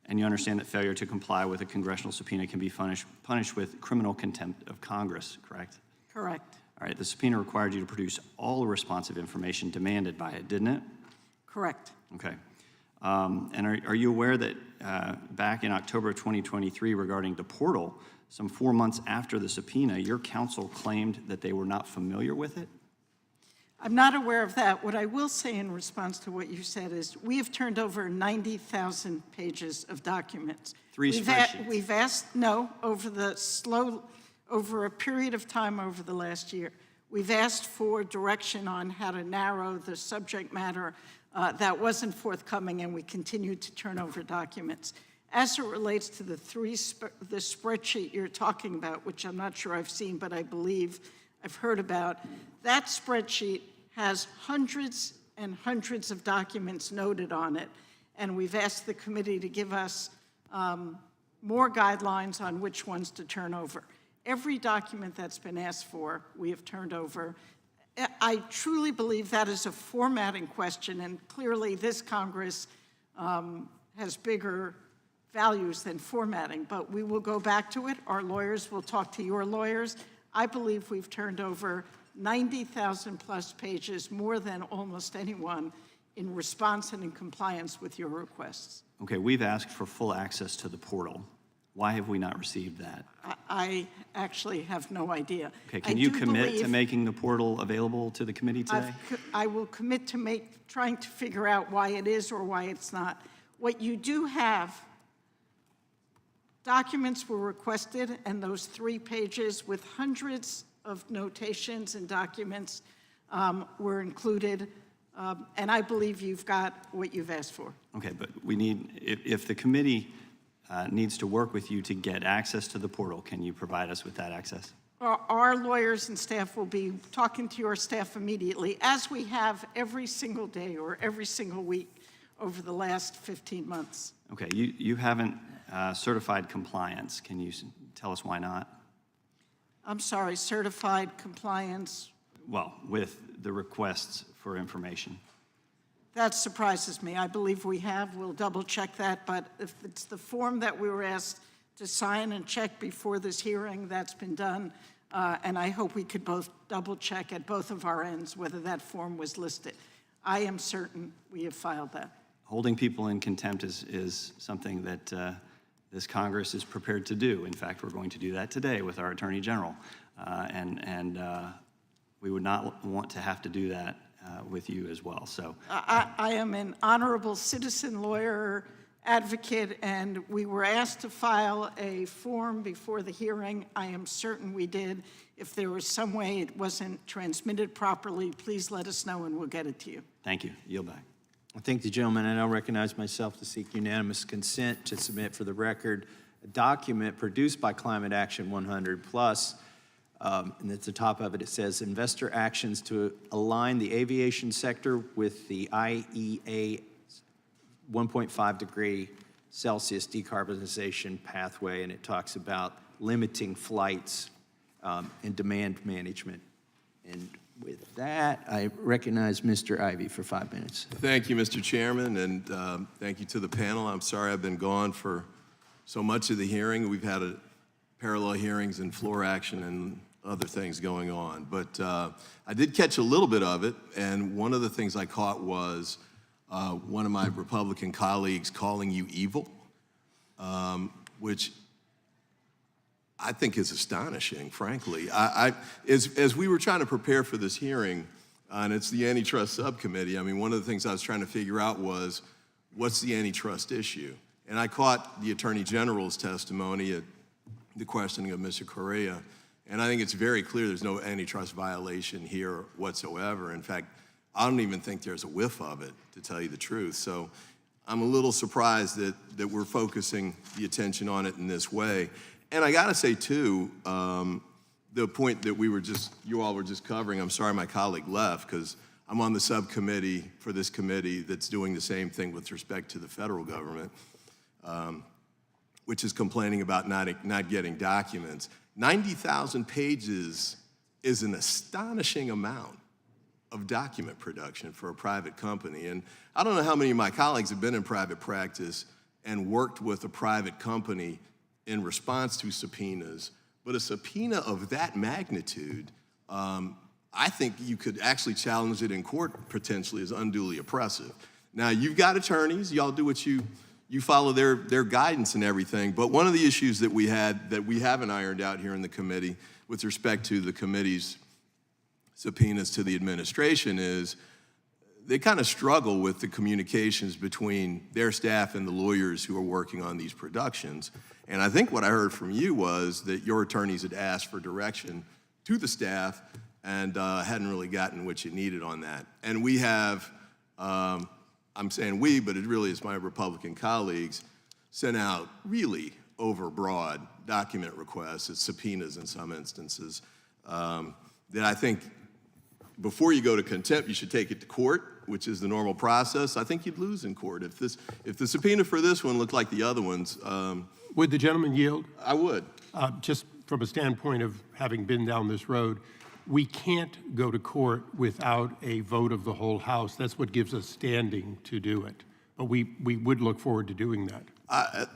And you understand that failure to comply with a congressional subpoena can be punished with criminal contempt of Congress, correct? Correct. All right, the subpoena required you to produce all the responsive information demanded by it, didn't it? Correct. Okay. And are you aware that back in October of 2023 regarding the portal, some 4 months after the subpoena, your counsel claimed that they were not familiar with it? I'm not aware of that. What I will say in response to what you said is we have turned over 90,000 pages of documents. 3 spreadsheets. We've asked, over a period of time over the last year, we've asked for direction on how to narrow the subject matter that wasn't forthcoming, and we continue to turn over documents. As it relates to the spreadsheet you're talking about, which I'm not sure I've seen, but I believe I've heard about, that spreadsheet has hundreds and hundreds of documents noted on it, and we've asked the committee to give us more guidelines on which ones to turn over. Every document that's been asked for, we have turned over. I truly believe that is a formatting question, and clearly this Congress has bigger values than formatting, but we will go back to it. Our lawyers will talk to your lawyers. I believe we've turned over 90,000 plus pages, more than almost anyone, in response and in compliance with your requests. Okay, we've asked for full access to the portal. Why have we not received that? I actually have no idea. Okay, can you commit to making the portal available to the committee today? I will commit to trying to figure out why it is or why it's not. What you do have, documents were requested, and those 3 pages with hundreds of notations and documents were included, and I believe you've got what you've asked for. Okay, but we need, if the committee needs to work with you to get access to the portal, can you provide us with that access? Our lawyers and staff will be talking to your staff immediately, as we have every single day or every single week over the last 15 months. Okay, you haven't certified compliance. Can you tell us why not? I'm sorry, certified compliance? Well, with the requests for information. That surprises me. I believe we have. We'll double check that, but if it's the form that we were asked to sign and check before this hearing, that's been done. And I hope we could both double check at both of our ends whether that form was listed. I am certain we have filed that. Holding people in contempt is something that this Congress is prepared to do. In fact, we're going to do that today with our Attorney General. And we would not want to have to do that with you as well. So I am an honorable citizen lawyer, advocate, and we were asked to file a form before the hearing. I am certain we did. If there was some way it wasn't transmitted properly, please let us know and we'll get it to you. thank you. Yield back. I thank the gentleman, and I'll recognize myself to seek unanimous consent to submit for the record a document produced by Climate Action 100 Plus. And at the top of it, it says investor actions to align the aviation sector with the IEA 1.5 degree Celsius decarbonization pathway, and it talks about limiting flights and demand management. And with that, I recognize Mr. Ivey for 5 minutes. Thank you, Mr. Chairman, and thank you to the panel. I'm sorry I've been gone for so much of the hearing. We've had parallel hearings and floor action and other things going on. But I did catch a little bit of it, and one of the things I caught was one of my Republican colleagues calling you evil, which I think is astonishing, frankly. As we were trying to prepare for this hearing, and it's the Antitrust Subcommittee, I mean, one of the things I was trying to figure out was, what's the antitrust issue? And I caught the Attorney General's testimony at the questioning of Mr. Correa, and I think it's very clear there's no antitrust violation here whatsoever. In fact, I don't even think there's a whiff of it, to tell you the truth. So I'm a little surprised that we're focusing the attention on it in this way. And I gotta say too, the point that you all were just covering, I'm sorry my colleague left, because I'm on the subcommittee for this committee that's doing the same thing with respect to the federal government, which is complaining about not getting documents. 90,000 pages is an astonishing amount of document production for a private company. And I don't know how many of my colleagues have been in private practice and worked with a private company in response to subpoenas, but a subpoena of that magnitude, I think you could actually challenge it in court potentially as unduly oppressive. Now, you've got attorneys, y'all do what you follow their guidance and everything, but one of the issues that we haven't ironed out here in the committee with respect to the committee's subpoenas to the administration is they kind of struggle with the communications between their staff and the lawyers who are working on these productions. And I think what I heard from you was that your attorneys had asked for direction to the staff and hadn't really gotten what you needed on that. And we have, I'm saying we, but it really is my Republican colleagues, sent out really overbroad document requests, it's subpoenas in some instances, that I think before you go to contempt, you should take it to court, which is the normal process. I think you'd lose in court. If the subpoena for this one looked like the other ones. Would the gentleman yield? I would. Just from a standpoint of having been down this road, we can't go to court without a vote of the whole House. That's what gives us standing to do it. But we would look forward to doing that.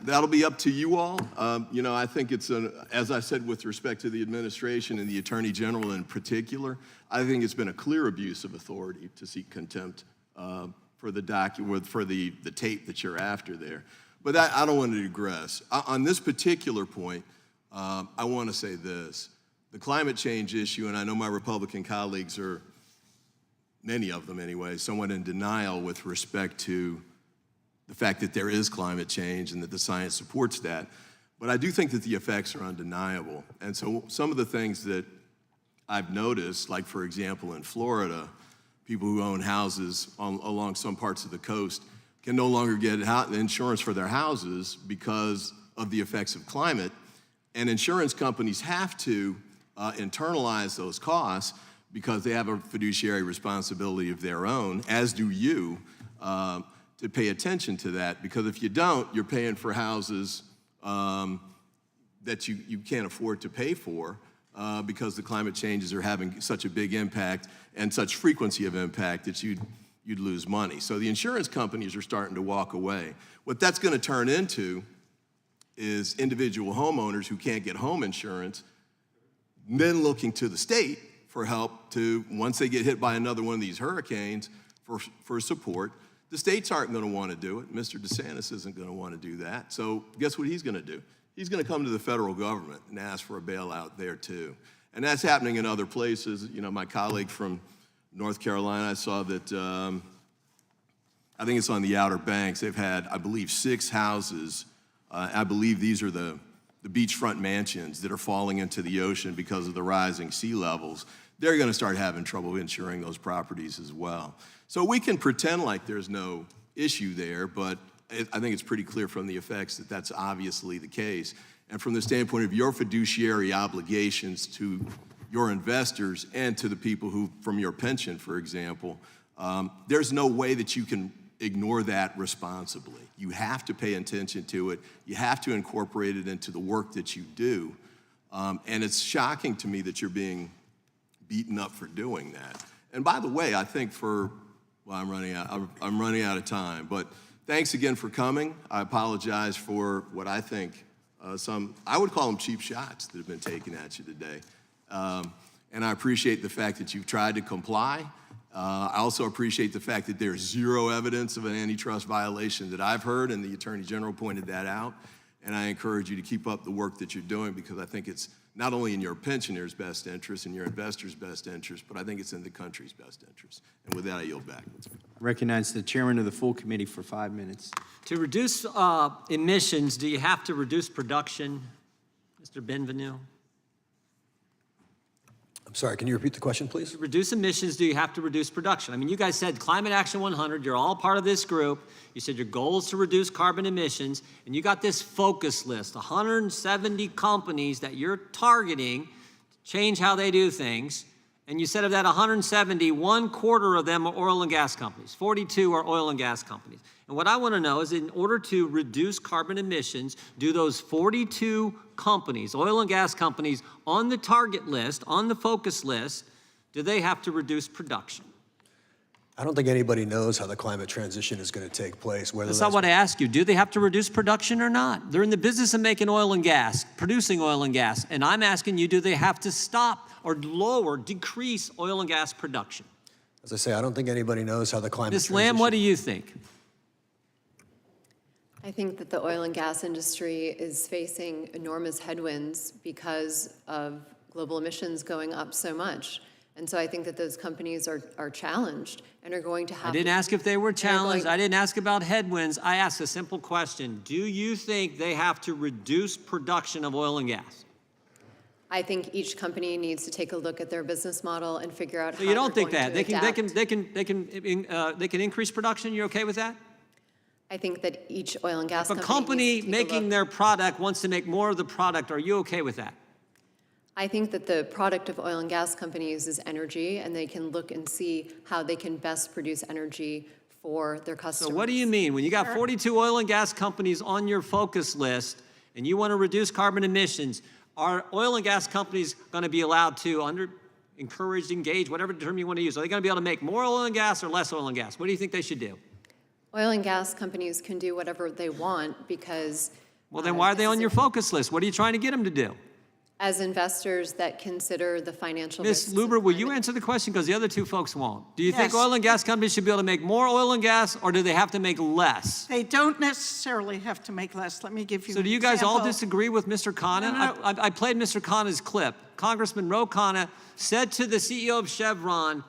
That'll be up to you all. I think it's, as I said, with respect to the administration and the Attorney General in particular, I think it's been a clear abuse of authority to seek contempt for the tape that you're after there. But I don't want to digress. On this particular point, I want to say this. The climate change issue, and I know my Republican colleagues are, many of them anyway, somewhat in denial with respect to the fact that there is climate change and that the science supports that. But I do think that the effects are undeniable. And so some of the things that I've noticed, like for example in Florida, people who own houses along some parts of the coast can no longer get insurance for their houses because of the effects of climate. And insurance companies have to internalize those costs because they have a fiduciary responsibility of their own, as do you, to pay attention to that. Because if you don't, you're paying for houses that you can't afford to pay for because the climate changes are having such a big impact and such frequency of impact that you'd lose money. So the insurance companies are starting to walk away. What that's going to turn into is individual homeowners who can't get home insurance then looking to the state for help to, once they get hit by another one of these hurricanes, for support. The states aren't going to want to do it. Mr. DeSantis isn't going to want to do that. So guess what he's going to do? He's going to come to the federal government and ask for a bailout there too. And that's happening in other places. My colleague from North Carolina, I saw that, I think it's on the Outer Banks, they've had, I believe, 6 houses. I believe these are the beachfront mansions that are falling into the ocean because of the rising sea levels. They're going to start having trouble insuring those properties as well. So we can pretend like there's no issue there, but I think it's pretty clear from the effects that that's obviously the case. And from the standpoint of your fiduciary obligations to your investors and to the people who, from your pension, for example, there's no way that you can ignore that responsibly. You have to pay attention to it. You have to incorporate it into the work that you do. And it's shocking to me that you're being beaten up for doing that. And by the way, I think I'm running out of time, but thanks again for coming. I apologize for what I think I would call them cheap shots that have been taken at you today. And I appreciate the fact that you've tried to comply. I also appreciate the fact that there's zero evidence of an antitrust violation that I've heard, and the Attorney General pointed that out. And I encourage you to keep up the work that you're doing, because I think it's not only in your pensioners' best interest and your investors' best interest, but I think it's in the country's best interest. And with that, I yield back. Recognize the chairman of the full committee for 5 minutes. To reduce emissions, do you have to reduce production, Mr. Benvenu? I'm sorry, can you repeat the question, please? To reduce emissions, do you have to reduce production? I mean, you guys said Climate Action 100, you're all part of this group. You said your goal is to reduce carbon emissions, and you got this focus list, 170 companies that you're targeting to change how they do things. And you said of that 170, 1/4 of them are oil and gas companies. 42 are oil and gas companies. And what I want to know is, in order to reduce carbon emissions, do those 42 companies, oil and gas companies, on the target list, on the focus list, do they have to reduce production? I don't think anybody knows how the climate transition is going to take place. That's not what I ask you. Do they have to reduce production or not? They're in the business of making oil and gas, producing oil and gas. And I'm asking you, do they have to stop or lower, decrease oil and gas production? As I say, I don't think anybody knows how the climate transition... Ms. Lamb, what do you think? I think that the oil and gas industry is facing enormous headwinds because of global emissions going up so much. And so I think that those companies are challenged and are going to have... I didn't ask if they were challenged. I didn't ask about headwinds. I asked a simple question. Do you think they have to reduce production of oil and gas? I think each company needs to take a look at their business model and figure out how So you don't think that they can increase production? You're okay with that? I think that each oil and gas If a company making their product wants to make more of the product, are you okay with that? I think that the product of oil and gas companies is energy, and they can look and see how they can best produce energy for their customers. So what do you mean? When you got 42 oil and gas companies on your focus list and you want to reduce carbon emissions, are oil and gas companies going to be allowed to, under encouraged, engaged, whatever term you want to use? Are they going to be able to make more oil and gas or less oil and gas? What do you think they should do? Oil and gas companies can do whatever they want because Well, then why are they on your focus list? What are you trying to get them to do? as investors that consider the financial risks. Ms. Luber, will you answer the question because the other two folks won't? Do you think Yes. oil and gas companies should be able to make more oil and gas, or do they have to make less? They don't necessarily have to make less. Let me give you So an do you guys all example. disagree with Mr. Khanna? No, no. I played Mr. Khanna's clip. Congressman Ro Khanna said to the CEO of Chevron,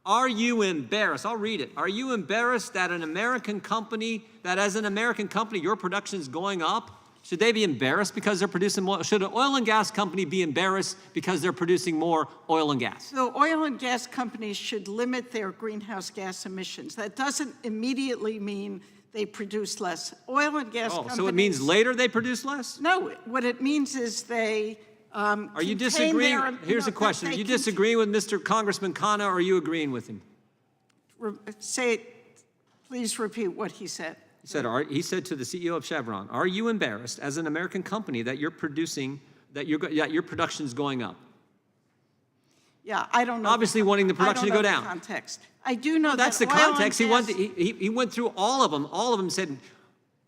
are you embarrassed? I'll read it. Are you embarrassed that an American company, that as an American company, your production is going up? Should they be embarrassed because they're producing more? Should an oil and gas company be embarrassed because they're producing more oil and gas? So oil and gas companies should limit their greenhouse gas emissions. That doesn't immediately mean they produce less. Oil and gas companies... So it means later they produce less? No, what it means is they Are you disagreeing? Here's a question. Are you disagreeing with Mr. Congressman Khanna, or are you agreeing with him? Please repeat what he said. He said to the CEO of Chevron, are you embarrassed as an American company that you're producing, that your production's going up? Yeah, I don't know. Obviously wanting the production to go down. Context. I do know That's that the oil and context. gas- He went through all of them. All of them said,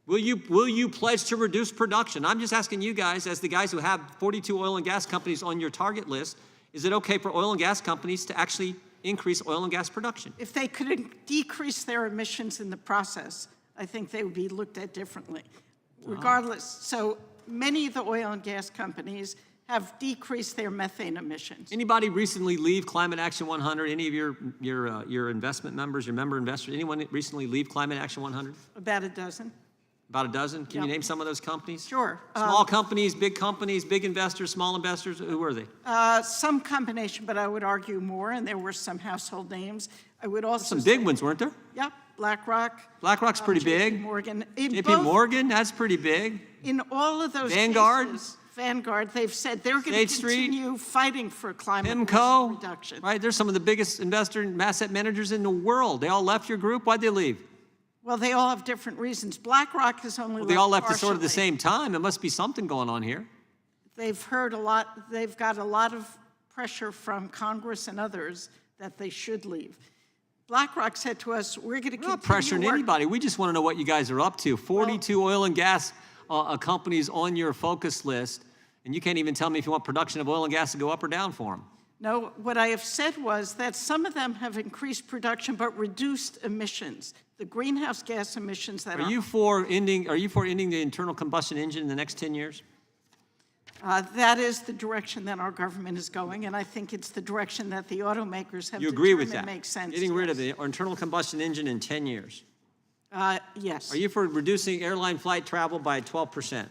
will you pledge to reduce production? I'm just asking you guys, as the guys who have 42 oil and gas companies on your target list, is it okay for oil and gas companies to actually increase oil and gas production? If they could decrease their emissions in the process, I think they would be looked at differently. Regardless, so many of the oil and gas companies have decreased their methane emissions. Anybody recently leave Climate Action 100? Any of your investment members, your member investors, anyone recently leave Climate Action 100? About a dozen. About a dozen? Can you Yeah. name some of those companies? Sure. Small companies, big investors, small investors, who were they? Some combination, but I would argue more, and there were some household names. I would also Some say- big ones, weren't there? Yep, BlackRock. BlackRock's pretty big. Morgan. JP Morgan, that's pretty big. In all of those Vanguard? cases, Vanguard, they've said they're going State to Street? continue fighting for climate risk PIMCO, reduction. right? They're some of the biggest investor and asset managers in the world. They all left your group. Why'd they leave? Well, they all have different reasons. BlackRock has only They all left at sort of the partially. same time. There must be something going on here. They've heard a lot, they've got a lot of pressure from Congress and others that they should leave. BlackRock said to us, we're going to We're not continue pressuring anybody. We just want to know what you guys are up to. 42 oil and gas companies on your focus list, and you can't even tell me if you want production of oil and gas to go up or down for them. No, what I have said was that some of them have increased production but reduced emissions. The greenhouse gas emissions that Are you for ending the internal combustion engine in the next 10 years? That is the direction that our government is going, and I think it's the direction that the automakers have You agree with determined that? makes sense. Getting rid of the internal combustion engine in 10 years. Yes. Are you for reducing airline flight travel by 12%?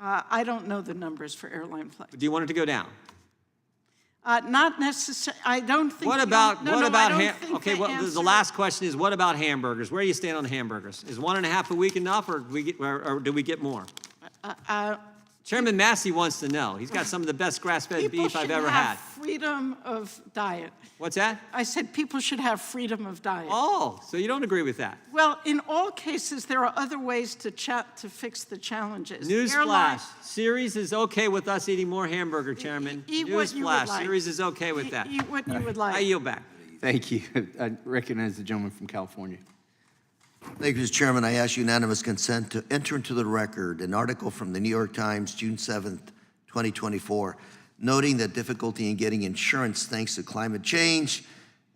I don't know the numbers for airline flights. Do you want it to go down? Not necessarily. I don't think. What about okay? The last question is, what about hamburgers? Where do you stand on hamburgers? Is 1.5 a week enough, or do we get more? Chairman Massey wants to know. He's got some of the best grass-fed beef I've ever had. Freedom of diet. What's that? I said people should have freedom of diet. Oh, so you don't agree with that? Well, in all cases, there are other ways to fix the challenges. Newsflash, Ceres is okay with us eating more hamburger, Chairman. Eat what you would Newsflash, like. Ceres is okay with that. Eat what you would like. I yield back. Thank you. I recognize the gentleman from California. Thank you, Mr. Chairman. I ask unanimous consent to enter into the record an article from the New York Times, June 7th, 2024, noting that difficulty in getting insurance thanks to climate change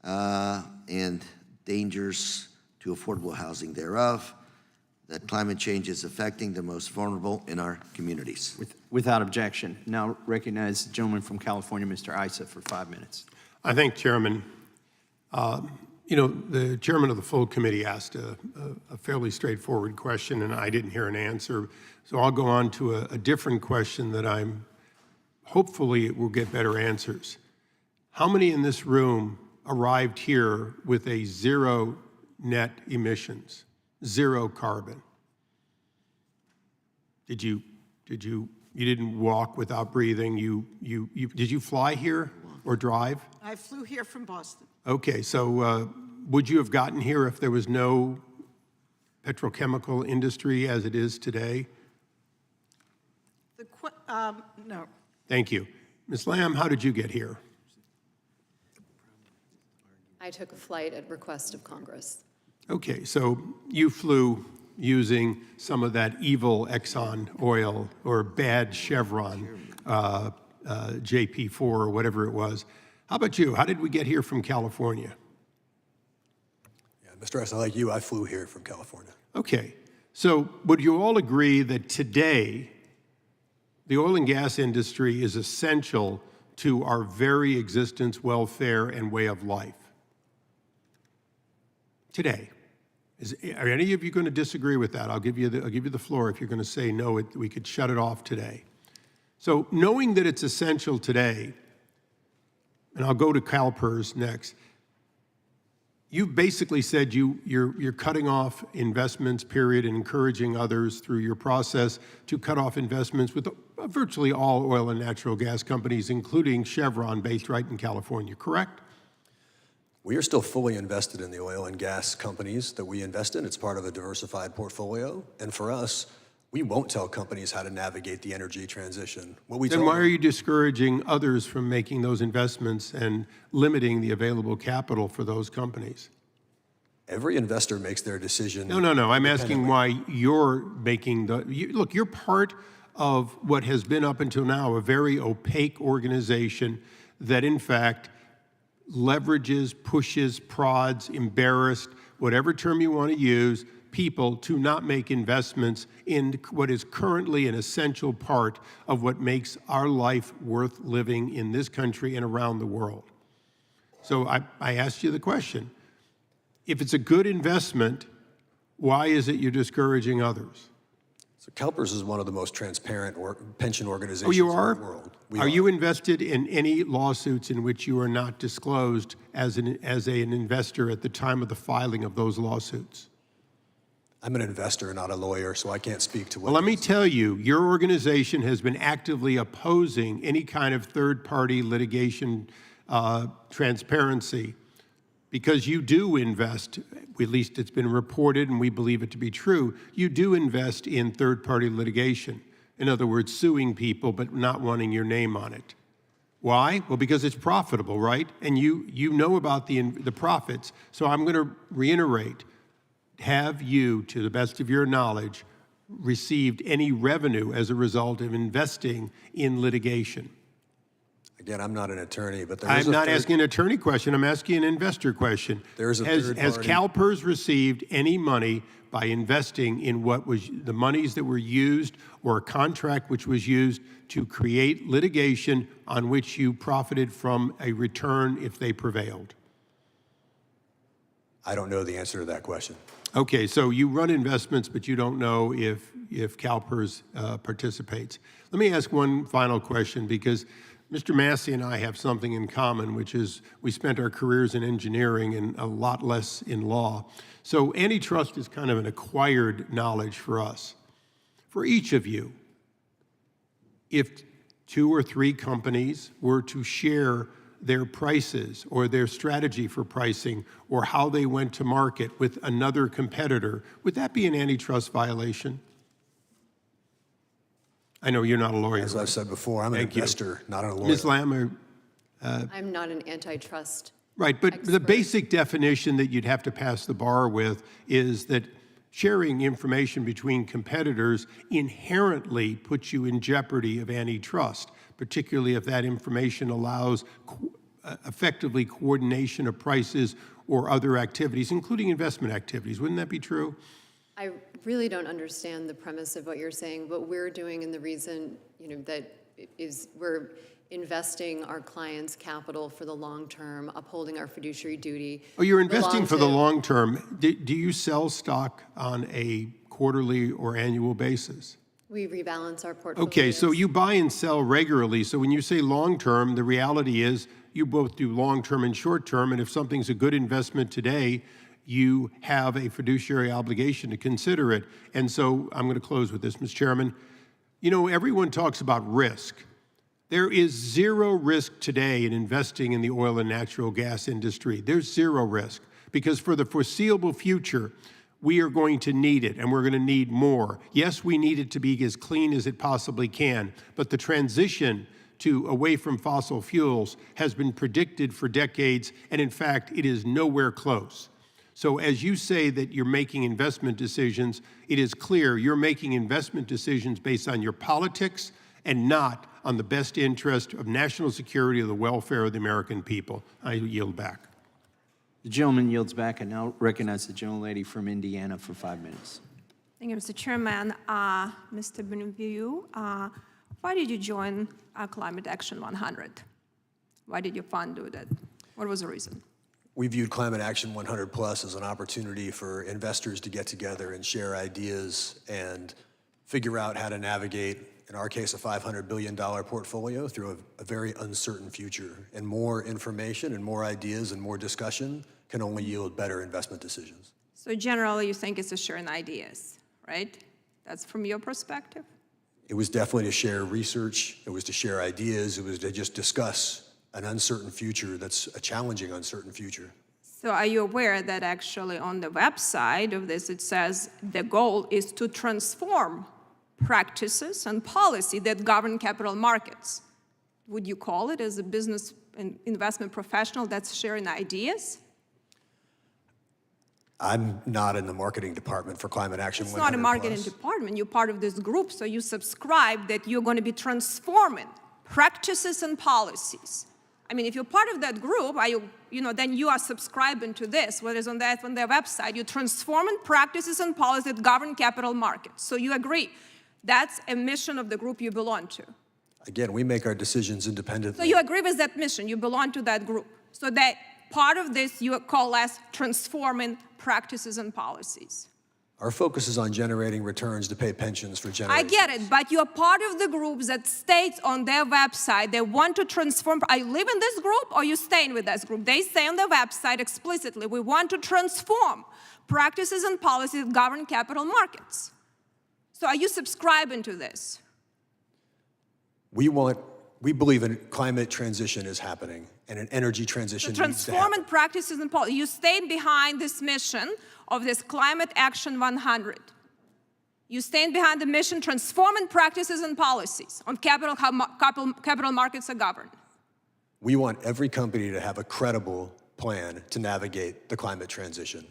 and dangers to affordable housing thereof, that climate change is affecting the most vulnerable in our communities. Without objection. Now recognize the gentleman from California, Mr. Issa, for 5 minutes. I thank Chairman. The chairman of the full committee asked a fairly straightforward question, and I didn't hear an answer. So I'll go on to a different question that hopefully it will get better answers. How many in this room arrived here with a zero net emissions, zero carbon? You didn't walk without breathing. Did you fly here or drive? I flew here from Boston. Okay, so would you have gotten here if there was no petrochemical industry as it is today? No. Thank you. Ms. Lamb, how did you get here? I took a flight at request of Congress. Okay, so you flew using some of that evil Exxon oil or bad Chevron JP4 or whatever it was. How about you? How did we get here from California? Yeah, Mr. S., like you, I flew here from California. Okay, so would you all agree that today the oil and gas industry is essential to our very existence, welfare, and way of life? Today. Are any of you going to disagree with that? I'll give you the floor if you're going to say no, we could shut it off today. So knowing that it's essential today, and I'll go to CalPERS next, you've basically said you're cutting off investments, period, and encouraging others through your process to cut off investments with virtually all oil and natural gas companies, including Chevron, based right in California, correct? We are still fully invested in the oil and gas companies that we invest in. It's part of a diversified portfolio. And for us, we won't tell companies how to navigate the energy transition. Then why are you discouraging others from making those investments and limiting the available capital for those companies? Every investor makes their decision. No. I'm asking why you're making look, you're part of what has been up until now a very opaque organization that, in fact, leverages, pushes, prods, embarrassed, whatever term you want to use, people to not make investments in what is currently an essential part of what makes our life worth living in this country and around the world. So I asked you the question. If it's a good investment, why is it you're discouraging others? So CalPERS is one of the most transparent pension organizations in the world. Are you invested in any lawsuits in which you are not disclosed as an investor at the time of the filing of those lawsuits? I'm an investor, not a lawyer, so I can't speak to what. Well, let me tell you, your organization has been actively opposing any kind of third-party litigation transparency because you do invest, at least it's been reported and we believe it to be true, you do invest in third-party litigation. In other words, suing people but not wanting your name on it. Why? Well, because it's profitable, right? And you know about the profits. So I'm going to reiterate, have you, to the best of your knowledge, received any revenue as a result of investing in litigation? Again, I'm not an attorney, but I'm not asking an attorney question. I'm asking an investor question. There's a Has third party. CalPERS received any money by investing in what was the monies that were used or a contract which was used to create litigation on which you profited from a return if they prevailed? I don't know the answer to that question. Okay, so you run investments, but you don't know if CalPERS participates. Let me ask one final question, because Mr. Massey and I have something in common, which is we spent our careers in engineering and a lot less in law. So antitrust is kind of an acquired knowledge for us. For each of you, if 2 or 3 companies were to share their prices or their strategy for pricing or how they went to market with another competitor, would that be an antitrust violation? I know you're not a lawyer. As I've said before, I'm an investor, not a lawyer. Ms. Lamb, I'm not an antitrust right, but expert. the basic definition that you'd have to pass the bar with is that sharing information between competitors inherently puts you in jeopardy of antitrust, particularly if that information allows effectively coordination of prices or other activities, including investment activities. Wouldn't that be true? I really don't understand the premise of what you're saying. What we're doing, and the reason, that is we're investing our clients' capital for the long term, upholding our fiduciary duty. Oh, you're investing for the long term. Do you sell stock on a quarterly or annual basis? We rebalance our portfolio. Okay, so you buy and sell regularly. So when you say long term, the reality is you both do long term and short term. And if something's a good investment today, you have a fiduciary obligation to consider it. And so I'm going to close with this, Mr. Chairman. Everyone talks about risk. There is zero risk today in investing in the oil and natural gas industry. There's zero risk because for the foreseeable future, we are going to need it and we're going to need more. Yes, we need it to be as clean as it possibly can, but the transition to away from fossil fuels has been predicted for decades, and in fact, it is nowhere close. So as you say that you're making investment decisions, it is clear you're making investment decisions based on your politics and not on the best interest of national security or the welfare of the American people. I yield back. The gentleman yields back. I now recognize the gentlelady from Indiana for 5 minutes. Thank you, Mr. Chairman. Mr. Benview, why did you join Climate Action 100? Why did your fund do that? What was the reason? We viewed Climate Action 100 Plus as an opportunity for investors to get together and share ideas and figure out how to navigate, in our case, a $500 billion portfolio through a very uncertain future. And more information and more ideas and more discussion can only yield better investment decisions. So generally, you think it's to sharing ideas, right? That's from your perspective? It was definitely to share research. It was to share ideas. It was to just discuss an uncertain future that's a challenging, uncertain future. So are you aware that actually on the website of this, it says the goal is to transform practices and policy that govern capital markets? Would you call it, as a business and investment professional, that's sharing ideas? I'm not in the marketing department for Climate Action 100 It's not a marketing department. You're part of this group, so you subscribe that you're going to be transforming practices and policies. I mean, if you're part of that group, then you are subscribing to this. Whereas on their website, you're transforming practices and policies that govern capital markets. So you agree. That's a mission of the group you belong to. Again, we make our decisions independently. So you agree with that mission. You belong to that group. So that part of this you call as transforming practices and policies. Our focus is on generating returns to pay pensions for generations. I get it, but you're part of the groups that states on their website they want to transform. Are you live in this group or are you staying with this group? They say on their website explicitly, we want to transform practices and policies that govern capital markets. So are you subscribing to this? We believe a climate transition is happening and an energy transition needs to happen. Transforming practices and policies. You stay behind this mission of this Climate Action 100. You stand behind the mission transforming practices and policies on capital markets are governed. We want every company to have a credible plan to navigate the climate transition.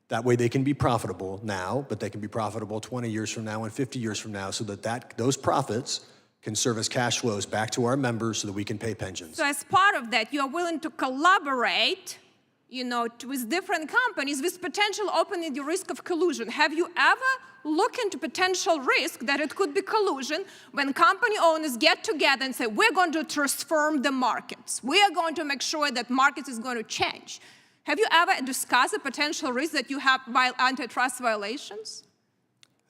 That way they can be profitable now, but they can be profitable 20 years from now and 50 years from now so that those profits can serve as cash flows back to our members so that we can pay pensions. So as part of that, you are willing to collaborate with different companies with potential opening the risk of collusion. Have you ever looked into potential risk that it could be collusion when company owners get together and say, we're going to transform the markets. We are going to make sure that markets is going to change. Have you ever discussed a potential risk that you have antitrust violations?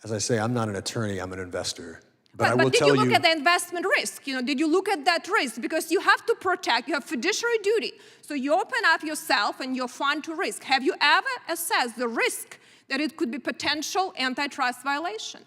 As I say, I'm not an attorney, I'm an investor. But did you look at the investment risk? Did you look at that risk? Because you have to protect, you have fiduciary duty. So you open up yourself and your fund to risk. Have you ever assessed the risk that it could be potential antitrust violation?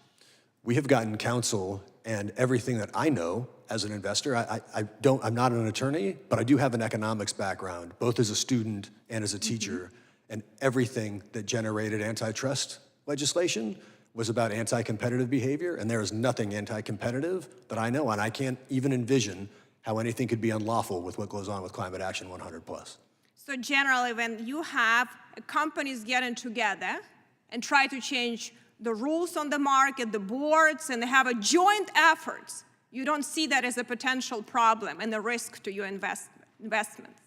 We have gotten counsel, and everything that I know as an investor, I'm not an attorney, but I do have an economics background, both as a student and as a teacher. And everything that generated antitrust legislation was about anti-competitive behavior, and there is nothing anti-competitive that I know, and I can't even envision how anything could be unlawful with what goes on with Climate Action 100 Plus. So generally, when you have companies getting together and try to change the rules on the market, the boards, and they have a joint efforts, you don't see that as a potential problem and a risk to your investments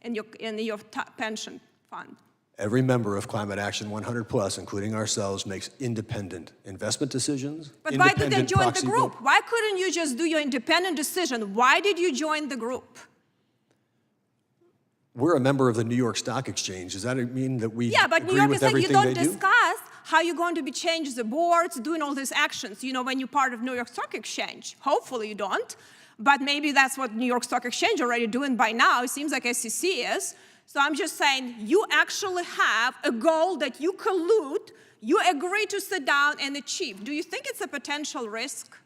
in your pension fund. Every member of Climate Action 100 Plus, including ourselves, makes independent investment decisions. But why did they join the group? Why couldn't you just do your independent decision? Why did you join the group? We're a member of the New York Stock Exchange. Does that mean that we but New agree York with is like you everything don't they do? discuss how you're going to be changing the boards, doing all these actions, when you're part of New York Stock Exchange. Hopefully you don't, but maybe that's what New York Stock Exchange already doing by now. It seems like SEC is. So I'm just saying, you actually have a goal that you collude, you agree to sit down and achieve. Do you think it's a potential risk?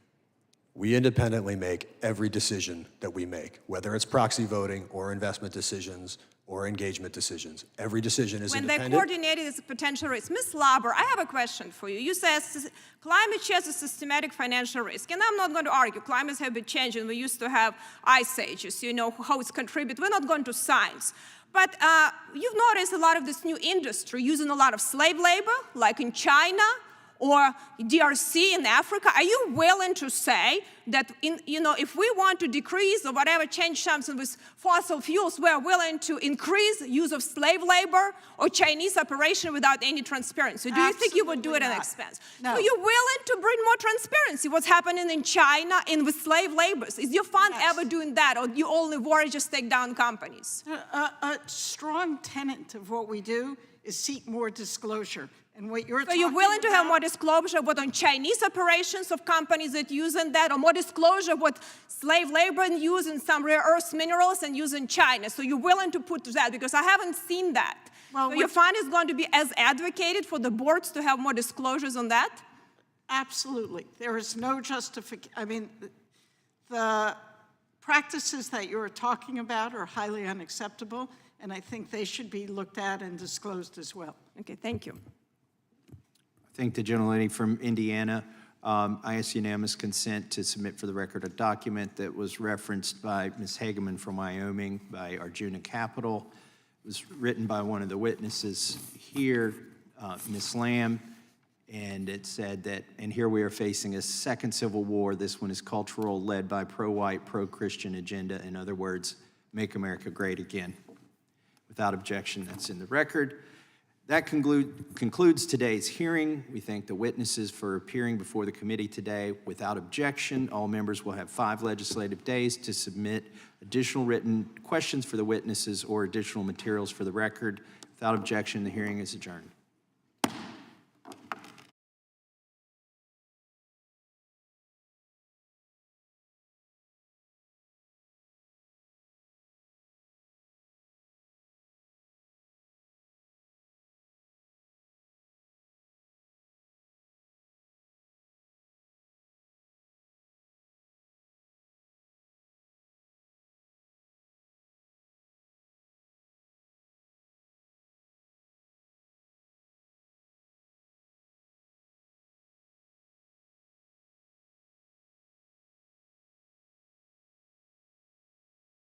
We independently make every decision that we make, whether it's proxy voting or investment decisions or engagement decisions. Every decision is When independent. they coordinated this potential risk. Ms. Lauber, I have a question for you. You said climate change is a systematic financial risk, and I'm not going to argue. Climates have been changing. We used to have ice ages, you know, how it's contributed. We're not going to science. But you've noticed a lot of this new industry using a lot of slave labor, like in China or DRC in Africa. Are you willing to say that, if we want to decrease or whatever, change something with fossil fuels, we're willing to increase use of slave labor or Chinese operation without any transparency? Do you think you would do it at expense? No. So you're willing to bring more transparency? What's happening in China and with slave labors? Is your fund ever doing that, or do you only worry just take down companies? A strong tenet of what we do is seek more disclosure. And what you're So you're willing to have more disclosure what on Chinese operations of companies that using that, or more disclosure what slave labor and use in some rare earth minerals and use in China? So you're willing to put that, because I haven't seen that. Well, so your fund is going to be as advocated for the boards to have more disclosures on that? Absolutely. There is no justification. I mean, the practices that you're talking about are highly unacceptable, and I think they should be looked at and disclosed as well. Okay, thank you. Thank the gentlelady from Indiana. I ask unanimous consent to submit for the record a document that was referenced by Ms. Hageman from Wyoming by Arjuna Capital. It was written by one of the witnesses here, Ms. Lamb, and it said that, and here we are facing a second civil war. This one is cultural, led by pro-white, pro-Christian agenda. In other words, make America great again. Without objection, that's in the record. That concludes today's hearing. We thank the witnesses for appearing before the committee today. Without objection, all members will have 5 legislative days to submit additional written questions for the witnesses or additional materials for the record. Without objection, the hearing is adjourned.